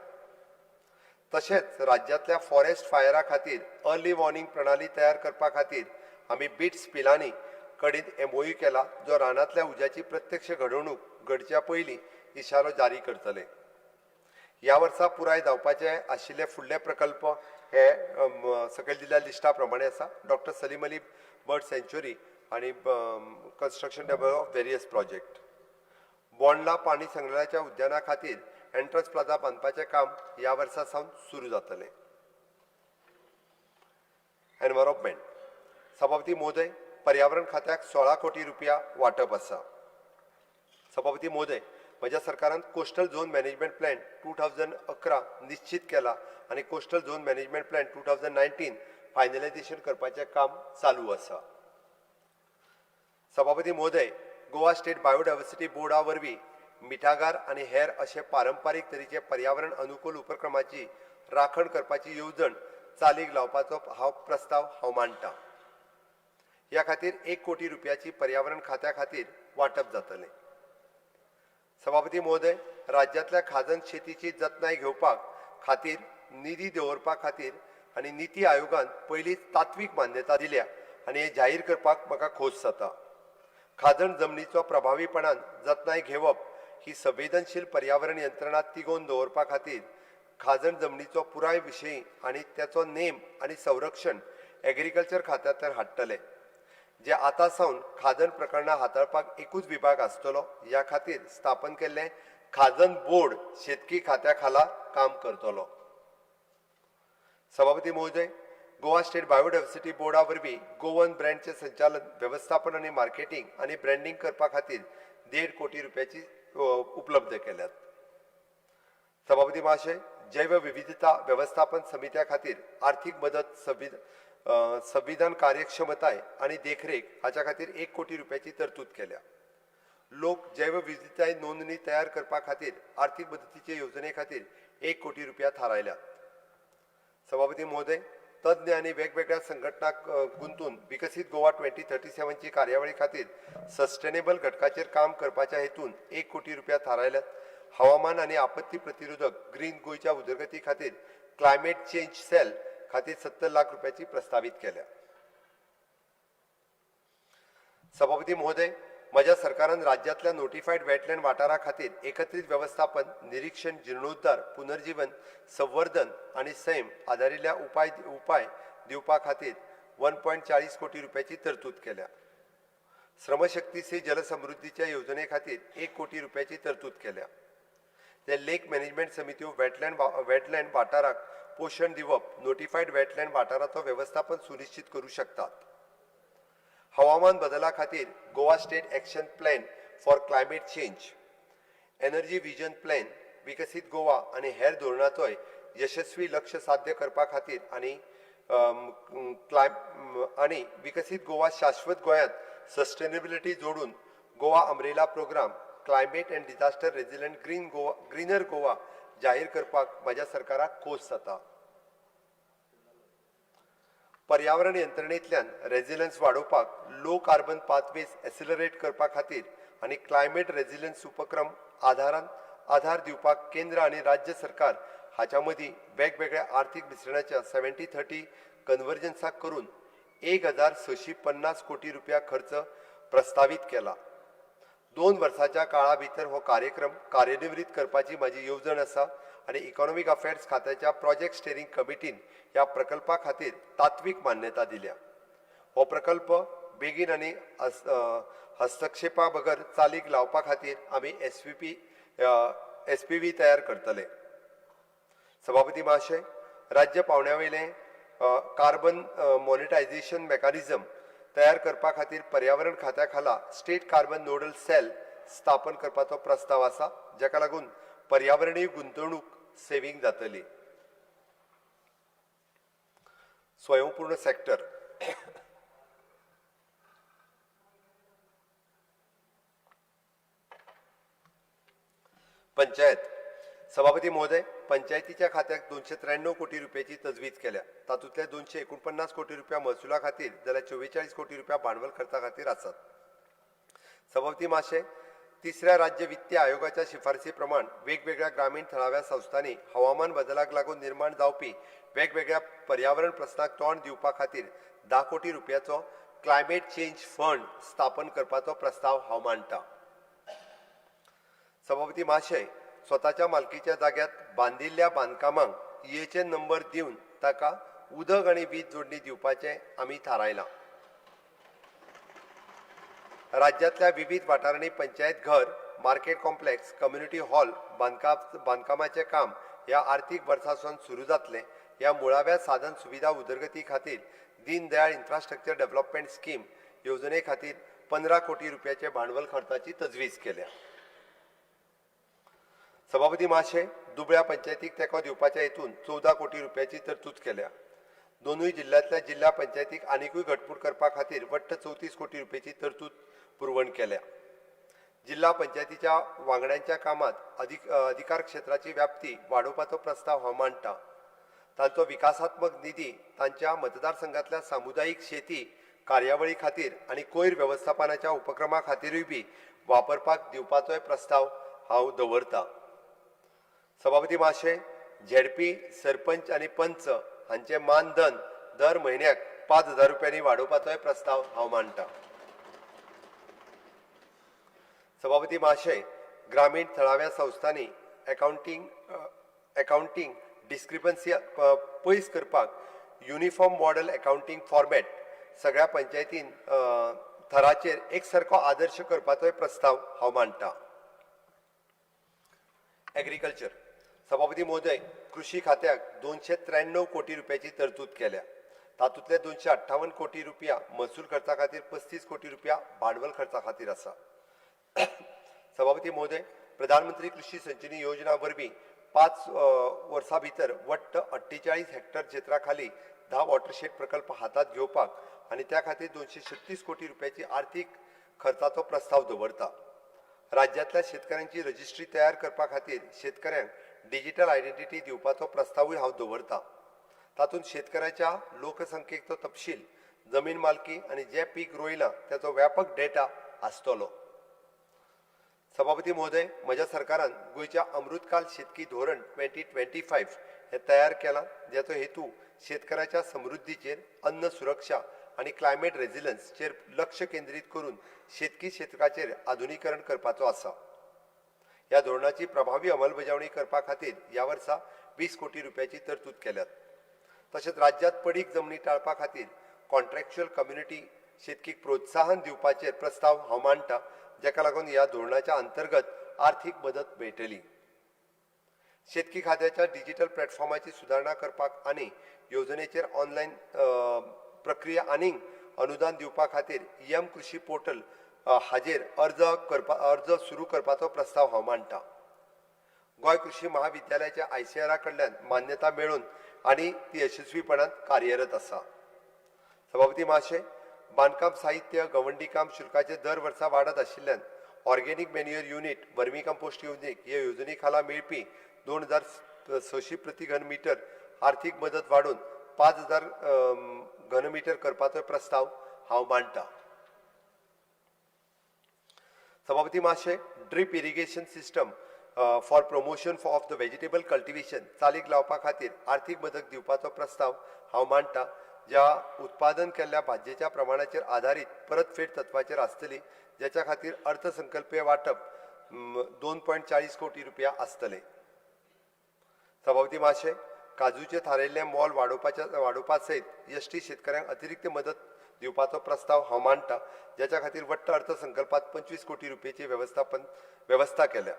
तशेंच राज्यांतल्या फॉरेस्ट फायरा खातीर अर्ली वॉर्निंग प्रणाली तयार करपा खातीर आमी बिट्स पिलांनी कडेन MOU केला, जो रानांतल्या उज्याची प्रत्यक्ष घडोवणूक घडच्या पयलीं इशारो जारी करतले. ह्या वर्सा पुराय जावपाचे आशिल्ले फुडले प्रकल्प हे सकयल दिल्ल्या लिस्टा प्रमाणे आसा. डॉक्टर सलीम अली बर्ड सँच्युरी आनी construction develop of various project. Bondla पाणी संग्रहालयाच्या उद्याना खातीर एंट्रन्स प्लाझा बांदपाचें काम ह्या वर्सा सावन सुरू जातलें. एनवायरमेंट सभापती महोदय, पर्यावरण खात्याक 16 कोटी रुपया वाटप आसा. सभापती महोदय, म्हज्या सरकारान कोस्टल झोन मॅनेजमेंट प्लॅन 2011 निश्चित केला आणि coastal zone management plan 2019 finalisation करपाचें काम चालू आसा. सभापती महोदय, गोवा स्टेट बायोडायवर्सिटी बोर्डा वरवीं मिठागार आनी हेर अशे पारंपारीक तरेचे पर्यावरण अनुकूल उपक्रमाची राखण करपाची येवजण चालीक लावपाचो प्रस्ताव हांव मांडटां. ह्या खातीर 1 कोटी रुपयाची पर्यावरण खात्या खातीर वाटप जातलें. सभापती महोदय, राज्यांतल्या खाजन शेतीची जतनाय घेवपाक खातीर निधी दवरपा खातीर आनी निती आयोगान पयलींच तात्वीक मान्यता दिल्या आनी हे जाहीर करपाक म्हाका खोस जाता. खाजण जमनीचो प्रभावीपणान जतनाय घेवप ही संवेदनशील पर्यावरण यंत्रणा तिगोवन दवरपा खातीर खाजण जमनीचो पुराय विशयी आनी त्याचो नेम आनी संरक्षण एग्रीकल्चर खात्यांतल्यान हाडटले. जे आतां सावन खाजण प्रकरणां हाताळपाक एकूच विभाग आसतलो. ह्या खातीर स्थापन केल्लें खाजण बोर्ड शेतकी खात्या खाला काम करतलो. सभापती महोदय, गोवा स्टेट बायोडायवर्सिटी बोर्डा वरवीं गोवन ब्रँडचे संचालन, व्यवस्थापन आनी मार्केटिंग आनी ब्रँडिंग करपा खातीर 1.5 कोटी रुपयाची उपलब्ध केल्यात. सभापती महाशय, जैव विविधता व्यवस्थापन समित्या खातीर आर्थीक मदत संविधान कार्यक्षमताय आनी देखरेख हाच्या खातीर 1 कोटी रुपयाची तरतूद केल्या. लोक जैव विविधताय नोंदणी तयार करपा खातीर आर्थीक मदतीचे येवजणे खातीर 1 कोटी रुपया थारायल्यात. सभापती महोदय, तज्ञ आनी वेगवेगळ्या संघटनांक गुंतून विकसीत गोवा 2037 ची कार्यावळी खातीर सस्टेनेबल घटकाचेर काम करपाच्या हेतून 1 कोटी रुपया थारायल्यात. हवामान आनी आपत्ती प्रतिरोधक ग्रीन गोयच्या उदरगती खातीर क्लायमेट चेंज सेल खातीर 70 लाख रुपयाची प्रस्तावित केल्या. सभापती महोदय, म्हज्या सरकारान राज्यांतल्या नोटिफाईड वेटलँड वाठारा खातीर एकत्रीत व्यवस्थापन, निरीक्षण, जीर्णोद्धार, पुनर्जीवन, संवर्धन आनी सैम आदारिल्ल्या उपाय दिवपा खातीर 1.40 कोटी रुपयाची तरतूद केल्या. श्रमशक्ती से जलसमृद्धीच्या येवजणे खातीर 1 कोटी रुपयाची तरतूद केल्या. ते लेक मॅनेजमेंट समित्यो वेटलँड वाठाराक पोषण दिवप, नोटिफाईड वेटलँड वाठाराचो व्यवस्थापन सुनिश्चित करू शकतात. हवामान बदला खातीर Goa state action plan for climate change, energy vision plan, विकसीत गोवा आनी हेर धोरणांचोय यशस्वी लक्ष साध्य करपा खातीर आनी विकसीत गोवा शाश्वत गोंयांत सस्टेनेबिलिटी जोडून Goa umbrella programme climate and disaster resilient greener Goa जाहीर करपाक म्हज्या सरकाराक खोस जाता. पर्यावरण यंत्रणेंतल्यान रेजिलन्स वाडोवपाक लो कार्बन पाथवेज एक्सिलरेट करपा खातीर आनी क्लायमेट रेजिलन्स उपक्रम आधार दिवपाक केंद्र आनी राज्य सरकार हाच्या मदीं वेगवेगळ्या आर्थीक मिश्रणाच्या 70-30 कन्वर्जन्साक करून 1,650 कोटी रुपया खर्च प्रस्तावित केला. 2 वर्सांच्या काळा भितर हो कार्यक्रम कार्यान्वित करपाची म्हाजी येवजण आसा आनी इकॉनॉमिक अफेर्स खात्याच्या प्रोजेक्ट स्टेरिंग कमिटीन ह्या प्रकल्पा खातीर तात्वीक मान्यता दिल्या. हो प्रकल्प बेगीन आनी हस्तक्षेपा बगर चालीक लावपा खातीर आमी SPV तयार करतले. सभापती महाशय, राज्य पावंड्यावयलें कार्बन मॉनिटायझेशन मेकॅनिझम तयार करपा खातीर पर्यावरण खात्या खाला स्टेट कार्बन नोडल सेल स्थापन करपाचो प्रस्ताव आसा, जाका लागून पर्यावरणीय गुंतवणूक सेव्हिंग जातली. स्वयंपूर्ण सेक्टर पंचायत. सभापती महोदय, पंचायतीच्या खात्याक 293 कोटी रुपयाची तजवीज केल्या. तातूंतले 249 कोटी रुपया महसुला खातीर जाल्यार 44 कोटी रुपया भांडवल खर्चा खातीर आसात. सभापती महाशय, 3ऱ्या राज्य वित्तीय आयोगाच्या शिफारसी प्रमाण वेगवेगळ्या ग्रामीण थळाव्या संस्थांनी हवामान बदलाक लागून निर्माण जावपी वेगवेगळ्या पर्यावरण प्रस्नाक तोंड दिवपा खातीर 10 कोटी रुपयाचो क्लायमेट चेंज फंड स्थापन करपाचो प्रस्ताव हांव मांडटां. सभापती महाशय, स्वताच्या मालकीच्या जाग्यात बांदिल्ल्या बांदकामांक EHN नंबर दिवन ताका उदक आनी वीज जोडणी दिवपाचें आमी थारायलां. राज्यांतल्या विविध वाठारांनी पंचायत घर मार्केट कॉम्प्लेक्स कम्युनिटी हॉल बांदकामाचे काम ह्या आर्थीक वर्सासून सुरू जातले. ह्या मुळाव्या साधन सुविधा उदरगती खातीर दीनदयाळ इन्फ्रास्ट्रक्चर डेव्हलपमेंट स्कीम येवजणे खातीर 15 कोटी रुपयाचे भांडवल खर्चाची तजवीज केल्या. सभापती महाशय, दुबळ्या पंचायतीक तेंको दिवपाच्या हेतून 14 कोटी रुपयाची तरतूद केल्या. दोनूय जिल्ह्यांतल्या जिल्हा पंचायतीक आनीकूय घटमूट करपा खातीर वट्ट 34 कोटी रुपयाची तरतूद पुरवण केल्या. जिल्हा पंचायतीच्या वांगड्यांच्या कामात अधिकार क्षेत्राची व्याप्ती वाडोवपाचो प्रस्ताव हांव मांडटा. तांचो विकासात्मक निधी तांच्या मतदारसंघातल्या सामुदायिक शेती कार्यावळी खातीर आनी कोयर वेवस्थापनाच्या उपक्रमा खातीरूय बी वापरपाक दिवपाचोय प्रस्ताव हांव दवरतां. सभापती महाशय, झेडपी सरपंच आनी पंच हांचे मानधन दर म्हयन्याक 5,000 रुपयांनी वाडोवपाचोय प्रस्ताव हांव मांडटां. सभापती महाशय, ग्रामीण थळाव्या संस्थांनी अकाउंटिंग डिस्क्रिपन्सी पयस करपाक युनिफॉर्म मॉडेल अकाउंटिंग फॉर्मॅट सगळ्या पंचायतीन थराचेर एकसारको आदर्श करपाचोय प्रस्ताव हांव मांडटां. एग्रीकल्चर. सभापती महोदय, कृषी खात्याक 293 कोटी रुपयाची तरतूद केल्या. तातूंतले 258 कोटी रुपया महसूल खर्चा खातीर 35 कोटी रुपया भांडवल खर्चा खातीर आसा. सभापती महोदय, प्रधानमंत्री कृषी संजीवनी योजना वरवीं 5 वर्सां भितर वट्ट 48 हेक्टर क्षेत्रा खाली 10 वॉटरशेड प्रकल्प हातात घेवपाक आनी त्या खातीर 236 कोटी रुपयाची आर्थीक खर्चाचो प्रस्ताव दवरता. राज्यांतल्या शेतकऱ्यांची रजिस्ट्री तयार करपा खातीर शेतकऱ्यांक डिजिटल आयडेंटिटी दिवपाचो प्रस्तावूय हांव दवरतां. तातूंत शेतकऱ्याच्या लोकसंख्येचो तपशील, जमीन मालकी आनी जे पीक रोयलां त्याचो व्यापक डेटा आसतलो. सभापती महोदय, म्हज्या सरकारान गोंयच्या अमृतकाल शेतकी धोरण 2025 हे तयार केलां, जाचो हेतू शेतकऱ्याच्या समृद्धीचेर, अन्न सुरक्षा आनी क्लायमेट रेजिलन्सचेर लक्ष केंद्रीत करून शेतकी क्षेत्राचेर आधुनीकरण करपाचो आसा. ह्या धोरणाची प्रभावी अंमलबजावणी करपा खातीर ह्या वर्सा 20 कोटी रुपयाची तरतूद केल्यात. तशेंच राज्यांत पडीक जमनी टाळपा खातीर कॉन्ट्रॅक्च्युअल कम्युनिटी शेतकीक प्रोत्साहन दिवपाचेर प्रस्ताव हांव मांडटां, जाका लागून ह्या धोरणाच्या अंतर्गत आर्थीक मदत मेळटली. शेतकी खात्याच्या डिजिटल प्लॅटफॉर्माची सुदारणा करपाक आनी येवजणेचेर ऑनलायन प्रक्रिया आनीक अनुदान दिवपा खातीर कृषी पोर्टल हाजेर अर्ज सुरू करपाचो प्रस्ताव हांव मांडटां. गोंय कृषी महाविद्यालयाच्या ICAR कडल्यान मान्यता मेळून आनी ती यशस्वीपणान कार्यरत आसा. सभापती महाशय, बांदकाम साहित्य गवंडी काम शुल्काचे दर वर्सा वाडत आशिल्ल्यान ऑर्गेनिक मॅन्युअर युनिट वर्मी कंपोस्ट येवजणेक ह्या येवजणे खाला मेळपी 2600 प्रति घन मीटर आर्थीक मदत वाडून 5000 घन मीटर करपाचो प्रस्ताव हांव मांडटां. सभापती महाशय, drip irrigation system for promotion of the vegetable cultivation चालीक लावपा खातीर आर्थीक मदत दिवपाचो प्रस्ताव हांव मांडटां, ज्या उत्पादन केल्ल्या भाज्जेच्या प्रमाणाचेर आधारीत परतफेड तत्वाचेर आसतली, जाच्या खातीर अर्थसंकल्पीय वाटप 2.40 कोटी रुपया आसतले. सभापती महाशय, काजूचे थारायिल्लें मोल वाडोवपा सयत एसटी शेतकऱ्यांक अतिरिक्त मदत दिवपाचो प्रस्ताव हांव मांडटां, जाच्या खातीर वट्ट अर्थसंकल्पात 25 कोटी रुपयाची व्यवस्था केल्या.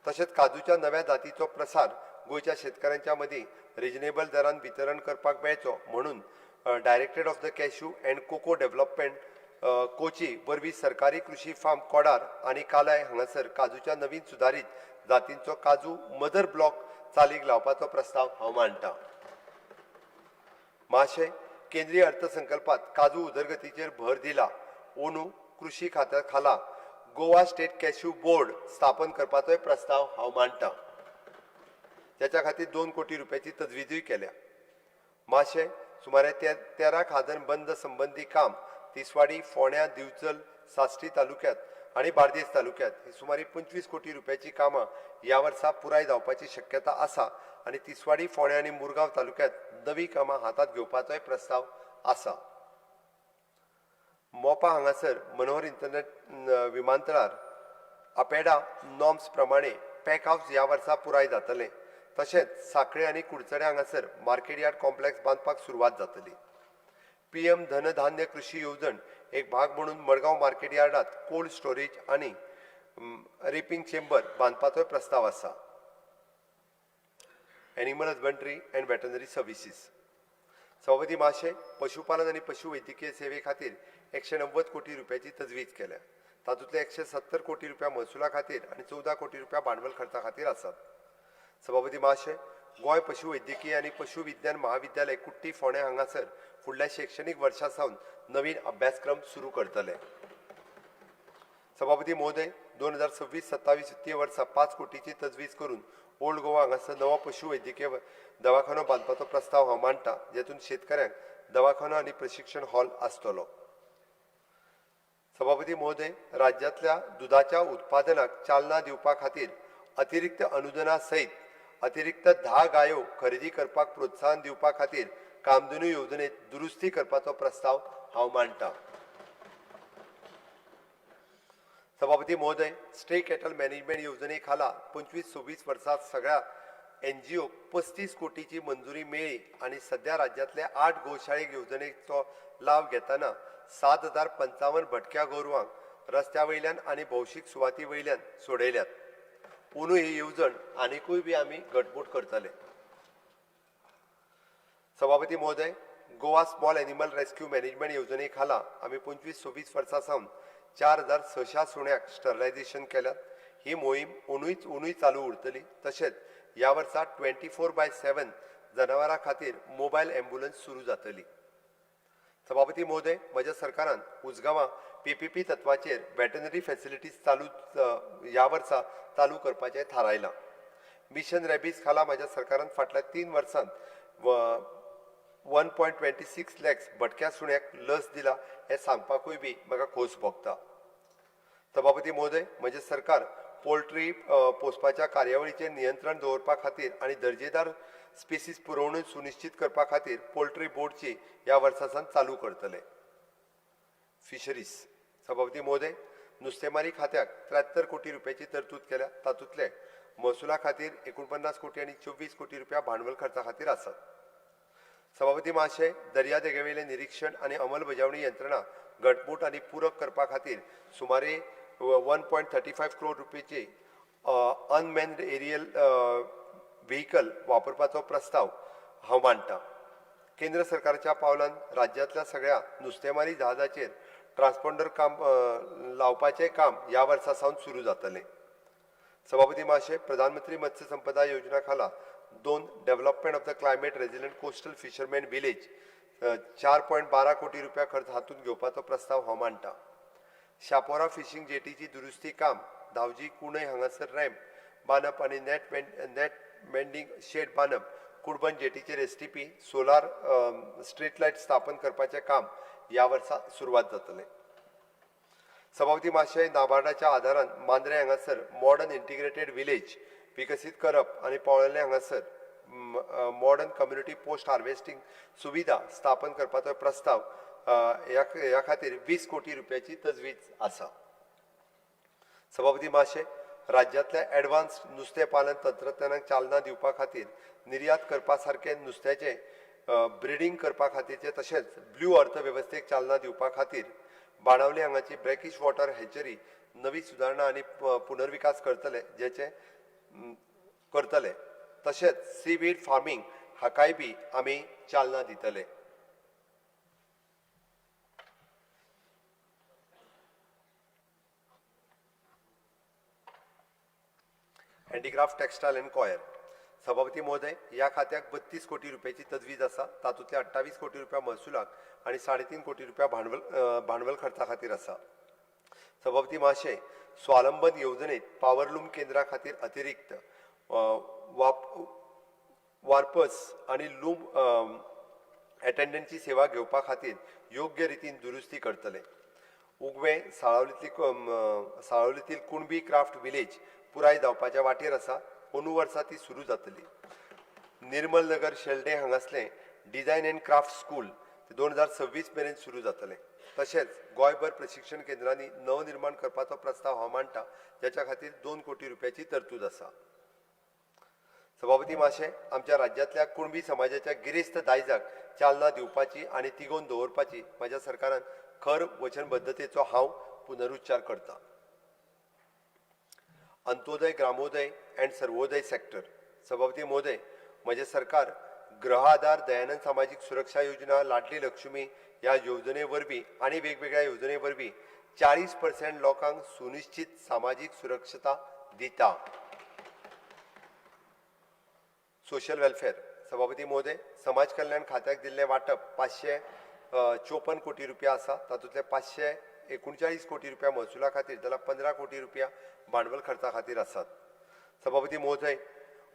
तशेंच काजूच्या नव्या जातीचो प्रसार गोंयच्या शेतकऱ्यांच्या मदीं रिजनेबल दरान वितरण करपाक मेळचो म्हणून directorate of the cashew and cocoa development Kochi वरवीं सरकारी कृषी फार्म कोडार आनी कालाय हांगासर काजूच्या नवीन सुदारीत जातींचो काजू मदर ब्लॉक चालीक लावपाचो प्रस्ताव हांव मांडटां. महाशय, केंद्रीय अर्थसंकल्पात काजू उदरगतीचेर भर दिला. ओनू कृषी खात्या खाला गोवा स्टेट कॅश्यू बोर्ड स्थापन करपाचोय प्रस्ताव हांव मांडटां, जाच्या खातीर 2 कोटी रुपयाची तजवीजूय केल्या. महाशय, सुमारे 13 खाजन बंद संबंधी काम तिसवाडी, फोंड्या, दिवचल, साश्टी तालुक्यांत आनी बार्देस तालुक्यांत सुमारे 25 कोटी रुपयाची कामां ह्या वर्सा पुराय जावपाची शक्यता आसा आनी तिसवाडी, फोंड्या आनी मुरगांव तालुक्यांत नवी कामां हातात घेवपाचोय प्रस्ताव आसा. मोपा हांगासर मनोहर इंटरनेट विमानतळार अपेडा नॉर्म्स प्रमाणे पॅक हाऊस ह्या वर्सा पुराय जातलें. तशेंच सांखळे आनी कुडचड्या हांगासर मार्केट यार्ड कॉम्प्लेक्स बांदपाक सुरवात जातली. PM धनधान्य कृषी येवजण एक भाग म्हणून मडगांव मार्केट यार्डात कोल्ड स्टोरेज आनी रिपिंग चेंबर बांदपाचो प्रस्ताव आसा. Animal husbandry and veterinary services. सभापती महाशय, पशुपालन आणि पशुवैद्यकीय सेवे खातीर 190 कोटी रुपयाची तजवीज केल्या. तातूंतले 170 कोटी रुपया महसुला खातीर आणि 14 कोटी रुपया भांडवल खर्चा खातीर आसात. सभापती महाशय, गोंय पशुवैद्यकीय आणि पशुविज्ञान महाविद्यालय कुट्टी फोंडे हांगासर फुडल्या शैक्षणिक वर्सा सावन नवीन अभ्यासक्रम सुरू करतले. सभापती महोदय, 2026-27 वित्तीय वर्सा 5 कोटीची तजवीज करून ओल्ड गोवा हांगासर नवो पशुवैद्यकीय दवाखानो बांदपाचो प्रस्ताव हांव मांडटा, जेतून शेतकऱ्यांक दवाखानो आणि प्रशिक्षण हॉल आसतलो. सभापती महोदय, राज्यांतल्या दुधाच्या उत्पादनाक चालना दिवपा खातीर अतिरिक्त अनुदाना सयत अतिरिक्त 10 गायो खरेदी करपाक प्रोत्साहन दिवपा खातीर कामधेनू येवजणेत दुरुस्ती करपाचो प्रस्ताव हांव मांडटा. सभापती महोदय, स्टेट कॅटल मॅनेजमेंट येवजणे खाला 25-26 वर्सात सगळ्या NGO 35 कोटीची मंजुरी मेळ्ळी आणि सध्या राज्यांतल्या 8 गोशाळेक येवजणेचो लाव घेताना 7055 भटक्या गोरवांक रस्त्या वयल्यान आणि भौशीक सुवाती वयल्यान सोडयल्यात. पुनू ही येवजण आनीकूय बी आमी घटमूट करतले. सभापती महोदय, Goa small animal rescue management येवजणे खाला आमी 25-26 वर्सां सावन 4600 सुण्यांक स्टरलायझेशन केल्यात. ही मोहीम उणूय चालू उरतली. तशेंच ह्या वर्सा 24/7 जनावरां खातीर मोबायल एम्ब्युलन्स सुरू जातली. सभापती महोदय, म्हज्या सरकारान उजगांवां PPP तत्वाचेर वेटनरी फॅसिलिटीज ह्या वर्सा चालू करपाचें थारायलां. मिशन रॅबीज खाला म्हज्या सरकारान फाटल्या 3 वर्सांत 1.26 लॅक्स भटक्या सुण्यांक लस दिला हें सांगपाकूय बी म्हाका खोस भोगता. सभापती महोदय, म्हजें सरकार पोल्ट्री पोसपाच्या कार्यावळीचेर नियंत्रण दवरपा खातीर आनी दर्जेदार स्पेसीस पुरवणूक सुनिश्चित करपा खातीर पोल्ट्री बोर्डची ह्या वर्सासान चालू करतले. फिशरीज. सभापती महोदय, नुस्तेमारी खात्याक 73 कोटी रुपयाची तरतूद केल्या. तातूंतले महसुला खातीर 49 कोटी आणि 24 कोटी रुपया भांडवल खर्चा खातीर आसात. सभापती महाशय, दर्यादेगेवेले निरीक्षण आणि अंमलबजावणी यंत्रणा घटमूट आणि पूरक करपा खातीर सुमारे 1.35 करोड रुपयाची अनमॅन्ड एरियल व्हेकल वापरपाचो प्रस्ताव हांव मांडटा. केंद्र सरकारच्या पावलान राज्यांतल्या सगळ्या नुस्तेमारी जहाजाचेर ट्रान्सपॉन्डर लावपाचें काम ह्या वर्सा सावन सुरू जातलें. सभापती महाशय, प्रधानमंत्री मत्स्य संपदा योजना खाला 2 development of the climate resilient coastal fisherman village 4.12 कोटी रुपया खर्च हातून घेवपाचो प्रस्ताव हांव मांडटा. शापोरा फिशिंग जेटीची दुरुस्ती काम धावजी कुणय हांगासर रॅम्प बांदप आनी नेट मेंडिंग शेड बांदप कुडबन जेटीचेर STP सोलार स्ट्रीट लायट स्थापन करपाचें काम ह्या वर्सा सुरवात जातलें. सभापती महाशय, नाबार्डाच्या आदारान मांद्रे हांगासर मॉडर्न इंटिग्रेटेड विलेज विकसीत करप आनी पोळेंले हांगासर मॉडर्न कम्युनिटी पोस्ट हार्वेस्टिंग सुविधा स्थापन करपाचो प्रस्ताव ह्या खातीर 20 कोटी रुपयाची तजवीज आसा. सभापती महाशय, राज्यांतल्या एडवान्स नुस्तेंपालन तंत्रज्ञानाक चालना दिवपा खातीर निर्यात करपा सारखे नुस्त्याचे ब्रिडींग करपा खातीरचे तशेंच ब्ल्यू अर्थवेवस्थेक चालना दिवपा खातीर बाणावले हांगाची ब्रॅकिश वॉटर हॅचरी नवी सुदारणा आनी पुनर्विकास करतले. तशेंच सीवीड फार्मिंग हाकाय बी आमी चालना दितले. Handicraft textile and coir. सभापती महोदय, ह्या खात्याक 32 कोटी रुपयाची तजवीज आसा. तातूंतले 28 कोटी रुपया महसुलाक आणि 3.5 कोटी रुपया भांडवल खर्चा खातीर आसा. सभापती महाशय, स्वावलंबन येवजणेत पावरलूम केंद्रा खातीर अतिरिक्त वार्पर्स आणि लूम अटेंडंटची सेवा घेवपा खातीर योग्य रितीन दुरुस्ती करतले. उगवे साळावलीतील कुणबी क्राफ्ट विलेज पुराय जावपाच्या वाटेर आसा. अंदू वर्सा ती सुरू जातली. निर्मल नगर शेल्डे हांगासले डिझायन अँड क्राफ्ट स्कूल 2026 मेरेन सुरू जातले. तशेंच गोंयभर प्रशिक्षण केंद्रांनी नवनिर्माण करपाचो प्रस्ताव हांव मांडटा, ज्याच्या खातीर 2 कोटी रुपयाची तरतूद आसा. सभापती महाशय, आमच्या राज्यांतल्या कुणबी समाजाच्या गिरेस्त दायजाक चालना दिवपाची आनी तिगोवन दवरपाची म्हज्या सरकारान खर वचनबद्धतेचो हांव पुनरुच्चार करता. अंत्योदय, ग्रामोदय अँड सर्वोदय सेक्टर. सभापती महोदय, म्हजें सरकार गृह आधार, दयानंद सामाजिक सुरक्षा योजना, लाडली लक्ष्मी ह्या योजने वरवीं आनी वेगवेगळ्या योजने वरवीं 40% लोकांक सुनिश्चित सामाजिक सुरक्षता दिता. Social welfare. सभापती महोदय, समाज कल्याण खात्याक दिल्लें वाटप 554 कोटी रुपया आसा. तातूंतले 539 कोटी रुपया महसुला खातीर जाल्यार 15 कोटी रुपया भांडवल खर्चा खातीर आसात. सभापती महोदय,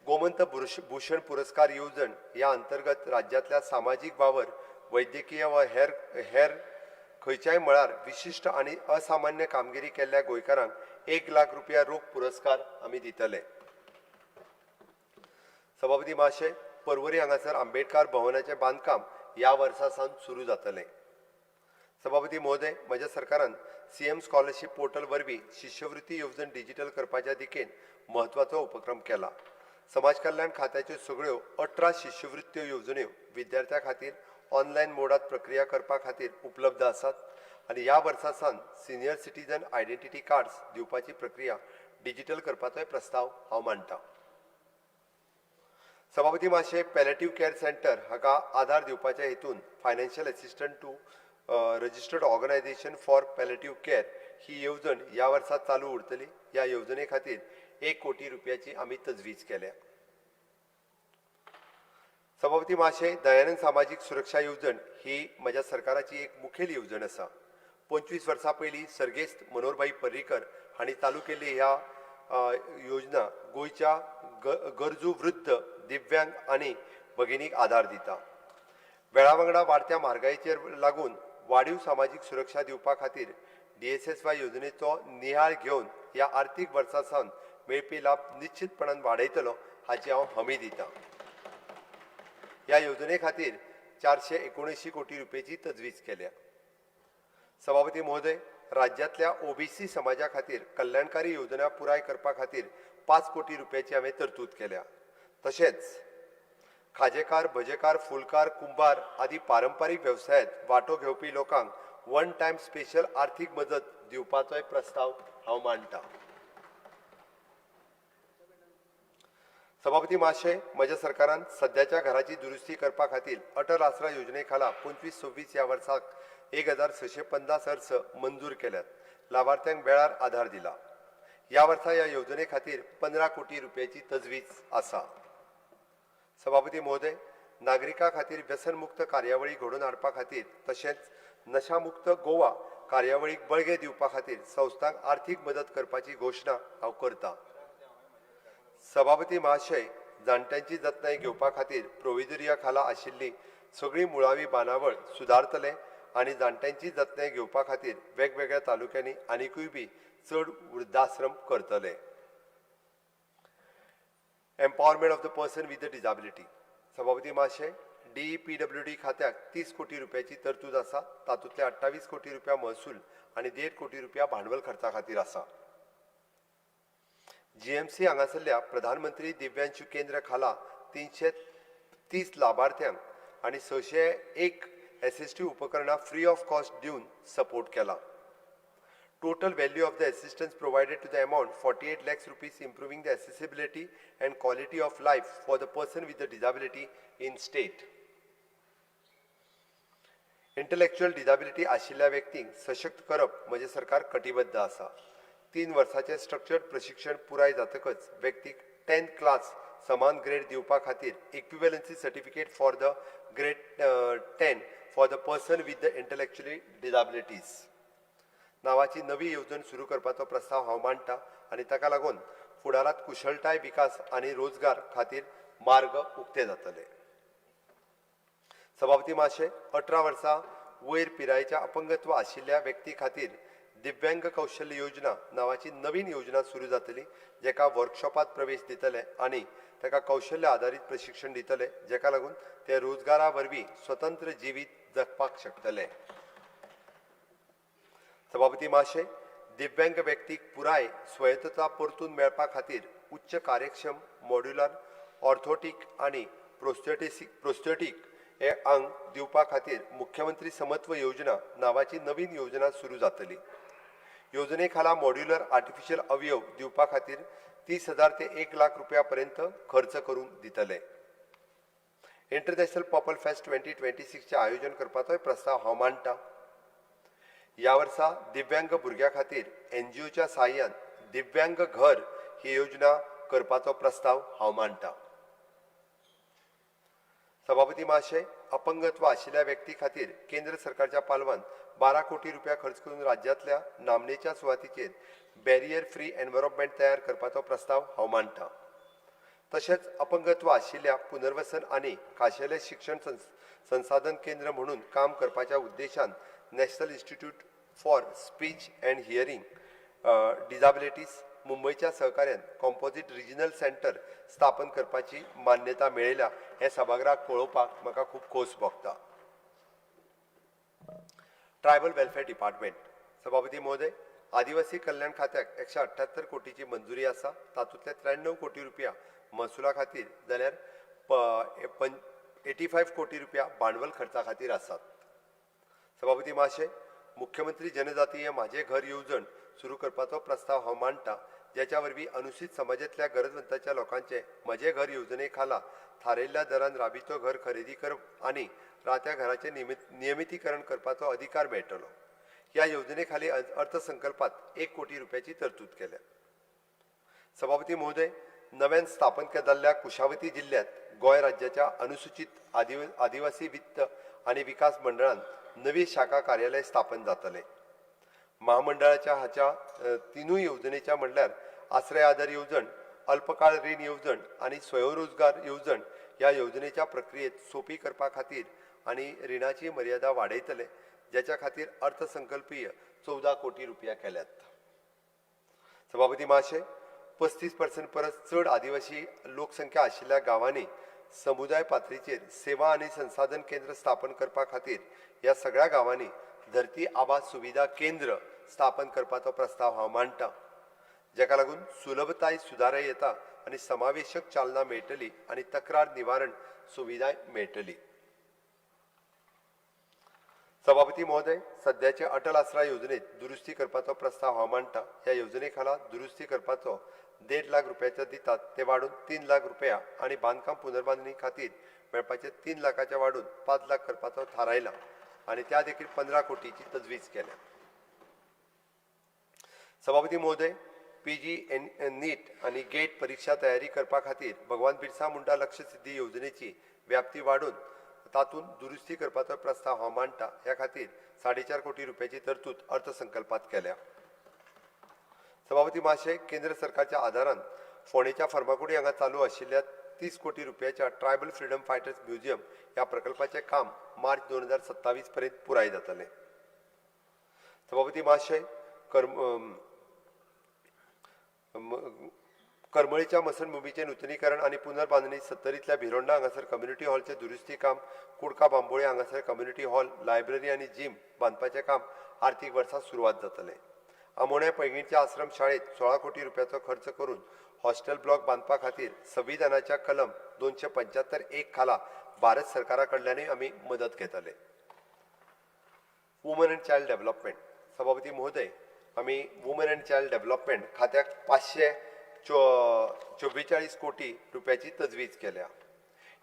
गोमंत भूषण पुरस्कार येवजण ह्या अंतर्गत राज्यांतल्या सामाजीक वावर, वैद्यकीय व हेर खंयच्याय मळार विशिष्ट आनी असामान्य कामगिरी केल्ल्या गोंयकारांक 1 लाख रुपया रोख पुरस्कार आमी दितले. सभापती महाशय, पर्वरी हांगासर आंबेडकर भवनाचें बांदकाम ह्या वर्सा सावन सुरू जातलें. सभापती महोदय, म्हज्या सरकारान सीएम स्कॉलरशीप पोर्टल वरवीं शिश्यवृत्ती येवजण डिजिटल करपाच्या दिकेन म्हत्वाचो उपक्रम केला. समाज कल्याण खात्याच्यो सगळ्यो 18 शिश्यवृत्त्यो येवजण्यो विद्यार्थ्यां खातीर ऑनलायन मोडात प्रक्रिया करपा खातीर उपलब्ध आसात आनी ह्या वर्सा सावन सिनियर सिटीजन आयडेंटिटी कार्ड्स दिवपाची प्रक्रिया डिजिटल करपाचोय प्रस्ताव हांव मांडटां. सभापती महाशय, पॅलेटिव्ह केअर सेंटर हाका आधार दिवपाच्या हेतून financial assistant to registered organisation for palliative care ही येवजण ह्या वर्सा चालू उरतली. ह्या येवजणे खातीर 1 कोटी रुपयाची आमी तजवीज केल्या. सभापती महाशय, दयानंद सामाजिक सुरक्षा येवजण ही म्हज्या सरकाराची एक मुखेल येवजण आसा. 25 वर्सां पयलीं सर्गेस्त मनोहरभाई पर्रीकर हांणी चालू केल्ली ह्या योजना गोंयच्या गरजू वृद्ध, दिव्यांग आनी भगिनीक आधार दिता. वेळा वांगडा वाडत्या म्हारगायेचेर लागून वाडीव सामाजीक सुरक्षा दिवपा खातीर DSSY योजनेचो नियाळ घेवन ह्या आर्थीक वर्सा सावन मेळपी लाभ निश्चितपणान वाडयतलो हाची हांव हमी दितां. ह्या येवजणे खातीर 479 कोटी रुपयाची तजवीज केल्या. सभापती महोदय, राज्यांतल्या OBC समाजा खातीर कल्याणकारी योजना पुराय करपा खातीर 5 कोटी रुपयाची हांवें तरतूद केल्या. तशेंच खाजेकार, भजेकार, फुलकार, कुंभार आदी पारंपारीक वेवसायांत वांटो घेवपी लोकांक वन टायम स्पेशल आर्थीक मदत दिवपाचोय प्रस्ताव हांव मांडटां. सभापती महाशय, म्हज्या सरकारान सद्याच्या घराची दुरुस्ती करपा खातीर अटल आसरा योजने खाला 25-26 ह्या वर्साक 1650 अर्ज मंजूर केल्यात. लाभार्थ्यांक वेळार आधार दिला. ह्या वर्सा ह्या येवजणे खातीर 15 कोटी रुपयाची तजवीज आसा. सभापती महोदय, नागरिकां खातीर व्यसनमुक्त कार्यावळी घडोवन हाडपा खातीर तशेंच नशामुक्त गोवा कार्यावळीक बळगे दिवपा खातीर संस्थांक आर्थीक मदत करपाची घोशणा हांव करतां. सभापती महाशय, जाणट्यांची जतनाय घेवपा खातीर प्रोविजोरिया खाला आशिल्ली सगळी मुळावी बांदावळ सुदारतले आनी जाणट्यांची जतनाय घेवपा खातीर वेगवेगळ्या तालुक्यांनी आनीकूय बी चड वृद्धाश्रम करतले. Empowerment of the person with the disability. सभापती महाशय, DPWD खात्याक 30 कोटी रुपयाची तरतूद आसा. तातूंतले 28 कोटी रुपया महसूल आनी 1.5 कोटी रुपया भांडवल खर्चा खातीर आसा. GMC हांगासरल्या प्रधानमंत्री दिव्यांशू केंद्र खाला 330 लाभार्थ्यांक आनी 601 assistive उपकरणां फ्री ऑफ कॉस्ट दिवन सपोर्ट केला. Total value of the assistance provided to the amount 48 lakhs rupees, improving the accessibility and quality of life for the person with the disability in state. Intellectual disability आशिल्ल्या व्यक्तींक सशक्त करप म्हजें सरकार कटिबद्ध आसा. 3 वर्सांचे स्ट्रक्चर्ड प्रशिक्षण पुराय जातकच व्यक्तीक 10th क्लास समान ग्रेड दिवपा खातीर equivalency certificate for the grade 10 for the person with the intellectually disabilities नावाची नवी येवजण सुरू करपाचो प्रस्ताव हांव मांडटां आनी ताका लागून फुडारात कुशळटाय विकास आनी रोजगार खातीर मार्ग उक्ते जातले. सभापती महाशय, 18 वर्सां वयर पिरायेच्या अपंगत्व आशिल्ल्या व्यक्ती खातीर दिव्यांग कौशल्य योजना नावाची नवीन योजना सुरू जातली, जेका वर्कशॉपात प्रवेश दितले आनी ताका कौशल्य आधारित प्रशिक्षण दितले, जेका लागून ते रोजगारा वरवीं स्वतंत्र जिवीत जगपाक शकतले. सभापती महाशय, दिव्यांग व्यक्तीक पुराय स्वायत्तता परतून मेळपा खातीर उच्च कार्यक्षम मॉड्युलर ऑर्थोटीक आनी प्रोस्थेटीक हे अंग दिवपा खातीर मुख्यमंत्री समत्व योजना नावाची नवीन योजना सुरू जातली. योजने खाला मॉड्युलर आर्टिफिशियल अवयव दिवपा खातीर 30,000 ते 1 लाख रुपयापर्यंत खर्च करून दितले. इंटरनॅशनल पर्पल फेस्ट 2026 चे आयोजन करपाचोय प्रस्ताव हांव मांडटा. ह्या वर्सा दिव्यांग भुरग्यां खातीर NGOच्या सहाय्यान दिव्यांग घर ही योजना करपाचो प्रस्ताव हांव मांडटा. सभापती महाशय, अपंगत्व आशिल्ल्या व्यक्ती खातीर केंद्र सरकारच्या पालवान 12 कोटी रुपया खर्च करून राज्यातल्या नामनेच्या सुवातीचेर बॅरियर फ्री एन्व्हायरमेंट तयार करपाचो प्रस्ताव हांव मांडटा. तशेंच अपंगत्व आशिल्ल्या पुनर्वसन आनी खाशेले शिक्षण संसाधन केंद्र म्हणून काम करपाच्या उद्देशान national institute for speech and hearing disabilities मुंबईच्या सहकार्यान कॉम्पोजिट रिजनल सेंटर स्थापन करपाची मान्यता मेळयल्या हे सभागृहाक कळोवपाक म्हाका खूब खोस भोगता. Tribal welfare department. सभापती महोदय, आदिवासी कल्याण खात्याक 178 कोटीची मंजुरी आसा. तातूंतले 93 कोटी रुपया महसुला खातीर जाल्यार 85 कोटी रुपया भांडवल खर्चा खातीर आसात. सभापती महाशय, मुख्यमंत्री जनजातीय माझे घर येवजण सुरू करपाचो प्रस्ताव हांव मांडटा, ज्याच्या वरवीं अनुसूचित समाजातल्या गरजवंतांच्या लोकांचे म्हजे घर येवजणे खाला थारायल्ल्या दरान राबितो घर खरेदी करप आनी रात्या घराचे नियमितीकरण करपाचो अधिकार मेळटलो. ह्या योजने खाली अर्थसंकल्पात 1 कोटी रुपयाची तरतूद केल्या. सभापती महोदय, नव्यान स्थापन केलेल्या कुशावती जिल्ह्यात गोंय राज्याच्या अनुसूचित आदिवासी वित्त आणि विकास मंडळान नवी शाखा कार्यालय स्थापन जातले. महामंडळाच्या हाच्या तिनूय योजनेच्या म्हणल्यार आश्रय आधार येवजण, अल्पकाळ रीण येवजण आणि स्वयंरोजगार येवजण ह्या योजनेच्या प्रक्रियेत सोपी करपा खातीर आणि रिणाची मर्यादा वाडयतले, ज्याच्या खातीर अर्थसंकल्पीय 14 कोटी रुपया केल्यात. सभापती महाशय, 35% परस चड आदिवासी लोकसंख्या आशिल्ल्या गांवांनी समुदाय पातळीचेर सेवा आणि संसाधन केंद्र स्थापन करपा खातीर ह्या सगळ्या गांवांनी धरती आबा सुविधा केंद्र स्थापन करपाचो प्रस्ताव हांव मांडटा, जेका लागून सुलभताय सुदारय येता आणि समावेशक चालना मेळटली आणि तक्रार निवारण सुविधा मेळटली. सभापती महोदय, सध्याचे अटल आसरा योजनेत दुरुस्ती करपाचो प्रस्ताव हांव मांडटा. ह्या योजने खाला दुरुस्ती करपाचो 1.5 लाख रुपयाचे दितात ते वाढून 3 लाख रुपया आणि बांदकाम पुनर्बांधणी खातीर मेळपाचे 3 लाखाच्या वाढून 5 लाख करपाचो थारायला आणि त्या देखील 15 कोटीची तजवीज केल्या. सभापती महोदय, PG नीट आणि गेट परीक्षा तयारी करपा खातीर भगवान बिरसा मुंडा लक्ष्य सिद्धी योजनेची व्याप्ती वाढून तातूंत दुरुस्ती करपाचो प्रस्ताव हांव मांडटा. ह्या खातीर 4.5 कोटी रुपयाची तरतूद अर्थसंकल्पात केल्या. सभापती महाशय, केंद्र सरकारच्या आदारान फोंडेच्या फर्मागुडी हांगा चालू आशिल्ल्या 30 कोटी रुपयाच्या ट्रायबल फ्रीडम फायटर्स म्युझियम ह्या प्रकल्पाचे काम मार्च 2027 पर्यंत पुराय जातले. सभापती महाशय, करमळीच्या मसणभुमीचे नूतनीकरण आणि पुनर्बांधणी 70तल्या भिरोंडा हांगासर कम्युनिटी हॉलचे दुरुस्ती काम, कुडका बांबोळे हांगासर कम्युनिटी हॉल, लायब्ररी आणि जिम बांदपाचे काम आर्थीक वर्सा सुरवात जातले. आमोण्या पैंगीणच्या आश्रम शाळेत 16 कोटी रुपयाचो खर्च करून हॉस्टेल ब्लॉक बांदपा खातीर संविधानाच्या कलम 275(1) खाला भारत सरकारा कडल्यानूय आमी मदत घेतले. Woman and child development. सभापती महोदय, आमी वुमन अँड चायल्ड डेव्हलपमेंट खात्याक 544 कोटी रुपयाची तजवीज केल्या.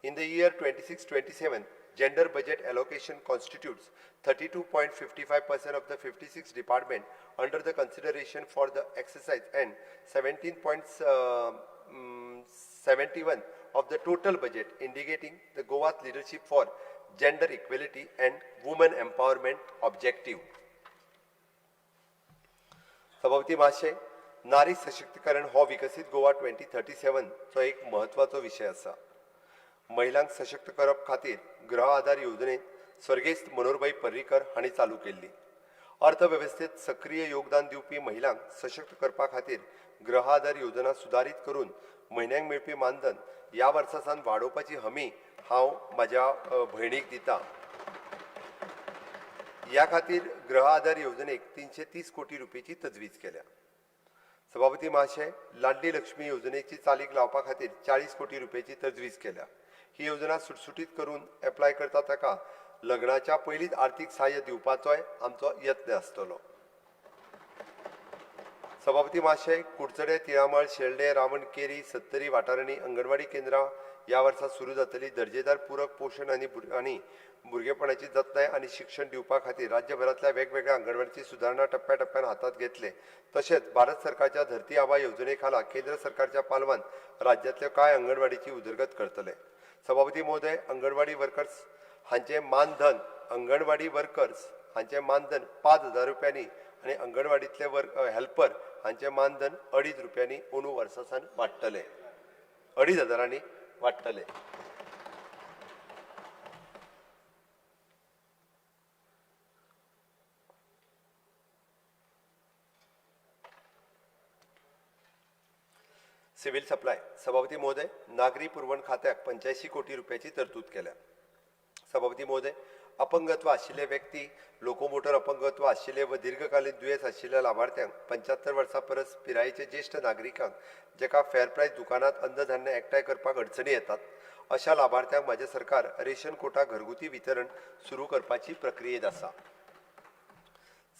In the year 26-27, gender budget allocation constitutes 32.55% of the 56 department under the consideration for the exercise and 17.71 of the total budget, indicating the Goa's leadership for gender equality and women empowerment objective. सभापती महाशय, नारी सशक्तीकरण हो विकसित गोवा 2037 चो एक महत्वाचो विषय आसा. महिलांक सशक्त करप खातीर गृह आधार योजनेत स्वर्गेस्त मनोहरभाई पर्रीकर हांणी चालू केल्ली. अर्थवेवस्थेत सक्रिय योगदान दिवपी महिलांक सशक्त करपा खातीर गृह आधार योजना सुदारीत करून म्हयन्याक मेळपी मानधन ह्या वर्सा सावन वाडोवपाची हमी हांव म्हाज्या भयणीक दितां. ह्या खातीर गृह आधार योजनेक 330 कोटी रुपयाची तजवीज केल्या. सभापती महाशय, लाडली लक्ष्मी योजनेची चालीक लावपा खातीर 40 कोटी रुपयाची तजवीज केल्या. ही योजना सुटसुटीत करून एप्लाय करता ताका लग्नाच्या पयलींच आर्थीक सहाय्य दिवपाचोय आमचो यत्न आसतलो. सभापती महाशय, कुडचडे, तिळामळ, शेल्डे, रावणकेरी, सत्तरी वाठारांनी अंगणवाडी केंद्रां या वर्सा सुरू जातली. दर्जेदार पूरक पोषण आणि भुरगेपणाची जतनाय आणि शिक्षण दिवपा खातीर राज्यभरातल्या वेगवेगळ्या अंगणवाडीची सुधारणा टप्प्याटप्प्यान हातात घेतले. तशेंच भारत सरकारच्या धरती आबा योजने खाला केंद्र सरकारच्या पालवान राज्यातल्या कांय अंगणवाडीची उदरगत करतले. सभापती महोदय, अंगणवाडी वर्कर्स हांचे मानधन 5,000 रुपयांनी आणि अंगणवाडीतले हेल्पर हांचे मानधन 2,500 रुपयांनी अंदू वर्सासान वाडटले. 2,500 वाडटले. Civil supply. सभापती महोदय, नागरी पुरवण खात्याक 85 कोटी रुपयाची तरतूद केल्या. सभापती महोदय, अपंगत्व आशिल्ले व्यक्ती, लोकोमोटर अपंगत्व आशिल्ले व दीर्घकालीन दुयेंस आशिल्ल्या लाभार्थ्यांक 75 वर्सां परस पिरायेचे ज्येष्ठ नागरिकांक जेका फेअर प्रायस दुकानात अन्नधान्य एकठांय करपाक अडचणी येतात अशा लाभार्थ्यांक माझे सरकार रेशन कोटा घरगुती वितरण सुरू करपाची प्रक्रियेत आसा.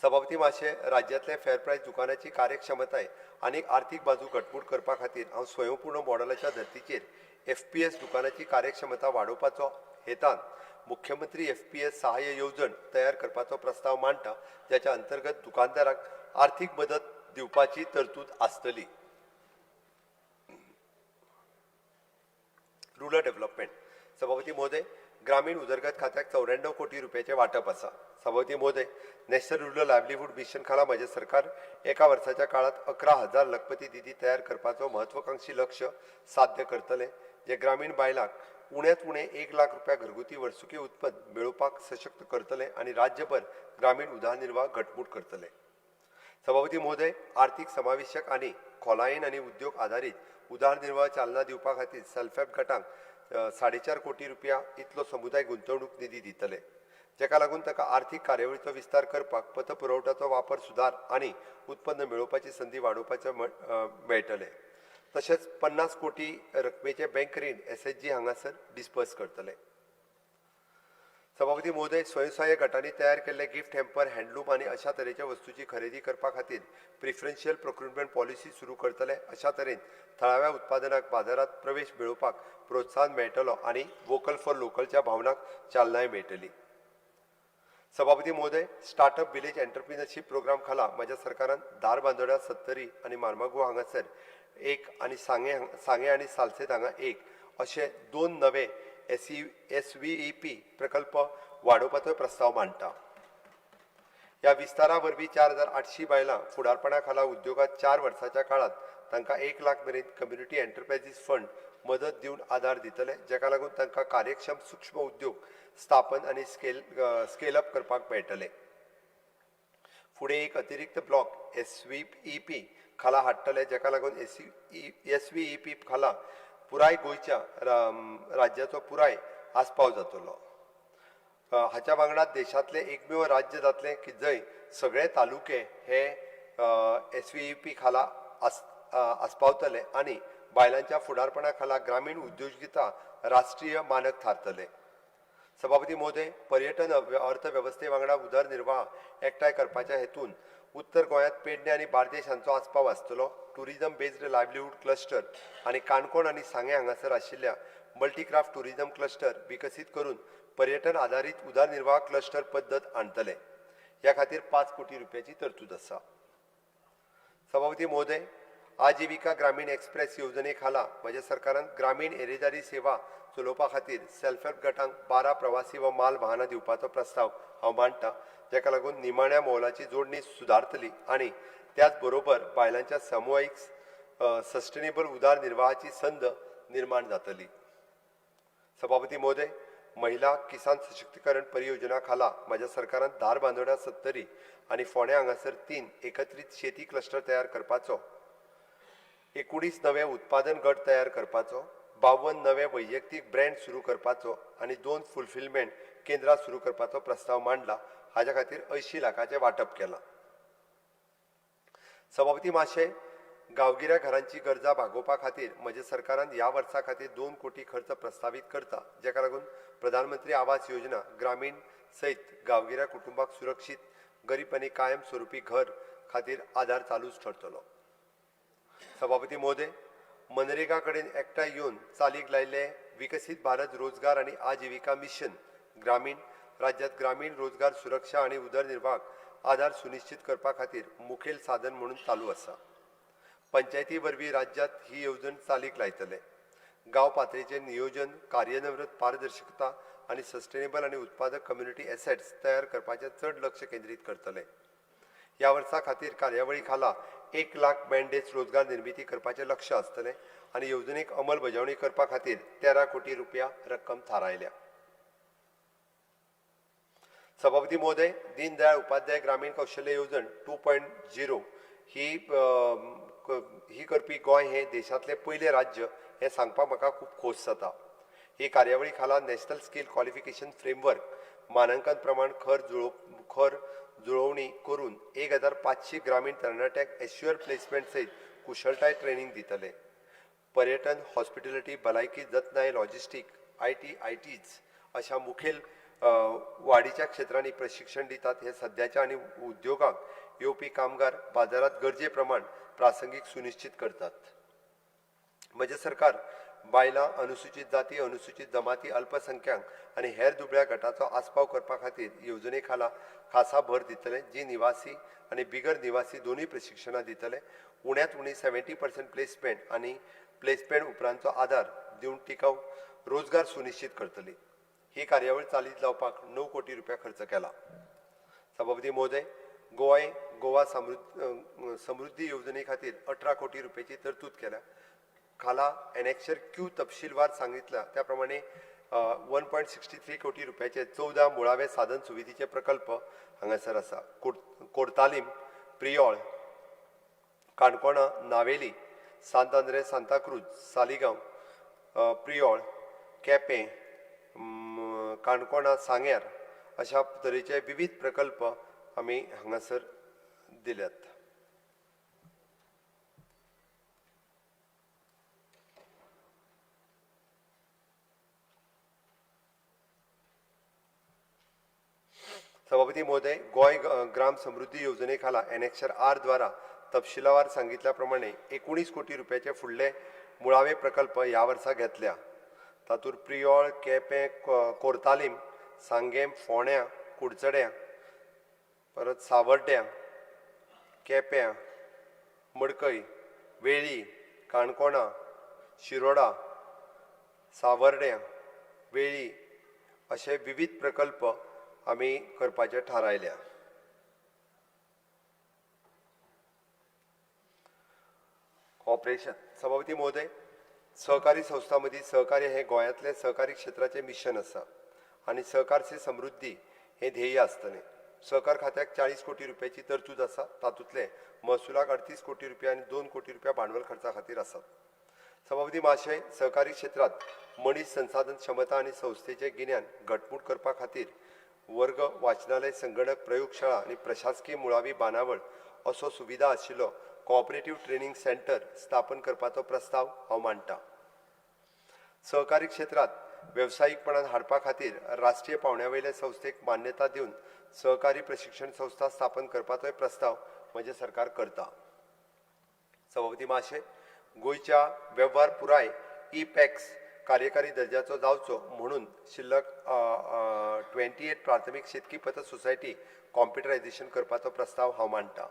सभापती महाशय, राज्यातल्या फेअर प्रायस दुकानाची कार्यक्षमताय आणि आर्थिक बाजू घटमूट करपा खातीर हांव स्वयंपूर्ण मॉडेलाच्या धर्तीचेर FPS दुकानाची कार्यक्षमता वाडोवपाचो हेतान मुख्यमंत्री FPS सहाय्य येवजण तयार करपाचो प्रस्ताव मांडटा, ज्याच्या अंतर्गत दुकानदाराक आर्थिक मदत दिवपाची तरतूद आसतली. Rural development. सभापती महोदय, ग्रामीण उदरगत खात्याक 94 कोटी रुपयाचे वाटप आसा. सभापती महोदय, नॅशनल रुरल लायव्हलीहूड मिशन खाला माझे सरकार एका वर्साच्या काळात 11,000 लखपती दिदी तयार करपाचो महत्वाकांक्षी लक्ष्य साध्य करतले, जे ग्रामीण बायलांक उण्यात उणे 1 लाख रुपया घरगुती वर्सुकी उत्पन्न मेळोवपाक सशक्त करतले आणि राज्यभर ग्रामीण उदरनिर्वाह घटमूट करतले. सभापती महोदय, आर्थिक समावेशक आणि खोलायेन आणि उद्योग आधारित उदरनिर्वाह चालना दिवपा खातीर सेल्फ हेल्प गटांक 4.5 कोटी रुपया इतलो समुदाय गुंतवणूक निधी दितले, जेका लागून ताका आर्थिक कार्यावळीचो विस्तार करपाक, पतपुरवठाचो वापर सुधार आणि उत्पन्न मेळोवपाची संधी वाडोवपाचे मेळटले. तशेंच 50 कोटी रकमेचे बँक रीण SHG हांगासर डिस्पर्स करतले. सभापती महोदय, स्वयंसहाय्य गटांनी तयार केल्ले गिफ्ट हॅम्पर, हँडलूम आणि अशा तरेच्या वस्तूंची खरेदी करपा खातीर प्रिफरन्शियल प्रोक्युरमेंट पॉलिसी सुरू करतले. अशा तरेन थळाव्या उत्पादनाक बाजारात प्रवेश मेळोवपाक प्रोत्साहन मेळटलो आणि वोकल फॉर लोकलच्या भावनाक चालनाय मेळटली. सभापती महोदय, स्टार्टअप विलेज एंटरप्रिनरशिप प्रोग्राम खाला माझ्या सरकारान धारबांदोड्या, सत्तरी आणि मार्मागुआ हांगासर 1 आणि सांगे आणि सालसेत हांगा 1 असे 2 नवे SVEP प्रकल्प वाडोवपाचो प्रस्ताव मांडटा. ह्या विस्तारा वरवीं 4,800 बायलां फुडारपणा खाला उद्योगात 4 वर्साच्या काळात तांकां 1 लाख मेरेन कम्युनिटी एंटरप्रायझीस फंड मदत दिवन आधार दितले, जेका लागून तांकां कार्यक्षम सूक्ष्म उद्योग स्थापन आणि स्केल अप करपाक मेळटले. फुडें एक अतिरिक्त ब्लॉक SVEP खाला हाडटले, जेका लागून SVEP खाला पुराय गोंयच्या राज्याचो पुराय आस्पाव जातलो. हाच्या वांगडा देशांतले एकमेव राज्य जातले की जंय सगळे तालुके हे SVEP खाला आस्पावतले आणि बायलांच्या फुडारपणा खाला ग्रामीण उद्योजकता राष्ट्रीय मानक थारतले. सभापती महोदय, पर्यटन अर्थव्यवस्थे वांगडा उदरनिर्वाह एकठांय करपाच्या हेतून उत्तर गोंयांत पेडणे आणि बार्देश हांचो आस्पाव आसतलो. टुरिजम बेस्ड लायव्हलीहूड क्लस्टर आणि काणकोण आणि सांगे हांगासर आशिल्ल्या मल्टीक्राफ्ट टुरिजम क्लस्टर विकसीत करून पर्यटन आधारित उदरनिर्वाह क्लस्टर पद्दत आणतले. ह्या खातीर 5 कोटी रुपयाची तरतूद आसा. सभापती महोदय, आजीविका ग्रामीण एक्सप्रेस येवजणे खाला माझ्या सरकारान ग्रामीण येरादारी सेवा चलोवपा खातीर सेल्फ हेल्प गटांक 12 प्रवासी व माल वाहनां दिवपाचो प्रस्ताव हांव मांडटा, जेका लागून निमाण्या मोलाची जोडणी सुदारतली आणि त्याच बरोबर बायलांच्या सामुदायिक सस्टेनेबल उदरनिर्वाहाची संद निर्माण जातली. सभापती महोदय, महिला किसान सशक्तीकरण परियोजना खाला माझ्या सरकारान धारबांदोड्या, सत्तरी आणि फोंड्या हांगासर 3 एकत्रित शेती क्लस्टर तयार करपाचो, 19 नवे उत्पादन गट तयार करपाचो, 52 नवे वैयक्तीक ब्रँड सुरू करपाचो आणि 2 फुलफिलमेंट केंद्रां सुरू करपाचो प्रस्ताव मांडला. हाच्या खातीर 80 लाखांचे वाटप केलां. सभापती महाशय, गांवगिऱ्या घरांची गरजा भागोवपा खातीर म्हज्या सरकारान ह्या वर्सा खातीर 2 कोटी खर्च प्रस्तावित करता, जेका लागून प्रधानमंत्री आवास योजना ग्रामीण सयत गांवगिऱ्या कुटुंबाक सुरक्षीत, गरीब आणि कायम स्वरुपी घर खातीर आधार चालूच ठरतलो. सभापती महोदय, मनरेगा कडेन एकठांय येवन चालीक लायिल्ले विकसीत भारत रोजगार आनी आजिविका मिशन ग्रामीण राज्यांत ग्रामीण रोजगार सुरक्षा आनी उदरनिर्वाहाक आधार सुनिश्चित करपा खातीर मुखेल साधन म्हणून चालू आसा। पंचायती वरवीं राज्यांत ही येवजण चालीक लायतले। गांव पातळीचेर नियोजन, कार्यान्वयन पारदर्शकता आनी सस्टेनेबल आनी उत्पादक कम्युनिटी एसेट्स तयार करपाचेर चड लक्ष केंद्रीत करतले। ह्या वर्सा खातीर कार्यावळी खाला 1 लाख मॅन्डेट्स रोजगार निर्मिती करपाचें लक्ष आसतलें आनी येवजणेक अंमलबजावणी करपा खातीर 13 कोटी रुपया रक्कम थारायल्या। सभापती महोदय, दीनदयाळ उपाध्याय ग्रामीण कौशल्य येवजण 2.0 ही करपी गोंय हे देशांतले पयले राज्य हें सांगपाक म्हाका खूब खोस जाता। ही कार्यावळी खाला नॅशनल स्कील क्वॉलिफिकेशन फ्रेमवर्क मानांकन प्रमाण खर जुळोवणी करून 1500 ग्रामीण तरणाट्यांक एश्युअर प्लेसमेंट सयत कुशळटाय ट्रेनिंग दितले। पर्यटन, हॉस्पिटॅलिटी, भलायकी, जतनाय, लॉजिस्टीक, आयटीज अशा मुखेल वाडीच्या क्षेत्रांनी प्रशिक्षण दितात। हे सध्याच्या आनी उद्योगाक येवपी कामगार बाजारात गरजे प्रमाण प्रासंगीक सुनिश्चित करतात। म्हजे सरकार बायलां, अनुसूचित जाती, अनुसूचित जमाती, अल्पसंख्यांक आनी हेर दुबळ्या गटाचो आस्पाव करपा खातीर येवजणे खाला खासा भर दितले, जी निवासी आनी बिगर निवासी दोनूय प्रशिक्षणां दितले। उण्यांत उणी 70% प्लेसमेंट आनी प्लेसमेंट उपरांतचो आदार दिवन टिकाऊ रोजगार सुनिश्चित करतली। ही कार्यावळ चालीक लावपाक 9 कोटी रुपया खर्च केला। सभापती महोदय, गोवा समृद्धी येवजणे खातीर 18 कोटी रुपयाची तरतूद केल्या। खाला एनेक्शर क्यू तपशीलवार सांगितला त्या प्रमाणे 1.63 कोटी रुपयाचे 14 मुळावे साधन सुविधेचे प्रकल्प हांगासर आसा। कोर्तालीम, प्रियोळ, काणकोणा, नावेली, सांत आंद्रे, सांताक्रूज, सालिगांव, प्रियोळ, केपें, काणकोणा, सांग्यार अशा तरेचे विविध प्रकल्प आमी हांगासर दिल्यात। सभापती महोदय, गोय ग्राम समृद्धी येवजणे खाला एनेक्शर आर द्वारा तपशिलावार सांगितल्या प्रमाणे 19 कोटी रुपयाचे फुडले मुळावे प्रकल्प ह्या वर्सा घेतल्या। तातूंत प्रियोळ, केपें, कोर्तालीम, सांगें, फोंड्या, कुडचड्या, परत सावर्ड्या, केप्यां, मडकय, वेळी, काणकोणा, शिरोडा, सावर्ड्या, वेळी अशे विविध प्रकल्प आमी करपाचे थारायल्या। ऑपरेशन सभापती महोदय, सहकारी संस्था मदीं सहकार्य हे गोंयांतले सहकारी क्षेत्राचे मिशन आसा आनी सहकार से समृद्धी हे ध्येय आसतलें। सहकार खात्याक 40 कोटी रुपयाची तरतूद आसा। तातूंतले महसुलाक 38 कोटी रुपया आनी 2 कोटी रुपया भांडवल खर्चा खातीर आसात। सभापती महाशय, सहकारी क्षेत्रात मनीस संसाधन क्षमता आनी संस्थेचे गिन्यान घटमूट करपा खातीर वर्ग, वाचनालय, संगणक, प्रयोगशाळा आनी प्रशासकीय मुळावी बांदावळ असो सुविधा आशिल्लो कोऑपरेटिव्ह ट्रेनिंग सेंटर स्थापन करपाचो प्रस्ताव हांव मांडटां। सहकारी क्षेत्रात वेवसायीकपणान हाडपा खातीर राष्ट्रीय पावंड्यावयले संस्थेक मान्यता दिवन सहकारी प्रशिक्षण संस्था स्थापन करपाचोय प्रस्ताव म्हजे सरकार करता। सभापती महाशय, गोंयच्या वेव्हार पुराय ई-पॅक्स कार्यकारी दर्जाचो जावचो म्हणून शिल्लक 28 प्राथमीक शेतकी पत सोसायटी कॉम्प्युटरायझेशन करपाचो प्रस्ताव हांव मांडटां।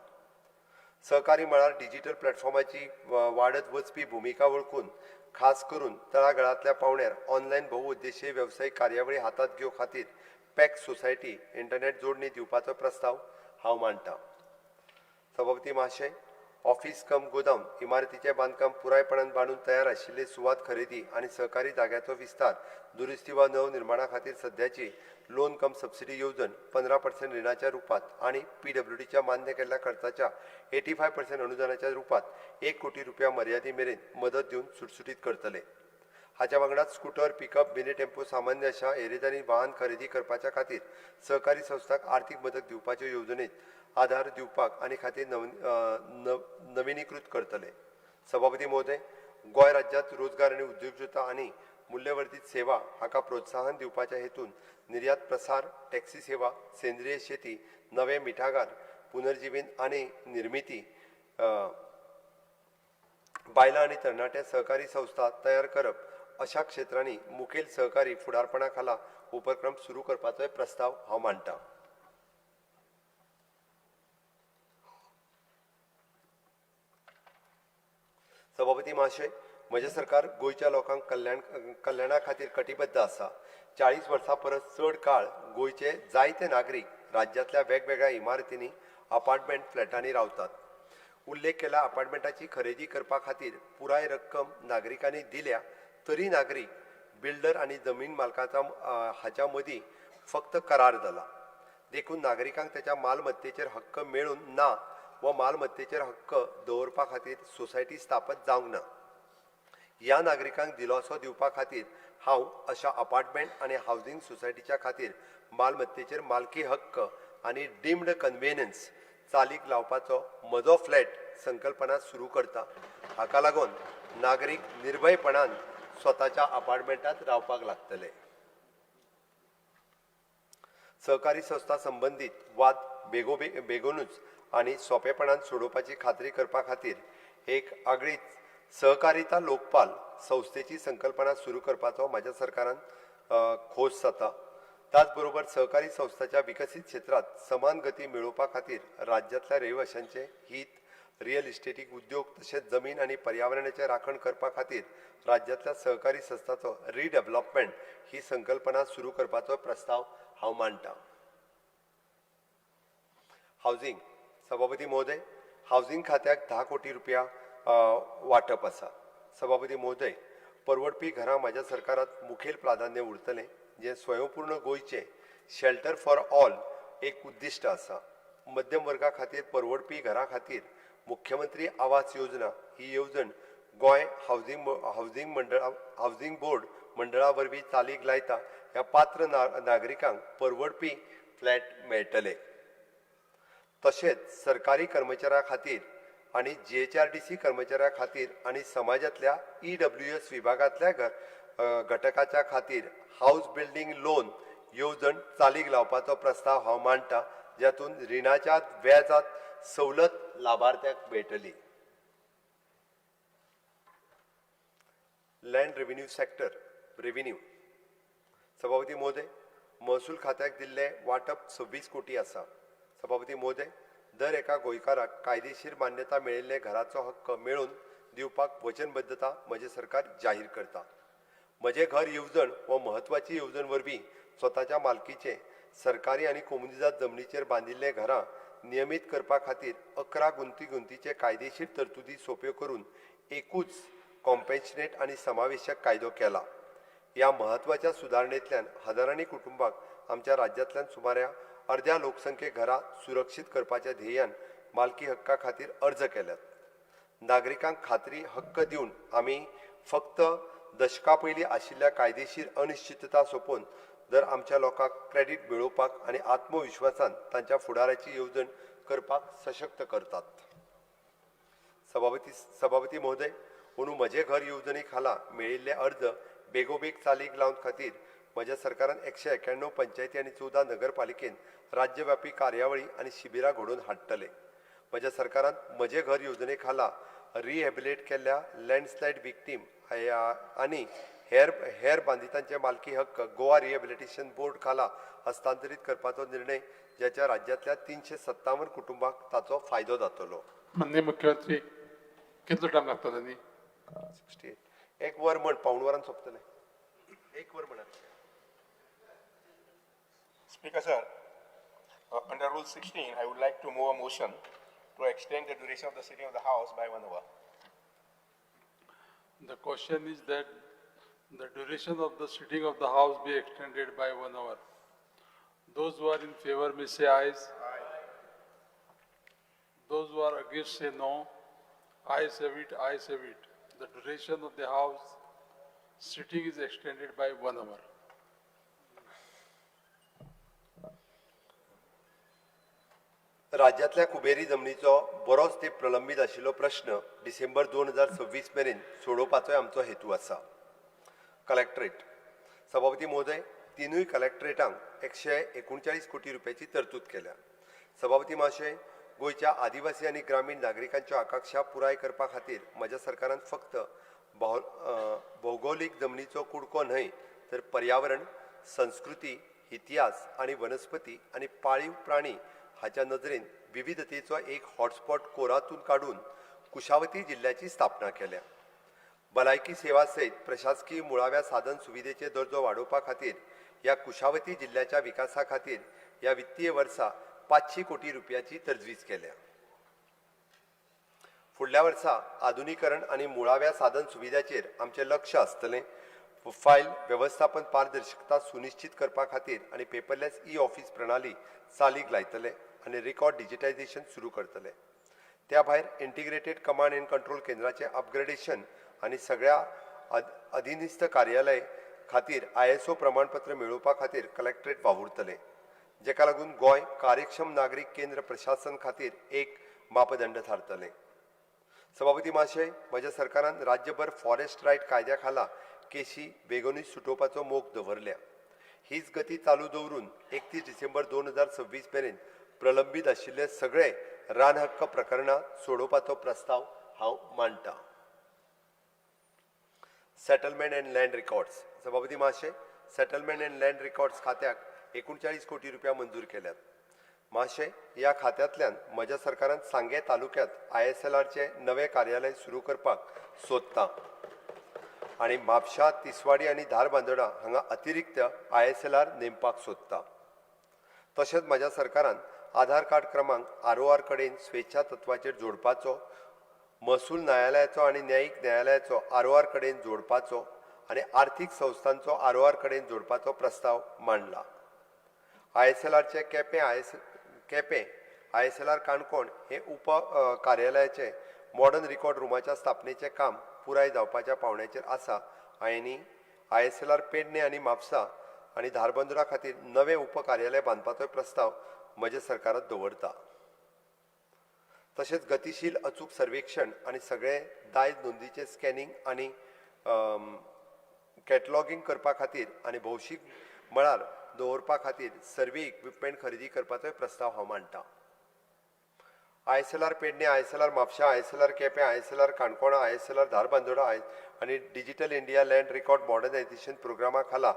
सहकारी मळार डिजिटल प्लॅटफॉर्माची वाडत वचपी भुमिका वळखून खास करून तळागाळांतल्या पावंड्यार ऑनलायन बहुउद्देशीय वेवसायीक कार्यावळी हातात घेवं खातीर पॅक्स सोसायटी इंटरनेट जोडणी दिवपाचो प्रस्ताव हांव मांडटां। सभापती महाशय, ऑफिस कम गोदाम इमारतीचे बांदकाम पुरायपणान बांदून तयार आशिल्ले सुवात खरेदी आनी सहकारी जाग्याचो विस्तार दुरुस्ती वा नवनिर्माणा खातीर सध्याची लोन कम सबसिडी येवजण 15% रिणाच्या रुपात आनी PWDच्या मान्य केल्ल्या खर्चाच्या 85% अनुदानाच्या रुपात 1 कोटी रुपया मर्यादे मेरेन मदत दिवन सुटसुटीत करतले। हाच्या वांगडाच स्कूटर, पिकअप, मिनी टेम्पो सामान्य अशा येरेदारी वाहन खरेदी करपाच्या खातीर सहकारी संस्थांक आर्थीक मदत दिवपाच्यो येवजणेत आधार दिवपाक आनी खातीर नविनीकृत करतले। सभापती महोदय, गोंय राज्यांत रोजगार आनी उद्योजकता आनी मूल्यवर्धित सेवा हाका प्रोत्साहन दिवपाच्या हेतून निर्यात प्रसार, टॅक्सी सेवा, सेंद्रीय शेती, नवे मिठागार, पुनर्जीवन आनी निर्मिती बायलां आनी तरणाटे सहकारी संस्था तयार करप अशा क्षेत्रांनी मुखेल सहकारी फुडारपणा खाला उपक्रम सुरू करपाचोय प्रस्ताव हांव मांडटां. सभापती महाशय, म्हजें सरकार गोंयच्या लोकांक कल्याणा खातीर कटिबद्ध आसा. 40 वर्सां परस चड काळ गोंयचे जायते नागरीक राज्यांतल्या वेगवेगळ्या इमारतींनी अपार्टमेंट फ्लॅटांनी रावतात. उल्लेख केला अपार्टमेंटाची खरेदी करपा खातीर पुराय रक्कम नागरिकांनी दिल्या तरी नागरीक बिल्डर आनी जमीन मालकाचा हाच्या मदीं फक्त करार जाला. देखून नागरिकांक त्याच्या मालमत्तेचेर हक्क मेळून ना व मालमत्तेचेर हक्क दवरपा खातीर सोसायटी स्थापत जावंक ना. ह्या नागरिकांक दिलोसो दिवपा खातीर हांव अशा अपार्टमेंट आनी हावसिंग सोसायटीच्या खातीर मालमत्तेचेर मालकी हक्क आनी डिम्ड कन्वेनियन्स चालीक लावपाचो म्हजो फ्लॅट संकल्पना सुरू करता. हाका लागून नागरीक निर्भयपणान स्वताच्या अपार्टमेंटांत रावपाक लागतले. सहकारी संस्था संबंधीत वाद बेगोनूच आनी सोंपेपणान सोडोवपाची खात्री करपा खातीर एक आगळीच सहकारिता लोकपाल संस्थेची संकल्पना सुरू करपाचो म्हाज्या सरकारान खोस जाता. त्याच बरोबर सहकारी संस्थांच्या विकसीत क्षेत्रात समान गती मेळोवपा खातीर राज्यांतल्या रहिवाशांचे हित, रियल इस्टेटीक उद्योग तशेंच जमीन आनी पर्यावरणाचें राखण करपा खातीर राज्यांतल्या सहकारी संस्थांचो रिडेव्हलपमेंट ही संकल्पना सुरू करपाचो प्रस्ताव हांव मांडटां. हावसिंग. सभापती महोदय, हावसिंग खात्याक 10 कोटी रुपया वाटप आसा. सभापती महोदय, परवडपी घरां म्हाज्या सरकारांत मुखेल प्राधान्य उरतलें, जे स्वयंपूर्ण गोंयचे शेल्टर फॉर ऑल एक उद्दिश्ट आसा. मध्यम वर्गा खातीर परवडपी घरां खातीर मुख्यमंत्री आवास योजना ही येवजण गोंय हावसिंग बोर्ड मंडळा वरवीं चालीक लायता. ह्या पात्र नागरिकांक परवडपी फ्लॅट मेळटले. तशेंच सरकारी कर्मचाऱ्यां खातीर आनी GHRDC कर्मचाऱ्यां खातीर आनी समाजांतल्या EWS विभागांतल्या घटकाच्या खातीर हाऊस बिल्डिंग लोन येवजण चालीक लावपाचो प्रस्ताव हांव मांडटां, जातून रिणाच्या व्याजांत सवलत लाभार्थ्याक मेळटली. Land revenue sector revenue. सभापती महोदय, महसूल खात्याक दिल्ले वाटप 26 कोटी आसा. सभापती महोदय, दर एका गोंयकाराक कायदेशीर मान्यता मेळिल्ले घराचो हक्क मेळोवन दिवपाक वचनबद्धता म्हजें सरकार जाहीर करता. म्हजें घर येवजण हो म्हत्वाची येवजण वरवीं स्वताच्या मालकीचे सरकारी आनी कोमुनिजात जमनीचेर बांदिल्ले घरां नियमीत करपा खातीर 11 गुंतीचे कायदेशीर तरतुदी सोप्यो करून एकूच कॉम्पॅशनेट आनी समावेशक कायदो केला. ह्या म्हत्वाच्या सुदारणेंतल्यान हजारांनी कुटुंबाक आमच्या राज्यांतल्यान सुमारे अर्ध्या लोकसंख्येक घरां सुरक्षीत करपाच्या ध्येयान मालकी हक्का खातीर अर्ज केल्यात. नागरिकांक खात्री हक्क दिवन आमी फक्त दशकां पयलीं आशिल्ल्या कायदेशीर अनिश्चितता सोंपोवन दर आमच्या लोकांक क्रेडीट मेळोवपाक आनी आत्मविश्वासान तांच्या फुडाराची येवजण करपाक सशक्त करतात. सभापती महोदय, अंदू म्हजें घर येवजणे खाला मेळिल्ले अर्ज बेगोबेग चालीक लावन खातीर म्हज्या सरकारान 191 पंचायती आनी 14 नगरपालिकेन राज्यव्यापी कार्यावळी आनी शिबिरां घडोवन हाडटले. म्हज्या सरकारान म्हजें घर येवजणे खाला रिहॅबिलिटेट केल्ल्या लँडस्लायड विक्टीम आनी हेर बांदितांचे मालकी हक्क गोवा रिहॅबिलिटेशन बोर्ड खाला हस्तांतरीत करपाचो निर्णय, ज्याच्या राज्यांतल्या 357 कुटुंबांक ताचो फायदो जातलो. माननीय मुख्यमंत्री, कितलो टायम लागतलो न्ही? 68. एक वर म्हण, पाऊण वरान सोंपतले. एक वर म्हणा. Speaker sir, under Rule 16, I would like to move a motion to extend the duration of the sitting of the House by 1 hour. The question is that the duration of the sitting of the House be extended by 1 hour. Those who are in favor may say ayes. Those who are against say no. Ayes have it, ayes have it. The duration of the House sitting is extended by 1 hour. राज्यांतल्या कुबेरी जमनीचो बरोच तेंप प्रलंबीत आशिल्लो प्रश्न डिसेंबर 2026 मेरेन सोडोवपाचोय आमचो हेतू आसा. कलेक्टरेट. सभापती महोदय, तिनूय कलेक्टरेटांक 139 कोटी रुपयाची तरतूद केल्या. सभापती महाशय, गोयच्या आदिवासी आणि ग्रामीण नागरिकांच्या आकांक्षा पुराय करपा खातीर म्हज्या सरकारान फक्त भौगोलीक जमनीचो कुडको न्हय तर पर्यावरण, संस्कृती, इतिहास आणि वनस्पती आणि पाळीव प्राणी हाच्या नदरेन विविधतेचो एक हॉटस्पॉट कोरातून काढून कुशावती जिल्ह्याची स्थापना केल्या. भलायकी सेवा सयत प्रशासकीय मुळाव्या साधन सुविधेचे दर्जो वाडोवपा खातीर ह्या कुशावती जिल्ह्याच्या विकासा खातीर ह्या वित्तीय वर्सा 500 कोटी रुपयाची तरतूद केल्या. फुडल्या वर्सा आधुनिकीकरण आणि मुळाव्या साधन सुविधाचेर आमचे लक्ष आसतलें. फायल व्यवस्थापन पारदर्शकता सुनिश्चित करपा खातीर आणि पेपरलेस ई ऑफिस प्रणाली चालीक लायतले आणि रेकॉर्ड डिजिटायझेशन सुरू करतले. त्या भायर इंटिग्रेटेड कमांड एंड कंट्रोल केंद्राचे अपग्रेडेशन आणि सगळ्या अधिनिस्थ कार्यालय खातीर ISO प्रमाणपत्र मेळोवपा खातीर कलेक्टरेट वावुरतले, जेका लागून गोंय कार्यक्षम नागरीक केंद्र प्रशासन खातीर एक मापदंड थारतले. सभापती महाशय, म्हज्या सरकारान राज्यभर फॉरेस्ट रायट कायद्या खाला केशी बेगोनीच सुटोवपाचो मोग दवरल्या. हीच गती चालू दवरून 31 डिसेंबर 2026 मेरेन प्रलंबीत आशिल्ले सगळे रान हक्क प्रकरणां सोडोवपाचो प्रस्ताव हांव मांडटां. Settlement and land records. सभापती महाशय, सेटलमेंट एंड लँड रिकॉर्ड्स खात्याक 39 कोटी रुपया मंजूर केल्यात. महाशय, ह्या खात्यांतल्यान म्हज्या सरकारान सांगे तालुक्यांत ISLRचे नवे कार्यालय सुरू करपाक सोदता आणि म्हापशा, तिसवाडी आणि धारबांदोडा हांगा अतिरिक्त ISLR नेमपाक सोदता. तशेंच म्हज्या सरकारान आधार कार्ड क्रमांक ROR कडेन स्वेच्छा तत्वाचेर जोडपाचो, महसूल न्यायालयाचो आणि न्यायिक न्यायालयाचो ROR कडेन जोडपाचो आणि आर्थीक संस्थांचो ROR कडेन जोडपाचो प्रस्ताव मांडला. ISLRचे केपें ISLR काणकोण हे उप कार्यालयाचे मॉडर्न रिकॉर्ड रुमाच्या स्थापनेचे काम पुराय जावपाच्या पावण्याचेर आसा आनी ISLR पेडणे आणि म्हापसा आणि धारबांदोडा खातीर नवे उप कार्यालय बांदपाचो प्रस्ताव म्हज्या सरकारान दवरता. तशेंच गतीशील अचूक सर्वेक्षण आणि सगळे दायज नोंदीचे स्कॅनिंग आणि कॅटलॉगिंग करपा खातीर आणि भौशीक मळार दवरपा खातीर सर्वे इक्विपमेंट खरेदी करपाचो प्रस्ताव हांव मांडटां. ISLR Pedne, ISLR Mapusa, ISLR Quepem, ISLR काणकोणा, ISLR धारबांदोडा आणि digital India land record modernisation प्रोग्रामा खाला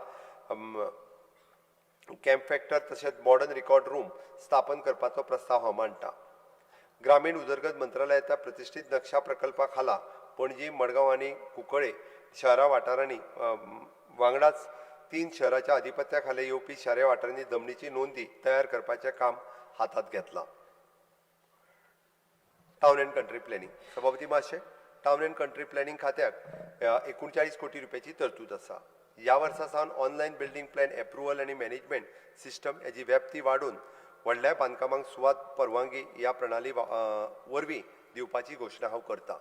कॅम्प फॅक्टर तशेंच मॉडर्न रिकॉर्ड रूम स्थापन करपाचो प्रस्ताव हांव मांडटां. ग्रामीण उदरगत मंत्रालयाच्या प्रतिष्ठीत नक्षा प्रकल्पा खाला पणजी, मडगांव आणि कुंकळे शहरा वाठारांनी वांगडाच 3 शहराच्या अधिपत्या खाला येवपी शारी वाठारांनी जमनीची नोंदी तयार करपाचें काम हातांत घेतलां. Town end country planning. सभापती महाशय, टावन एंड कंट्री प्लॅनिंग खात्याक 39 कोटी रुपयाची तरतूद आसा. ह्या वर्सा सावन ऑनलायन बिल्डिंग प्लॅन एप्रुवल आणि मॅनेजमेंट सिस्टम हेची व्याप्ती वाडून व्हडल्या बांदकामांक सुवात परवानगी ह्या प्रणाली वरवीं दिवपाची घोशणा हांव करतां.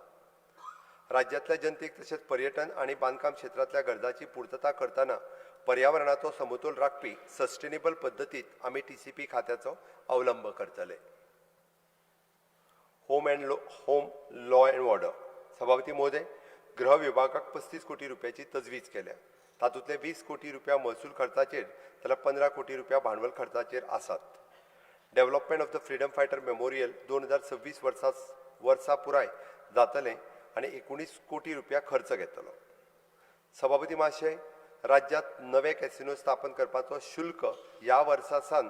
राज्यांतल्या जनतेक तशेंच पर्यटन आणि बांदकाम क्षेत्रांतल्या गरजांची पूर्तता करतना पर्यावरणाचो समतोल राखपी सस्टेनेबल पद्दतीत आमी TCP खात्याचो अवलंब करतले. Home law and order. सभापती महोदय, गृह विभागाक 35 कोटी रुपयाची तजवीज केल्या. तातूंतले 20 कोटी रुपया महसूल खर्चाचेर जाल्यार 15 कोटी रुपया भांडवल खर्चाचेर आसात. Development of the freedom fighter memorial 2026 वर्सा पुराय जातलें आनी 19 कोटी रुपया खर्च घेतलो. सभापती महाशय, राज्यांत नवे कॅसिनो स्थापन करपाचो शुल्क ह्या वर्सा सावन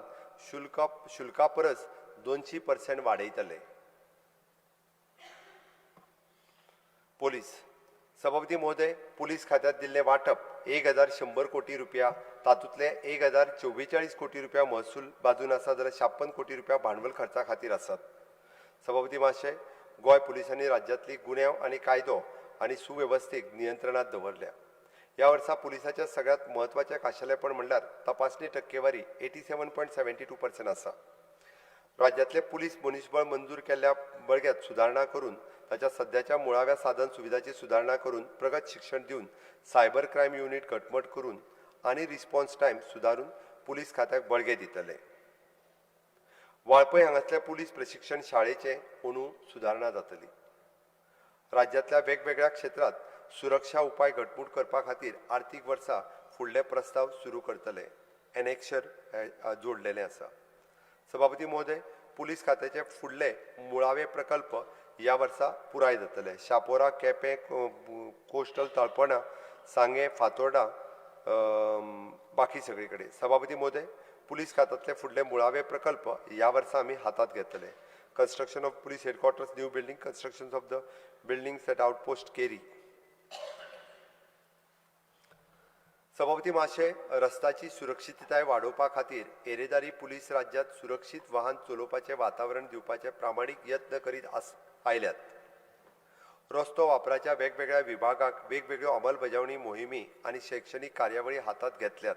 शुल्का परस 200% वाडयतले. पोलीस. सभापती महोदय, पुलीस खात्यात दिल्ले वांटप 1100 कोटी रुपया, तातूंतले 1044 कोटी रुपया महसूल बाजून आसा जाल्यार 56 कोटी रुपया भांडवल खर्चा खातीर आसात. सभापती महाशय, गोंय पुलिसांनी राज्यांतली गुन्यांव आनी कायदो आनी सुवेवस्थेक नियंत्रणात दवरल्या. ह्या वर्सा पुलिसाच्या सगळ्यात म्हत्वाचें खाशेलेपण म्हणल्यार तपासणी टक्केवारी 87.72% आसा. राज्यांतले पुलीस मनुश्यबळ मंजूर केल्ल्या बळग्यात सुदारणा करून ताच्या सध्याच्या मुळाव्या साधन सुविधाची सुदारणा करून प्रगत शिक्षण दिवन सायबर क्रायम युनिट घटमट करून आनी रिस्पॉन्स टायम सुदारून पुलीस खात्याक बळगे दितले. वाळपय हांगासरल्या पुलीस प्रशिक्षण शाळेचे अंदू सुदारणा जातली. राज्यांतल्या वेगवेगळ्या क्षेत्रांत सुरक्षा उपाय घटमूट करपा खातीर आर्थीक वर्सा फुडले प्रस्ताव सुरू करतले. एनेक्शर जोडलेले आसा. सभापती महोदय, पुलीस खात्याचे फुडले मुळावे प्रकल्प या वर्सा पुराय जातले. शापोरा, केपें, कोस्टल तळपणा, सांगे, फातोर्डा, बाकी सगळीकडे. सभापती महोदय, पुलीस खात्यातले फुडले मुळावे प्रकल्प या वर्सा आम्ही हातात घेतले. Construction of police headquarters new building, construction of the buildings at outpost Keri. सभापती महाशय, रस्त्याची सुरक्षितताय वाडोवपा खातीर येरेदारी पुलीस राज्यात सुरक्षीत वाहन चलोवपाचें वातावरण दिवपाचे प्रामाणीक यत्न करीत आयल्यात. रस्तो वापराच्या वेगवेगळ्या विभागाक वेगवेगळ्यो अंमलबजावणी मोहिमी आनी शैक्षणिक कार्यावळी हातात घेतल्यात.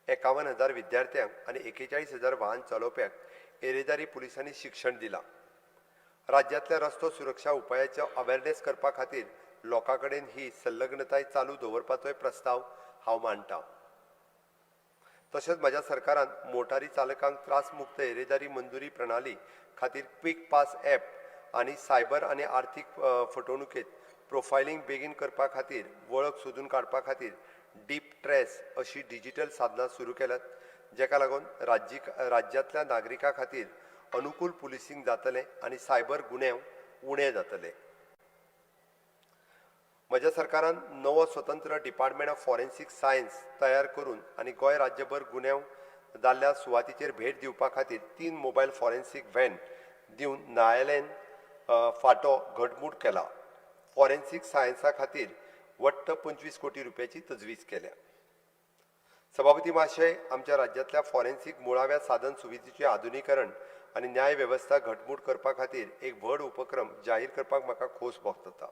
51,000 विद्यार्थ्यांक आनी 41,000 वाहन चलोवप्यांक येरेदारी पुलिसांनी शिक्षण दिलां. राज्यांतल्या रस्तो सुरक्षा उपायाचो अवेरनेस करपा खातीर लोकां कडेन ही संलग्नताय चालू दवरपाचोय प्रस्ताव हांव मांडटां. तशेंच म्हज्या सरकारान मोटारी चालकांक त्रासमुक्त येरेदारी मंजुरी प्रणाली खातीर क्विक पास ॲप आनी सायबर आनी आर्थीक फटवणुकेत प्रोफायलिंग बेगीन करपा खातीर वळख सोदून काडपा खातीर डीप ट्रेस अशी डिजिटल साधनां सुरू केल्यात, जेका लागून राज्यांतल्या नागरिकां खातीर अनुकूल पुलिसिंग जातलें आनी सायबर गुन्यांव उणे जातले. म्हज्या सरकारान नवो स्वतंत्र डिपार्टमेंट ऑफ फॉरेन्सिक सायन्स तयार करून आनी गोंय राज्यभर गुन्यांव जाल्ल्या सुवातीचेर भेट दिवपा खातीर 3 मोबायल फॉरेन्सिक व्हॅन दिवन न्यायालयान फाटो घटमूट केला. फॉरेन्सिक सायन्सा खातीर वट्ट 25 कोटी रुपयाची तजवीज केल्या. सभापती महाशय, आमच्या राज्यांतल्या फॉरेन्सिक मुळाव्या साधन सुविधेचे आधुनीकरण आनी न्याय वेवस्था घटमूट करपा खातीर एक व्हड उपक्रम जाहीर करपाक म्हाका खोस भोगता.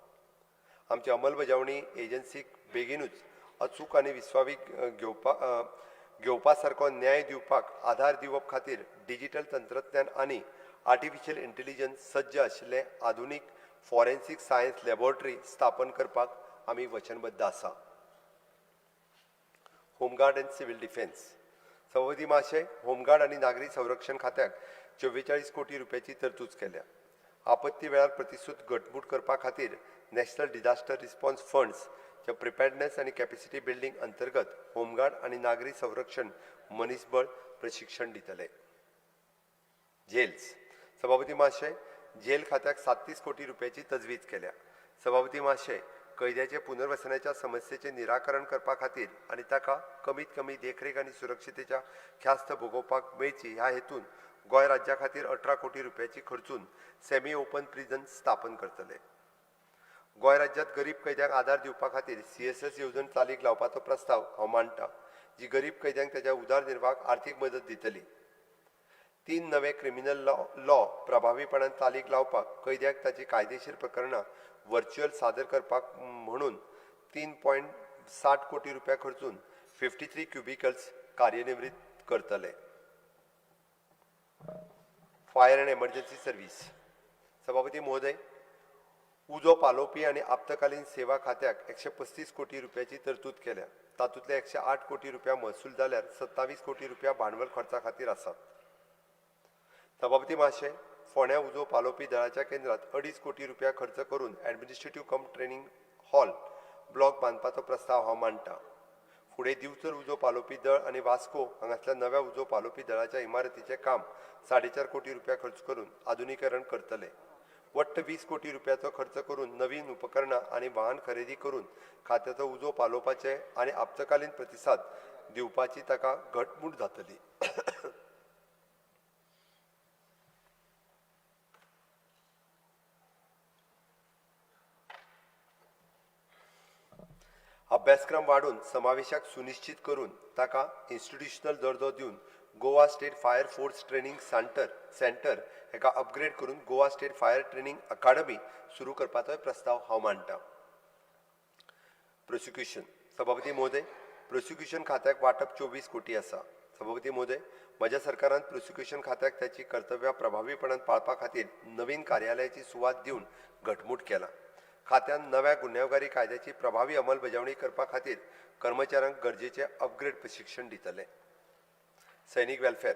आमची अंमलबजावणी एजन्सीक बेगीनूच अचूक आनी विस्वावीक घेवपा सारको न्याय दिवपाक आधार दिवप खातीर डिजिटल तंत्रज्ञान आनी आर्टिफिशियल इंटेलिजन्स सज्ज आशिल्ले आधुनीक फॉरेन्सिक सायन्स लॅबोरेटरी स्थापन करपाक आमी वचनबद्ध आसा. Home guard end civil defence. सभापती महाशय, होमगार्ड आनी नागरी संरक्षण खात्याक 44 कोटी रुपयाची तरतूद केल्या. आपत्ती वेळार प्रतिसूद घटमूट करपा खातीर नॅशनल डिझास्टर रिस्पॉन्स फंड्स च्या प्रिपेर्डनेस आनी कॅपेसिटी बिल्डिंग अंतर्गत होमगार्ड आनी नागरी संरक्षण मनीसबळ प्रशिक्षण दितले. जेल्स. सभापती महाशय, जेल खात्याक 37 कोटी रुपयाची तजवीज केल्या. सभापती महाशय, कैद्याचे पुनर्वसनाच्या समस्येचे निराकरण करपा खातीर आनी ताका कमीत कमी देखरेख आनी सुरक्षितेच्या ख्यास्त भोगोवपाक मेळची ह्या हेतून गोंय राज्या खातीर 18 कोटी रुपयाची खर्चून सेमी ओपन प्रिझन स्थापन करतले. गोंय राज्यांत गरीब कैद्यांक आदार दिवपा खातीर CSS येवजण चालीक लावपाचो प्रस्ताव हांव मांडटां, जी गरीब कैद्यांक त्याच्या उदारनिर्वाहाक आर्थीक मदत दितली. 3 नवे क्रिमिनल लॉ प्रभावीपणान चालीक लावपाक कैद्याक ताची कायदेशीर प्रकरणां व्हर्च्युअल सादर करपाक म्हणून 3.60 कोटी रुपया खर्चून 53 क्युबिकल्स कार्यान्वित करतले. Fire and emergency service. सभापती महोदय, उजो पालोवपी आनी आपतकालीन सेवा खात्याक 135 कोटी रुपयाची तरतूद केल्या. तातूंतले 108 कोटी रुपया महसूल जाल्यार 27 कोटी रुपया भांडवल खर्चा खातीर आसात. सभापती महाशय, फोंड्या उजो पालोवपी दळाच्या केंद्रात 2.5 कोटी रुपया खर्च करून एडमिनिस्ट्रेटिव्ह कम ट्रेनिंग हॉल ब्लॉक बांदपाचो प्रस्ताव हांव मांडटां. फुडें दिवचल उजो पालोवपी दळ आनी वास्को हांगासल्या नव्या उजो पालोवपी दळाच्या इमारतीचें काम 4.5 कोटी रुपया खर्च करून आधुनीकरण करतले. वट्ट 20 कोटी रुपयाचो खर्च करून नवीन उपकरणां आनी वाहन खरेदी करून खात्याचो उजो पालोवपाचे आनी आपतकालीन प्रतिसाद दिवपाची ताका घटमूट जातली. अभ्यासक्रम वाढून समावेशक सुनिश्चित करून ताका इन्स्टिट्यूशनल दर्जो दिवन Goa state fire force training centre हेका अपग्रेड करून Goa state fire training academy सुरू करपाचो प्रस्ताव हांव मांडटां. प्रोसिक्युशन. सभापती महोदय, प्रोसिक्युशन खात्याक वाटप 24 कोटी आसा. सभापती महोदय, म्हज्या सरकारान प्रोसिक्युशन खात्याक त्याची कर्तव्यां प्रभावीपणान पाळपा खातीर नवीन कार्यालयाची सुवात दिवन घटमूट केला. खात्यान नव्या गुन्यांवकारी कायद्याची प्रभावी अंमलबजावणी करपा खातीर कर्मचाऱ्यांक गरजेचे अपग्रेड प्रशिक्षण दितले. सैनीक वेलफेअर.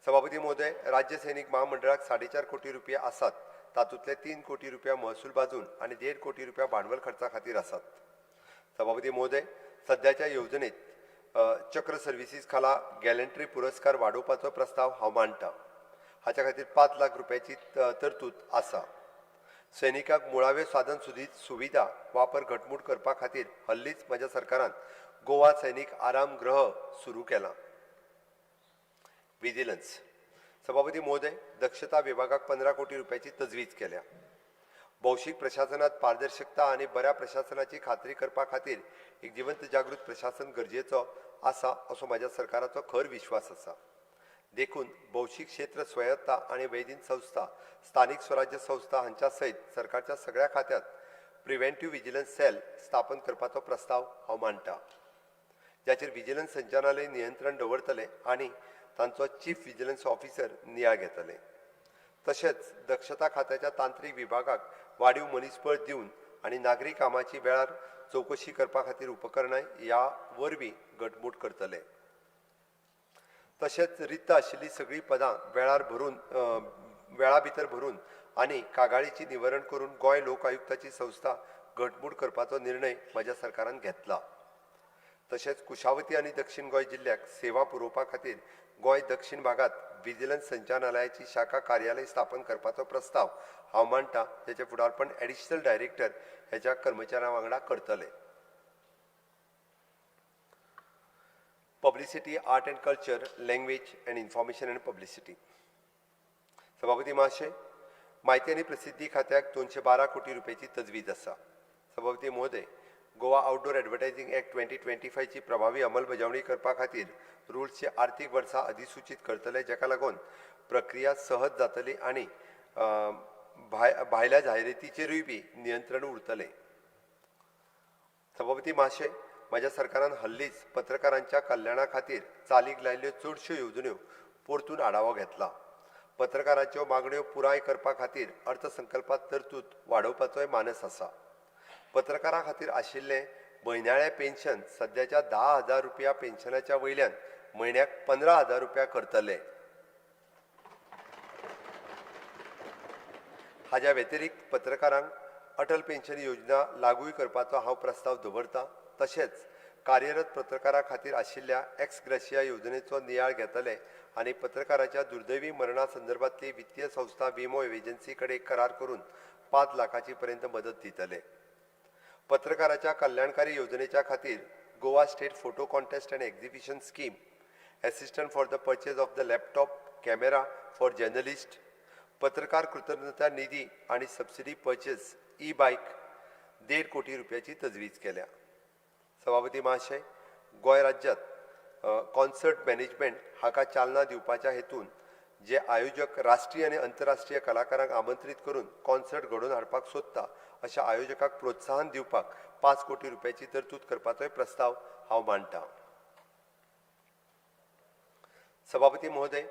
सभापती महोदय, राज्य सैनीक महामंडळाक 4.5 कोटी रुपया आसात. तातूंतले 3 कोटी रुपया महसूल बाजून आनी 1.5 कोटी रुपया भांडवल खर्चा खातीर आसात. सभापती महोदय, सध्याच्या येवजणेत चक्र सर्व्हिसीस खाला गॅलंट्री पुरस्कार वाडोवपाचो प्रस्ताव हांव मांडटां. हाच्या खातीर 5 लाख रुपयाची तरतूद आसा. सैनिकांक मुळाव्यो साधन सुविधा वापर घटमूट करपा खातीर हल्लीच म्हज्या सरकारान गोवा सैनिक आराम गृह सुरू केला. विजिलन्स. सभापती महोदय, दक्षता विभागाक 15 कोटी रुपयाची तजवीज केल्या. भौशीक प्रशासनात पारदर्शकता आणि बऱ्या प्रशासनाची खात्री करपा खातीर एक जिवंत जागृत प्रशासन गरजेचो आसा असो म्हज्या सरकाराचो खर विश्वास आसा. देखून भौशीक क्षेत्र स्वायत्ता आणि वैधीन संस्था, स्थानिक स्वराज्य संस्था हांच्या सयत सरकारच्या सगळ्या खात्यांत प्रिव्हेंटिव्ह विजिलन्स सेल स्थापन करपाचो प्रस्ताव हांव मांडटां, जाचेर विजिलन्स संचालनालय नियंत्रण दवरतले आणि तांचो चीफ विजिलन्स ऑफिसर नियाळ घेतले. तशेंच दक्षता खात्याच्या तांत्रीक विभागाक वाडीव मनीसबळ दिवन आणि नागरी कामाची वेळार चौकशी करपा खातीर उपकरणां ह्या वरवीं घटमूट करतले. तशेंच रिक्त आशिल्ली सगळीं पदां वेळा भितर भरून आनी कागाळीची निवारण करून गोंय लोक आयुक्ताची संस्था घटमूट करपाचो निर्णय म्हज्या सरकारान घेतला. तशेंच कुशावती आनी दक्षिण गोंय जिल्ह्याक सेवा पुरोवपा खातीर गोंय दक्षिण भागात विजिलन्स संचालनालयाची शाखा कार्यालय स्थापन करपाचो प्रस्ताव हांव मांडटां, जाचें फुडारपण एडिशनल डायरेक्टर ह्याच्या कर्मचाऱ्यां वांगडा करतले. Publicity, art end culture, language end information end publicity. सभापती महाशय, म्हायती आनी प्रसिद्धी खात्याक 212 कोटी रुपयाची तजवीज आसा. सभापती महोदय, गोवा आउटडोर एडवर्टायझिंग एक्ट 2025 ची प्रभावी अंमलबजावणी करपा खातीर रुल्सचे आर्थीक वर्सा अधिसूचित करतले, जाका लागून प्रक्रिया सहज जातली आनी भायल्या जायरातीचेरूय बी नियंत्रण उरतलें. सभापती महाशय, म्हज्या सरकारान हल्लीच पत्रकारांच्या कल्याणा खातीर चालीक लायल्ल्यो चडश्यो येवजण्यो परतून आढावो घेतला. पत्रकारांच्यो मागण्यो पुराय करपा खातीर अर्थसंकल्पात तरतूद वाडोवपाचोय मानस आसा. पत्रकारां खातीर आशिल्लें म्हयन्याळें पेन्शन सद्याच्या 10,000 रुपया पेन्शनाच्या वयल्यान म्हयन्याक 15,000 रुपया करतले. हाच्या व्यतिरिक्त पत्रकारांक अटल पेन्शन योजना लागूय करपाचो हांव प्रस्ताव दवरतां. तशेंच कार्यरत पत्रकारां खातीर आशिल्ल्या एक्स ग्रेशिया योजनेचो नियाळ घेतले आनी पत्रकाराच्या दुर्दैवी मरणा संदर्भातली वित्तीय संस्था विमो एजन्सी कडेन करार करून 5 लाखाची पर्यंत मदत दितले. पत्रकाराच्या कल्याणकारी योजनेच्या खातीर Goa state photo contest and exhibition scheme, assistant for the purchase of the laptop camera for journalist, पत्रकार कृतज्ञता निधी आणि सबसिडी परचेज ई बाईक 1.5 कोटी रुपयाची तजवीज केल्या. सभापती महाशय, गोंय राज्यांत कॉन्सर्ट मॅनेजमेंट हाका चालना दिवपाच्या हेतून जे आयोजक राष्ट्रीय आणि आंतरराष्ट्रीय कलाकारांक आमंत्रित करून कॉन्सर्ट घडोवन हाडपाक सोदता अशा आयोजकांक प्रोत्साहन दिवपाक 5 कोटी रुपयाची तरतूद करपाचोय प्रस्ताव हांव मांडटां. सभापती महोदय,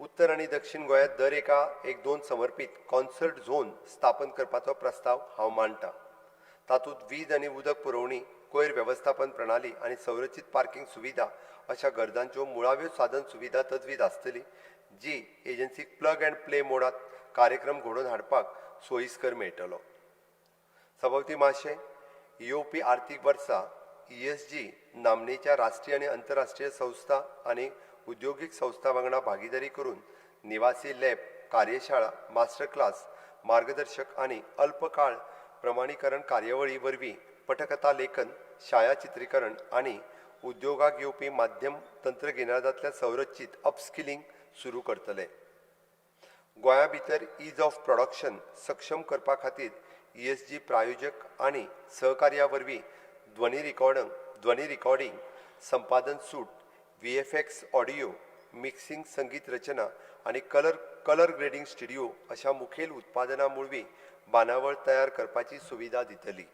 उत्तर आणि दक्षिण गोंयांत दर एका 1-2 समर्पित कॉन्सर्ट झोन स्थापन करपाचो प्रस्ताव हांव मांडटां. तातूंत वीज आनी उदक पुरवणी, कोयर वेवस्थापन प्रणाली आणि संरचीत पार्किंग सुविधा अशा गरजांच्यो मुळाव्यो साधन सुविधा तजवीज आसतली, जी एजन्सीक प्लग अँड प्ले मोडात कार्यक्रम घडोवन हाडपाक सोयीस्कर मेळटलो. सभापती महाशय, येवपी आर्थीक वर्सा ESG नामनेच्या राष्ट्रीय आणि आंतरराष्ट्रीय संस्था आणि उद्योगीक संस्था वांगडा भागीदारी करून निवासी लॅब, कार्यशाळा, मास्टर क्लास, मार्गदर्शक आणि अल्पकाळ प्रमाणीकरण कार्यावळी वरवीं पटकथा लेखन, छायाचित्रीकरण आणि उद्योगाक येवपी माध्यम तंत्रगिन्यानांतल्या संरचीत अपस्किलिंग सुरू करतले. गोंया भितर ईज ऑफ प्रोडक्शन सक्षम करपा खातीर ESG प्रायोजक आणि सहकार्या वरवीं ध्वनी रिकॉर्डिंग, संपादन सूट, VFX ऑडिओ, मिक्सिंग, संगीत रचना आणि कलर ग्रेडिंग स्टुडिओ अशा मुखेल उत्पादनां मुळवी बांदावळ तयार करपाची सुविधा दितली.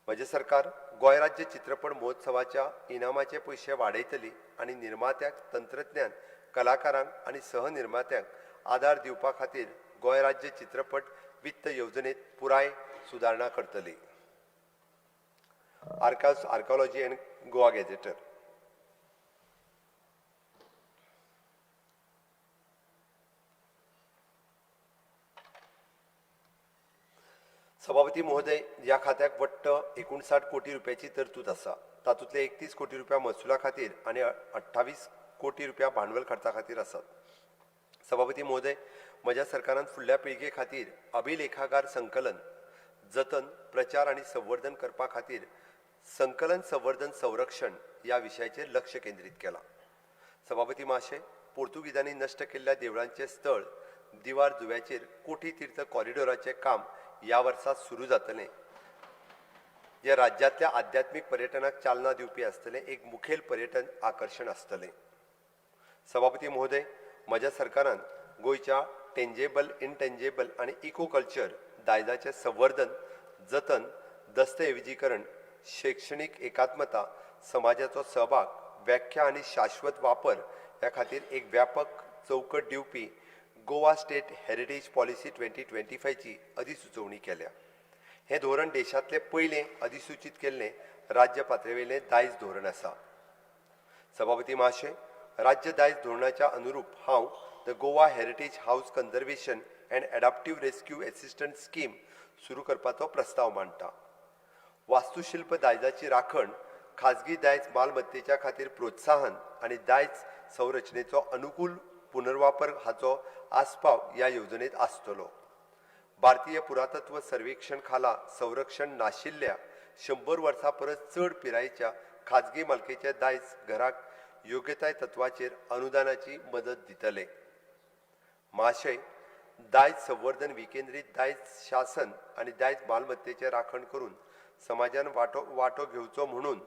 म्हजे सरकार गोंय राज्य चित्रपट महोत्सवाच्या इनामाचे पयशे वाडयतली आणि निर्मात्याक, तंत्रज्ञान, कलाकारांक आणि सहनिर्मात्यांक आदार दिवपा खातीर गोंय राज्य चित्रपट वित्त येवजणेत पुराय सुदारणा करतली. Archaeology and Goa gazetteer. सभापती महोदय, ह्या खात्याक वट्ट 59 कोटी रुपयाची तरतूद आसा. तातूंतले 31 कोटी रुपया महसुला खातीर आणि 28 कोटी रुपया भांडवल खर्चा खातीर आसात। सभापती महोदय, म्हज्या सरकारान फुडल्या पिळगे खातीर अभिलेखागार संकलन, जतन, प्रचार आनी संवर्धन करपा खातीर संकलन संवर्धन संरक्षण ह्या विशयाचेर लक्ष केंद्रीत केलां। सभापती महाशय, पोर्तुगीजांनी नश्ट केल्ल्या देवळांचे स्थळ दिवार जुव्याचेर कोठी तीर्थ कॉरिडॉराचें काम ह्या वर्सा सुरू जातलें, जे राज्यांतल्या आध्यात्मिक पर्यटनाक चालना दिवपी आसतलें एक मुखेल पर्यटन आकर्षण आसतलें। सभापती महोदय, म्हज्या सरकारान गोंयच्या टेंजेबल, इनटेंजेबल आनी इको कल्चर दायजाचें संवर्धन, जतन, दस्तऐवजीकरण, शैक्षणिक एकात्मता, समाजाचो सहभाग, व्याख्या आनी शाश्वत वापर ह्या खातीर एक व्यापक चौकट दिवपी गोवा स्टेट हेरिटेज पॉलिसी 2025 ची अधिसुचोवणी केल्या। हे धोरण देशांतले पयलें अधिसूचित केल्लें राज्य पातळीवेलें दायज धोरण आसा। सभापती महाशय, राज्य दायज धोरणाच्या अनुरूप हांव the Goa heritage house conservation and adaptive rescue assistant scheme सुरू करपाचो प्रस्ताव मांडटा। वास्तुशिल्प दायजाची राखण, खाजगी दायज मालमत्तेच्या खातीर प्रोत्साहन आनी दायज संरचनेचो अनुकूल पुनर्वापर हाचो आस्पाव ह्या येवजणेंत आसतलो। भारतीय पुरातत्व सर्वेक्षण खाला संरक्षण नाशिल्ल्या 100 वर्सां परस चड पिरायेच्या खाजगी मालकीच्या दायज घराक योग्यताय तत्वाचेर अनुदानाची मदत दितले। महाशय, दायज संवर्धन विकेंद्रीत दायज शासन आनी दायज मालमत्तेचें राखण करून समाजान वांटो घेवचो म्हणून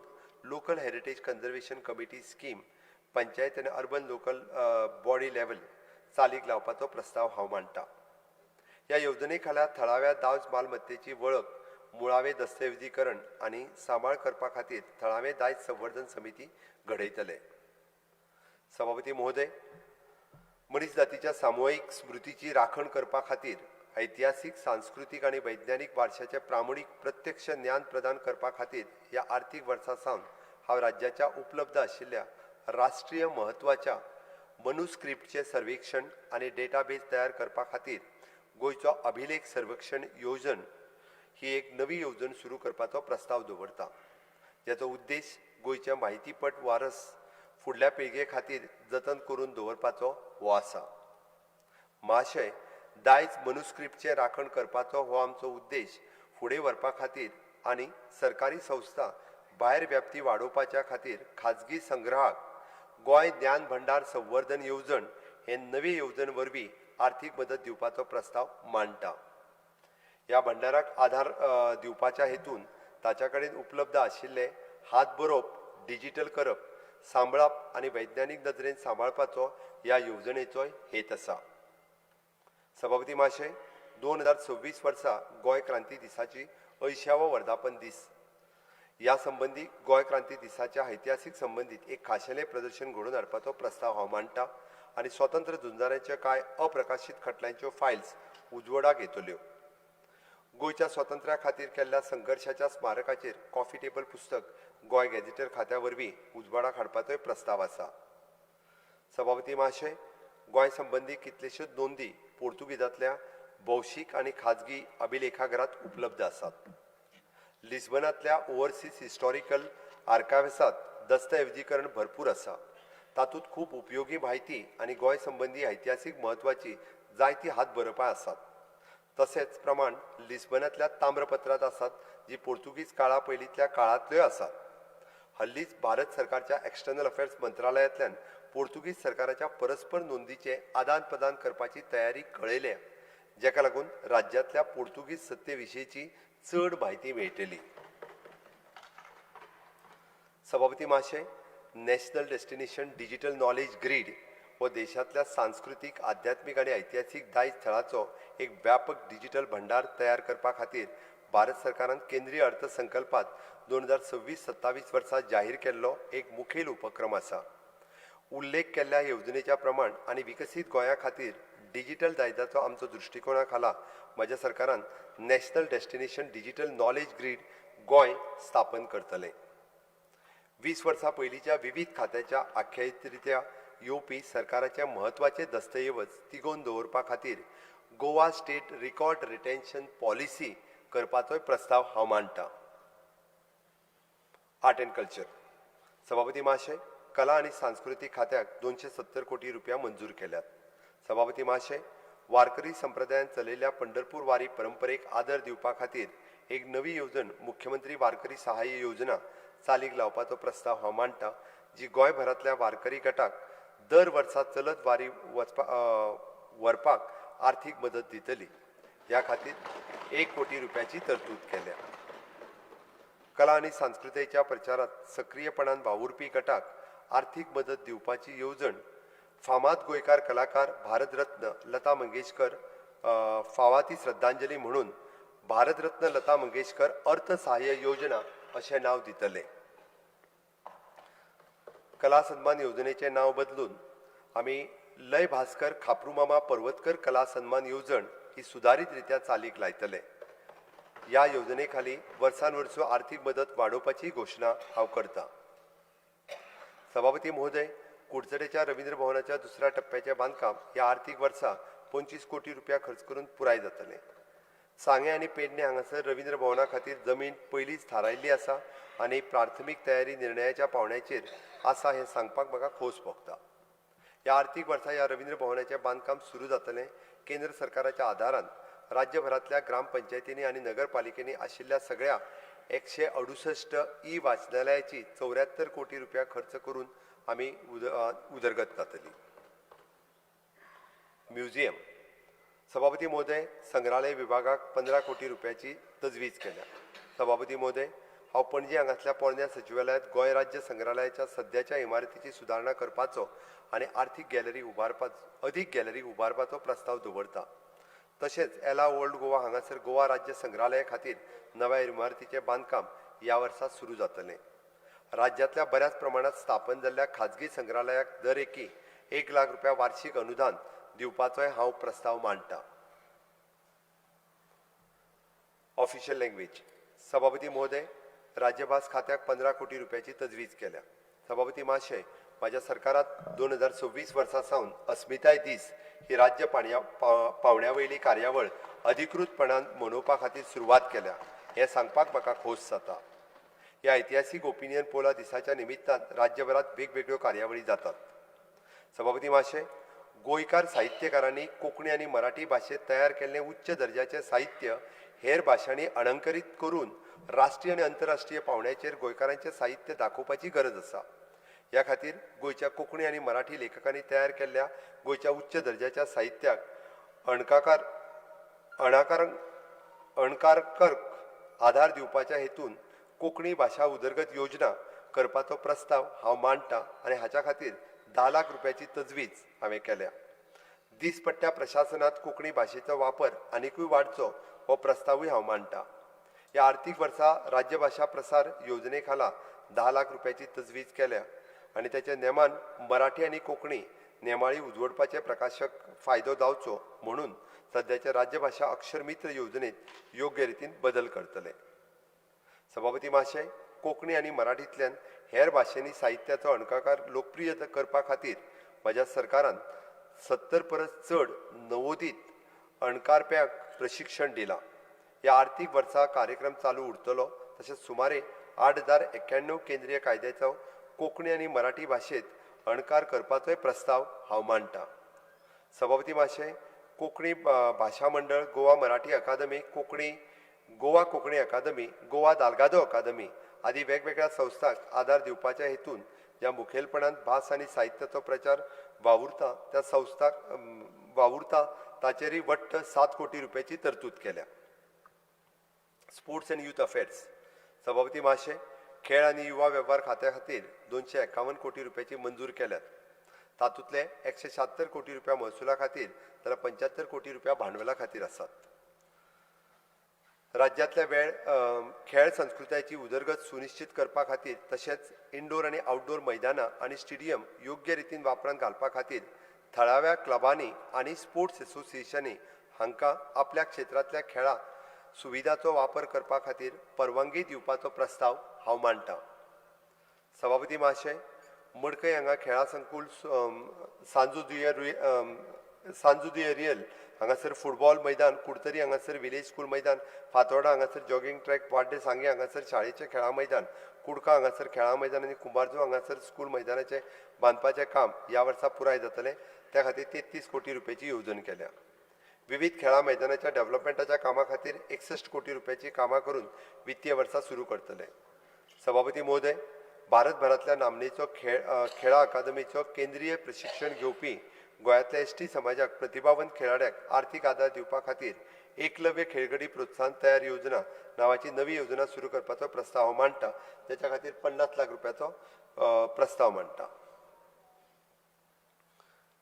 local heritage conservation committee scheme panchayat आनी अर्बन लोकल बॉडी लेवल चालीक लावपाचो प्रस्ताव हांव मांडटा। ह्या येवजणे खाला थळाव्या दायज मालमत्तेची वळख, मुळावे दस्तऐवजीकरण आनी सांबाळ करपा खातीर थळावे दायज संवर्धन समिती घडयतले। सभापती महोदय, मनीस जातीच्या सामुहीक स्मृतीची राखण करपा खातीर ऐतिहासीक, सांस्कृतीक आनी वैज्ञानीक वारशाचें प्रामाणीक प्रत्यक्ष ज्ञान प्रदान करपा खातीर ह्या आर्थीक वर्सा सावन हांव राज्याच्या उपलब्ध आशिल्ल्या राष्ट्रीय म्हत्वाच्या मनुस्क्रिप्टचे सर्वेक्षण आनी डेटाबेस तयार करपा खातीर गोंयचो अभिलेख सर्वेक्षण येवजण ही एक नवी येवजण सुरू करपाचो प्रस्ताव दवरता, जाचो उद्देश गोंयचे म्हायतीपट वारस फुडल्या पिळगे खातीर जतन करून दवरपाचो हो आसा। महाशय, दायज मनुस्क्रिप्टचे राखण करपाचो हो आमचो उद्देश फुडें व्हरपा खातीर आनी सरकारी संस्था भायर व्याप्ती वाडोवपाच्या खातीर खाजगी संग्रहाक गोंय ज्ञान भंडार संवर्धन येवजण हे नवे येवजण वरवीं आर्थीक मदत दिवपाचो प्रस्ताव मांडटा। ह्या भंडाराक आधार दिवपाच्या हेतून ताच्या कडेन उपलब्ध आशिल्ले हात बरोवप, डिजिटल करप, सांबाळप आनी वैज्ञानीक नदरेन सांबाळपाचो ह्या येवजणेचो हेत आसा। सभापती महाशय, 2026 वर्सा गोंय क्रांती दिसाची 80वो वर्धापन दीस। ह्या संबंधी गोंय क्रांती दिसाच्या ऐतिहासीक संबंधीत एक खाशेलें प्रदर्शन घडोवन हाडपाचो प्रस्ताव हांव मांडटा आनी स्वतंत्र झुंजाऱ्यांच्यो कांय अप्रकाशीत खटल्यांच्यो फायल्स उजवाडाक येतल्यो। गोंयच्या स्वातंत्र्या खातीर केल्ल्या संघर्शाच्या स्मारकाचेर कॉफी टेबल पुस्तक गोंय गॅझेटर खात्या वरवीं उजवाडाक हाडपाचोय प्रस्ताव आसा। सभापती महाशय, गोंय संबंधी कितलेश्योच नोंदी पोर्तुगीजांतल्या भौशीक आनी खाजगी अभिलेखागारांत उपलब्ध आसात। लिस्बनांतल्या ओव्हरसीज हिस्टॉरिकल आर्कायव्सांत दस्तऐवजीकरण भरपूर आसा। तातूंत खूब उपयोगी म्हायती आनी गोंय संबंधी ऐतिहासीक म्हत्वाची जायती हात बरोवपां आसात। तशेंच प्रमाण लिस्बनांतल्या ताम्रपत्रांत आसात, जी पोर्तुगीज काळा पयलींतल्या काळांतल्यो आसात। हल्लीच भारत सरकारच्या एक्सटर्नल अफेअर्स मंत्रालयातल्यान पोर्तुगीज सरकाराच्या परस्पर नोंदीचे आदान प्रदान करपाची तयारी कळयल्या, जेका लागून राज्यांतल्या पोर्तुगीज सत्ते विशींची चड म्हायती मेळटली। सभापती महाशय, national destination digital knowledge grid हो देशांतल्या सांस्कृतीक, आध्यात्मिक आनी ऐतिहासीक दायज थळाचो एक व्यापक डिजिटल भंडार तयार करपा खातीर भारत सरकारान केंद्रीय अर्थसंकल्पात 2026-27 वर्सा जाहीर केल्लो एक मुखेल उपक्रम आसा। उल्लेख केल्ल्या येवजणेच्या प्रमाण आनी विकसीत गोंया खातीर डिजिटल दायजाचो आमचो दृश्टिकोणा खाला म्हज्या सरकारान national destination digital knowledge grid Goem स्थापन करतले। 20 वर्सां पयलींच्या विविध खात्याच्या आख्यायितरित्या येवपी सरकाराचे म्हत्वाचे दस्तऐवज तिगोवन दवरपा खातीर Goa state record retention policy करपाचोय प्रस्ताव हांव मांडटां। Art end culture. सभापती महाशय, कला आणि सांस्कृतिक खात्याक 270 कोटी रुपया मंजूर केल्यात. सभापती महाशय, वारकरी संप्रदायान चलयल्ल्या पंढरपूर वारी परंपरेक आदर दिवपा खातीर एक नवी येवजण मुख्यमंत्री वारकरी सहाय्य योजना चालीक लावपाचो प्रस्ताव हांव मांडटा, जी गोंयभरांतल्या वारकरी गटाक दर वर्सा चलत वारी व्हरपाक आर्थीक मदत दितली. ह्या खातीर 1 कोटी रुपयाची तरतूद केल्या. कला आणि संस्कृतीच्या प्रचारात सक्रियपणान वावुरपी गटाक आर्थीक मदत दिवपाची येवजण फामाद गोंयकार कलाकार भारतरत्न लता मंगेशकर फावा ती श्रद्धांजली म्हणून भारतरत्न लता मंगेशकर अर्थ सहाय्य योजना अशें नांव दितले. कला सन्मान योजनेचे नांव बदलून आमी लय भास्कर खापरूमामा पर्वतकर कला सन्मान येवजण ही सुधारीत रित्या चालीक लायतले. ह्या योजने खाली वर्सान वर्स आर्थीक मदत वाडोवपाची घोशणा हांव करतां. सभापती महोदय, कुडचडेच्या रवींद्र भवनाच्या दुसऱ्या टप्प्याचे बांदकाम ह्या आर्थीक वर्सा 25 कोटी रुपया खर्च करून पुराय जातले. सांगे आनी पेडणे हांगासर रवींद्र भवना खातीर जमीन पयलींच थारायिल्ली आसा आनी प्राथमीक तयारी निर्णयाच्या पावंड्याचेर आसा हें सांगपाक म्हाका खोस भोगता. ह्या आर्थीक वर्सा ह्या रवींद्र भवनाचें बांदकाम सुरू जातलें केंद्र सरकाराच्या आदारान राज्यभरांतल्या ग्रामपंचायतींनी आनी नगरपालिकेनी आशिल्ल्या सगळ्या 168 ई वाचनालयाची 74 कोटी रुपया खर्च करून आमी उदरगत जातली. म्युझियम. सभापती महोदय, संग्रहालय विभागाक 15 कोटी रुपयाची तजवीज केल्या. सभापती महोदय, हांव पणजी हांगासरल्या पोरन्या सचिवालयात गोंय राज्य संग्रहालयाच्या सद्याच्या इमारतीची सुदारणा करपाचो आनी अदीक गॅलरी उबारपाचो प्रस्ताव दवरता. तशेंच एला ओल्ड गोवा हांगासर गोवा राज्य संग्रहालया खातीर नव्या इमारतीचें बांदकाम ह्या वर्सा सुरू जातलें. राज्यांतल्या बऱ्याच प्रमाणात स्थापन जाल्ल्या खाजगी संग्रहालयाक दर एकी 1 लाख रुपया वार्षिक अनुदान दिवपाचोय हांव प्रस्ताव मांडटां. Official language. सभापती महोदय, राज्यभास खात्याक 15 कोटी रुपयाची तजवीज केल्या. सभापती महाशय, माझ्या सरकारात 2026 वर्सा सावन अस्मिताय दीस ही राज्य पावण्या वयली कार्यावळ अधिकृतपणान मनोवपा खातीर सुरवात केल्या हें सांगपाक म्हाका खोस जाता. ह्या ऐतिहासीक ओपिनियन पोला दिसाच्या निमित्तान राज्यभरात वेगवेगळ्यो कार्यावळी जातात. सभापती महाशय, गोंयकार साहित्यकारांनी कोंकणी आनी मराठी भाशेंत तयार केल्लें उच्च दर्जाचें साहित्य हेर भाशांनी अळंकरीत करून राष्ट्रीय आनी आंतरराष्ट्रीय पावंड्याचेर गोंयकारांचें साहित्य दाखोवपाची गरज आसा. ह्या खातीर गोंयच्या कोंकणी आनी मराठी लेखकांनी तयार केल्ल्या गोंयच्या उच्च दर्जाच्या साहित्याक अणकारक आधार दिवपाच्या हेतून कोंकणी भाशा उदरगत योजना करपाचो प्रस्ताव हांव मांडटां आनी हाच्या खातीर 10 लाख रुपयाची तजवीज हांवें केल्या. दिसपट्ट्या प्रशासनात कोंकणी भाशेचो वापर आनीकूय वाडचो हो प्रस्तावूय हांव मांडटां. ह्या आर्थीक वर्सा राज्य भाशा प्रसार योजने खाला 10 लाख रुपयाची तजवीज केल्या आनी त्याच्या नेमान मराठी आनी कोंकणी नेमाळी उजवडपाचे प्रकाशक फायदो जावचो म्हणून सद्याच्या राज्य भाशा अक्षर मित्र योजनेत योग्य रितीन बदल करतले. सभापती महाशय, कोंकणी आनी मराठींतल्यान हेर भाशेंनी साहित्याचो अणकार लोकप्रिय करपा खातीर म्हज्या सरकारान 70 परस चड नवोदित अणकारप्यांक प्रशिक्षण दिलां. ह्या आर्थीक वर्सा कार्यक्रम चालू उरतलो. तशेंच सुमारे 8091 केंद्रीय कायद्याचो कोंकणी आनी मराठी भाशेंत अणकार करपाचोय प्रस्ताव हांव मांडटां. सभापती महाशय, कोंकणी भाशा मंडळ, गोवा मराठी अकादमी, गोवा कोंकणी अकादमी, गोवा दालगादो अकादमी आदी वेगवेगळ्या संस्थांक आदार दिवपाच्या हेतून ज्या मुखेलपणान भास आनी साहित्याचो प्रचार वावुरता ताचेरय वट्ट 7 कोटी रुपयाची तरतूद केल्या. Sports and youth affairs. सभापती महाशय, खेळ आनी युवा वेव्हार खात्या खातीर 251 कोटी रुपयाची मंजूर केल्यात. तातूंतले 176 कोटी रुपया महसुला खातीर जाल्यार 75 कोटी रुपया भांडवला खातीर आसात. राज्यांतल्या खेळ संस्कृतायेची उदरगत सुनिश्चित करपा खातीर तशेंच इंडोर आनी आउटडोर मैदानां आनी स्टेडियम योग्य रितीन वापरांत घालपा खातीर थळाव्या क्लबांनी आनी स्पोर्ट्स एसोसिएशनी हांकां आपल्या क्षेत्रांतल्या खेळा सुविधाचो वापर करपा खातीर परवानगी दिवपाचो प्रस्ताव हांव मांडटां. सभापती महाशय, मडकय हांगा खेळा संकूल सांजू सांजुदी एरियल हांगासर फुटबॉल मैदान, कुडतरी हांगासर विलेज स्कूल मैदान, फातोर्डा हांगासर जॉगिंग ट्रॅक, वाड्डे सांगे हांगासर शाळेचे खेळा मैदान, कुडका हांगासर खेळा मैदान आनी कुंभारजू हांगासर स्कूल मैदानाचे बांदपाचें काम ह्या वर्सा पुराय जातलें. त्या खातीर 33 कोटी रुपयाची येवजण केल्या. विविध खेळा मैदानाच्या डेव्हलपमेंटाच्या कामा खातीर 61 कोटी रुपयाची कामां करून वित्तीय वर्सा सुरू करतले. सभापती महोदय, भारतभरांतल्या नामनेचो खेळा अकादमीचो केंद्रीय प्रशिक्षण घेवपी गोंयांतल्या एसटी समाजाक प्रतिभावंत खेळाड्यांक आर्थीक आदार दिवपा खातीर एकलव्य खेळगडी प्रोत्साहन तयार योजना नांवाची नवी योजना सुरू करपाचो प्रस्ताव मांडटा. त्याच्या खातीर 50 लाख रुपयाचो प्रस्ताव मांडटा.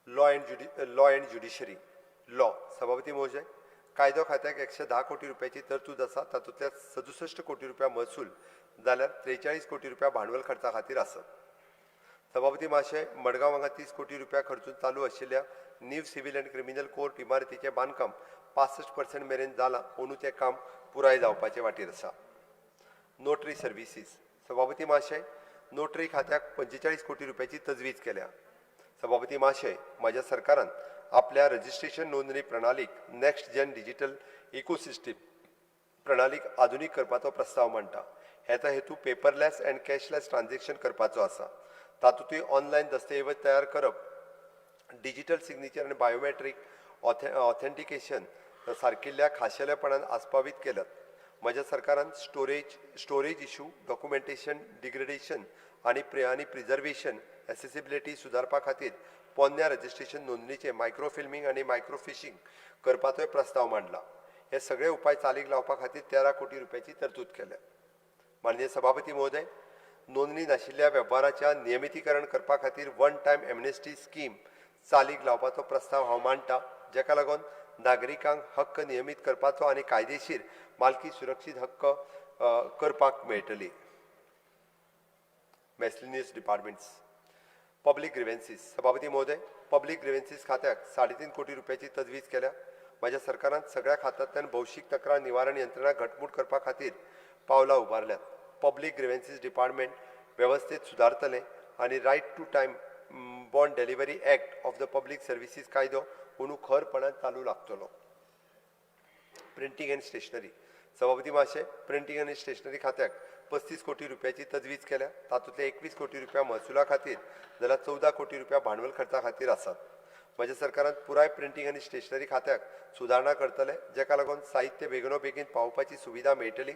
Law and judiciary law. सभापती महोदय, कायदो खात्याक 110 कोटी रुपयाची तरतूद आसा. तातूंतल्या 67 कोटी रुपया महसूल जाल्यार 43 कोटी रुपया भांडवल खर्चा खातीर आसत. सभापती महाशय, मडगांव हांगा 30 कोटी रुपया खर्चून चालू आशिल्ल्या नीव सिव्हिल अँड क्रिमिनल कोर्ट इमारतीचें बांदकाम 65% मेरेन जालां, अंदू तें काम पुराय जावपाचे वाटेर आसा. Notary services. सभापती महाशय, नोटरी खात्याक 45 कोटी रुपयाची तजवीज केल्या. सभापती महाशय, माझ्या सरकारान आपल्या रजिस्ट्रेशन नोंदणी प्रणालीक नेक्स्ट जेन डिजिटल इकोसिस्टम प्रणालीक आधुनीक करपाचो प्रस्ताव मांडटा. हेचो हेतू पेपरलेस अँड कॅशलेस ट्रान्झॅक्शन करपाचो आसा. तातूंतय ऑनलायन दस्तऐवज तयार करप, डिजिटल सिग्नेचर आनी बायोमेट्रीक ऑथेंटिकेशन सारकिल्ल्या खाशेलेपणान आस्पावीत केल्यात. म्हज्या सरकारान स्टोरेज इश्यू, डॉक्युमेंटेशन डिग्रेडेशन आनी प्रिझर्वेशन एसेसिबिलिटी सुदारपा खातीर पोन्न्या रजिस्ट्रेशन नोंदणीचे मायक्रोफिल्मिंग आनी मायक्रोफिशिंग करपाचोय प्रस्ताव मांडला. हे सगळे उपाय चालीक लावपा खातीर 13 कोटी रुपयाची तरतूद केल्या. माननीय सभापती महोदय, नोंदणी नाशिल्ल्या वेव्हाराच्या नियमितीकरण करपा खातीर वन टायम एमनेस्टी स्कीम चालीक लावपाचो प्रस्ताव हांव मांडटा, जेका लागून नागरिकांक हक्क नियमीत करपाचो आनी कायदेशीर मालकी सुरक्षीत हक्क करपाक मेळटली. मेसलिनियस डिपार्टमेंट्स. पब्लीक ग्रिव्हन्सीस. सभापती महोदय, पब्लीक ग्रिव्हन्सीस खात्याक 3.5 कोटी रुपयाची तजवीज केल्या. माझ्या सरकारान सगळ्या खात्यांतल्यान भौशीक तक्रार निवारण यंत्रणा घटमूट करपा खातीर पावलां उबारल्यात. पब्लीक ग्रिव्हन्सीस डिपार्टमेंट वेवस्थेत सुदारतले आनी right to time bound delivery act of the public services कायदो अंदू खरपणान चालू लागतलो. Printing and stationery. सभापती महाशय, प्रिंटींग आनी स्टेशनरी खात्याक 35 कोटी रुपयाची तजवीज केल्या. तातूंतले 21 कोटी रुपया महसुला खातीर जाल्यार 14 कोटी रुपया भांडवल खर्चा खातीर आसात. म्हज्या सरकारान पुराय प्रिंटींग आनी स्टेशनरी खात्याक सुदारणा करतले, जेका लागून साहित्य बेगोनो बेगीन पावोवपाची सुविधा मेळटली,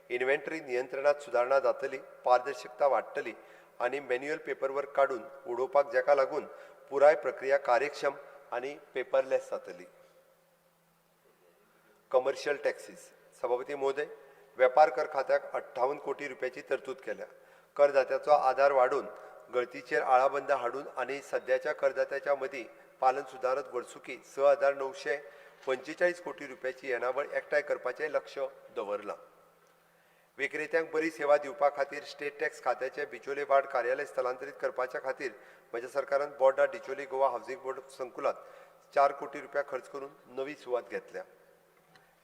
इन्व्हेंटरी नियंत्रणात सुदारणा जातली, पारदर्शकता वाडटली आनी मॅन्युअल पेपरवर्क काडून उडोवपाक, जेका लागून पुराय प्रक्रिया कार्यक्षम आनी पेपरलेस जातली. Commercial taxes. सभापती महोदय, वेपार कर खात्याक 58 कोटी रुपयाची तरतूद केल्या. करदात्याचो आधार वाडून गळतीचेर आळाबंद हाडून आनी सद्याच्या करदात्याच्या मदीं पालन सुदारत वर्सुकी 6,945 कोटी रुपयाची येणावळ एकठांय करपाचें लक्ष दवरलां. विक्रेत्यांक बरी सेवा दिवपा खातीर स्टेट टॅक्स खात्याचे बिचोले वाड कार्यालय स्थलांतरीत करपाच्या खातीर म्हज्या सरकारान बोर्डा डिचोली गोवा हावसिंग बोर्ड संकुलात 4 कोटी रुपया खर्च करून नवी सुवात घेतल्या.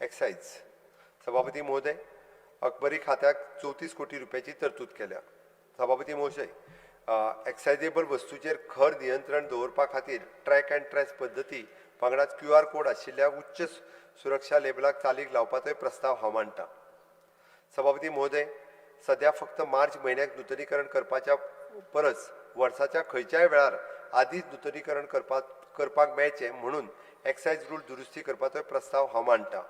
एक्सायज. सभापती महोदय, अखबरी खात्याक 34 कोटी रुपयाची तरतूद केल्या. सभापती महोदय, एक्सायजेबल वस्तूचेर खर नियंत्रण दवरपा खातीर ट्रॅक अँड ट्रेस पद्दती वांगडाच QR कोड आशिल्ल्या उच्च सुरक्षा लेबलाक चालीक लावपाचोय प्रस्ताव हांव मांडटा. सभापती महोदय, सध्या फक्त मार्च म्हयन्याक नूतनीकरण करपाच्या परस वर्साच्या खंयच्याय वेळार आदींच नूतनीकरण करपाक मेळचें म्हणून एक्सायज रूल दुरुस्ती करपाचोय प्रस्ताव हांव मांडटा.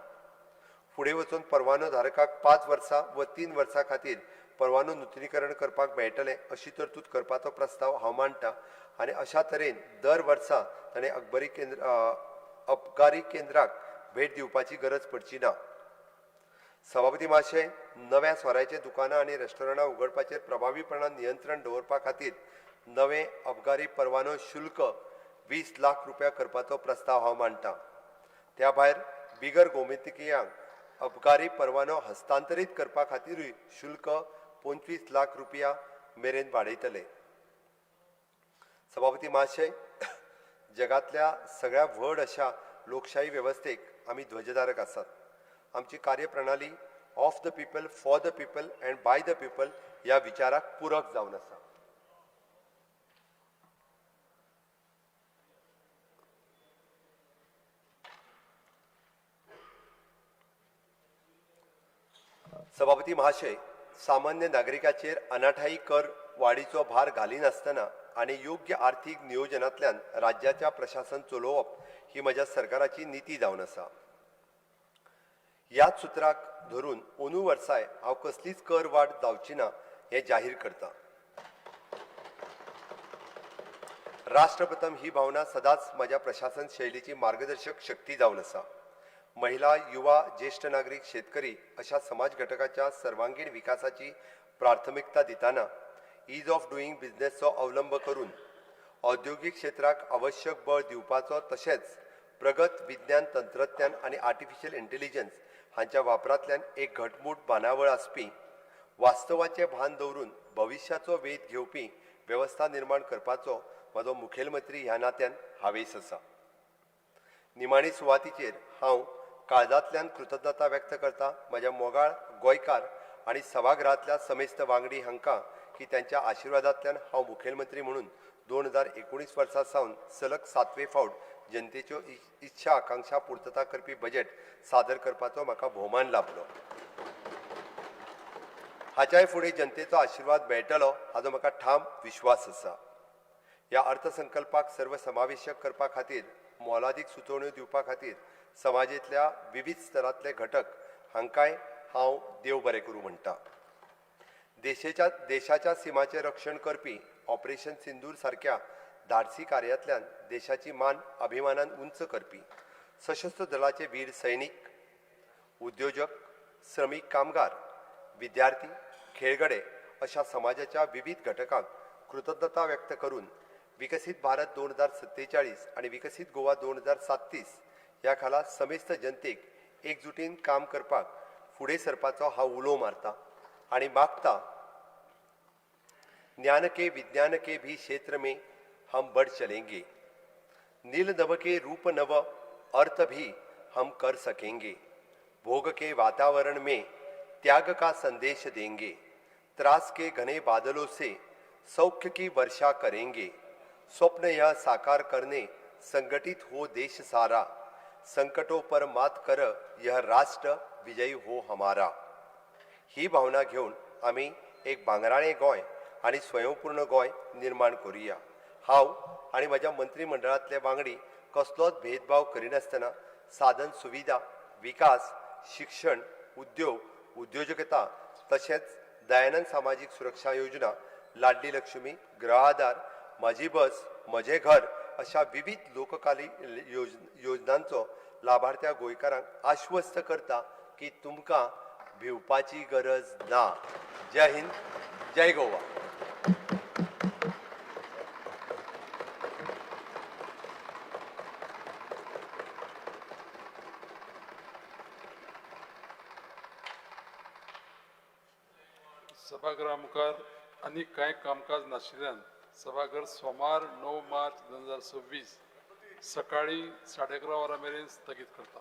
फुडें वचून परवानो धारकाक 5 वर्सां व 3 वर्सां खातीर परवानो नूतनीकरण करपाक मेळटलें अशी तरतूद करपाचो प्रस्ताव हांव मांडटा आनी अशा तरेन दर वर्सा ताणें अबकारी केंद्राक भेट दिवपाची गरज पडची ना. सभापती महाशय, नव्या सोऱ्याचे दुकानां आनी रेस्टॉरंटां उगडपाचेर प्रभावीपणान नियंत्रण दवरपा खातीर नवें अबकारी परवानो शुल्क 20 लाख रुपया करपाचो प्रस्ताव हांव मांडटा. त्या भायर बिगर गोमंतकीयांक अबकारी परवानो हस्तांतरीत करपा खातीरूय शुल्क 25 लाख रुपया मेरेन वाडयतले. सभापती महाशय, जगातल्या सगळ्या व्हड अशा लोकशाही वेवस्थेक आमी ध्वजधारक आसात. आमची कार्यप्रणाली of the people, for the people and by the people ह्या विचाराक पूरक जावन आसा. सभापती महाशय, सामान्य नागरिकाचेर अनाठायी कर वाडीचो भार घालिनासतना आणि योग्य आर्थिक नियोजनांतल्यान राज्याच्या प्रशासन चलोवप ही म्हज्या सरकाराची नीती जावन आसा. ह्याच सुत्राक धरून अंदू वर्साय हांव कसलीच कर वाड जावची ना हें जाहीर करता. राष्ट्रप्रथम ही भावना सदांच म्हज्या प्रशासन शैलीची मार्गदर्शक शक्ती जावन आसा. महिला, युवा, ज्येष्ठ नागरिक, शेतकरी अशा समाज घटकाच्या सर्वांगीण विकासाची प्राथमिकता दिताना ईज ऑफ डुईंग बिझनेसचो अवलंब करून औद्योगिक क्षेत्राक आवश्यक बळ दिवपाचो तशेंच प्रगत विज्ञान तंत्रज्ञान आनी आर्टिफिशियल इंटेलिजन्स हांच्या वापरांतल्यान एक घटमूट बांदावळ आसपी वास्तवाचें भान दवरून भविश्याचो वेध घेवपी वेवस्था निर्माण करपाचो म्हजो मुखेलमंत्री ह्या नात्यान हावेस आसा. निमाणी सुवातीचेर हांव काळजांतल्यान कृतज्ञता व्यक्त करता म्हज्या मोगाळ गोंयकार आनी सभागृहांतल्या समेस्त वांगडी हांकां की त्यांच्या आशिर्वादांतल्यान हांव मुखेलमंत्री म्हणून 2019 वर्सा सावन सलग 7वें फावट जनतेच्यो इच्छा आकांक्षा पूर्तता करपी बजेट सादर करपाचो म्हाका भोवमान लाभलो. हाच्याय फुडें जनतेचो आशिर्वाद मेळटलो हाचो म्हाका ठाम विश्वास आसा. ह्या अर्थसंकल्पाक सर्वसमावेशक करपा खातीर मोलादीक सुचोवण्यो दिवपा खातीर समाजांतल्या विविध स्तरांतले घटक हांकांय हांव देव बरें करूं म्हणटा. देशाच्या सिमाचें रक्षण करपी ऑपरेशन सिंदूर सारख्या धाडसी कार्यांतल्यान देशाची मान अभिमानान उंच करपी सशस्त्र दलाचे वीर सैनीक, उद्योजक, श्रमीक कामगार, विद्यार्थी, खेळगडे अशा समाजाच्या विविध घटकांक कृतज्ञता व्यक्त करून विकसित भारत 2047 आणि विकसित गोवा 2037 ह्या खाला समेस्त जनतेक एकजुटीन काम करपाक फुडें सरपाचो हांव उलो मारता आणि मागता ज्ञान के विज्ञान के भी क्षेत्र में हम बढ़ चलेंगे. नील नभ के रूप नव अर्थ भी हम कर सकेंगे. भोग के वातावरण में त्याग का संदेश देंगे. त्रास के घने बादलों से सौख्य की वर्षा करेंगे. स्वप्न यह साकार करने संगठित हो देश सारा. संकटों पर मात कर यह राष्ट्र विजयी हो हमारा. ही भावना घेऊन आम्ही एक भांगराळें गोंय आणि स्वयंपूर्ण गोंय निर्माण करूया. हांव आणि म्हज्या मंत्रिमंडळांतले वांगडी कसलोच भेदभाव करिनासतना साधन सुविधा, विकास, शिक्षण, उद्योग, उद्योजकता तशेंच दयानंद सामाजिक सुरक्षा योजना, लाडली लक्ष्मी, गृह आधार, माझी बस, म्हजें घर अशा विविध लोककाली योजनांचो लाभार्थ्या गोंयकारांक आश्वस्त करता की तुमकां भिवपाची गरज ना. जय हिंद, जय गोवा. सभागृहा मुखार आनीक कांय कामकाज नाशिल्ल्यान सभाघर सोमार 9 मार्च 2026 सकाळी 11:30 वरां मेरेन स्थगीत करता.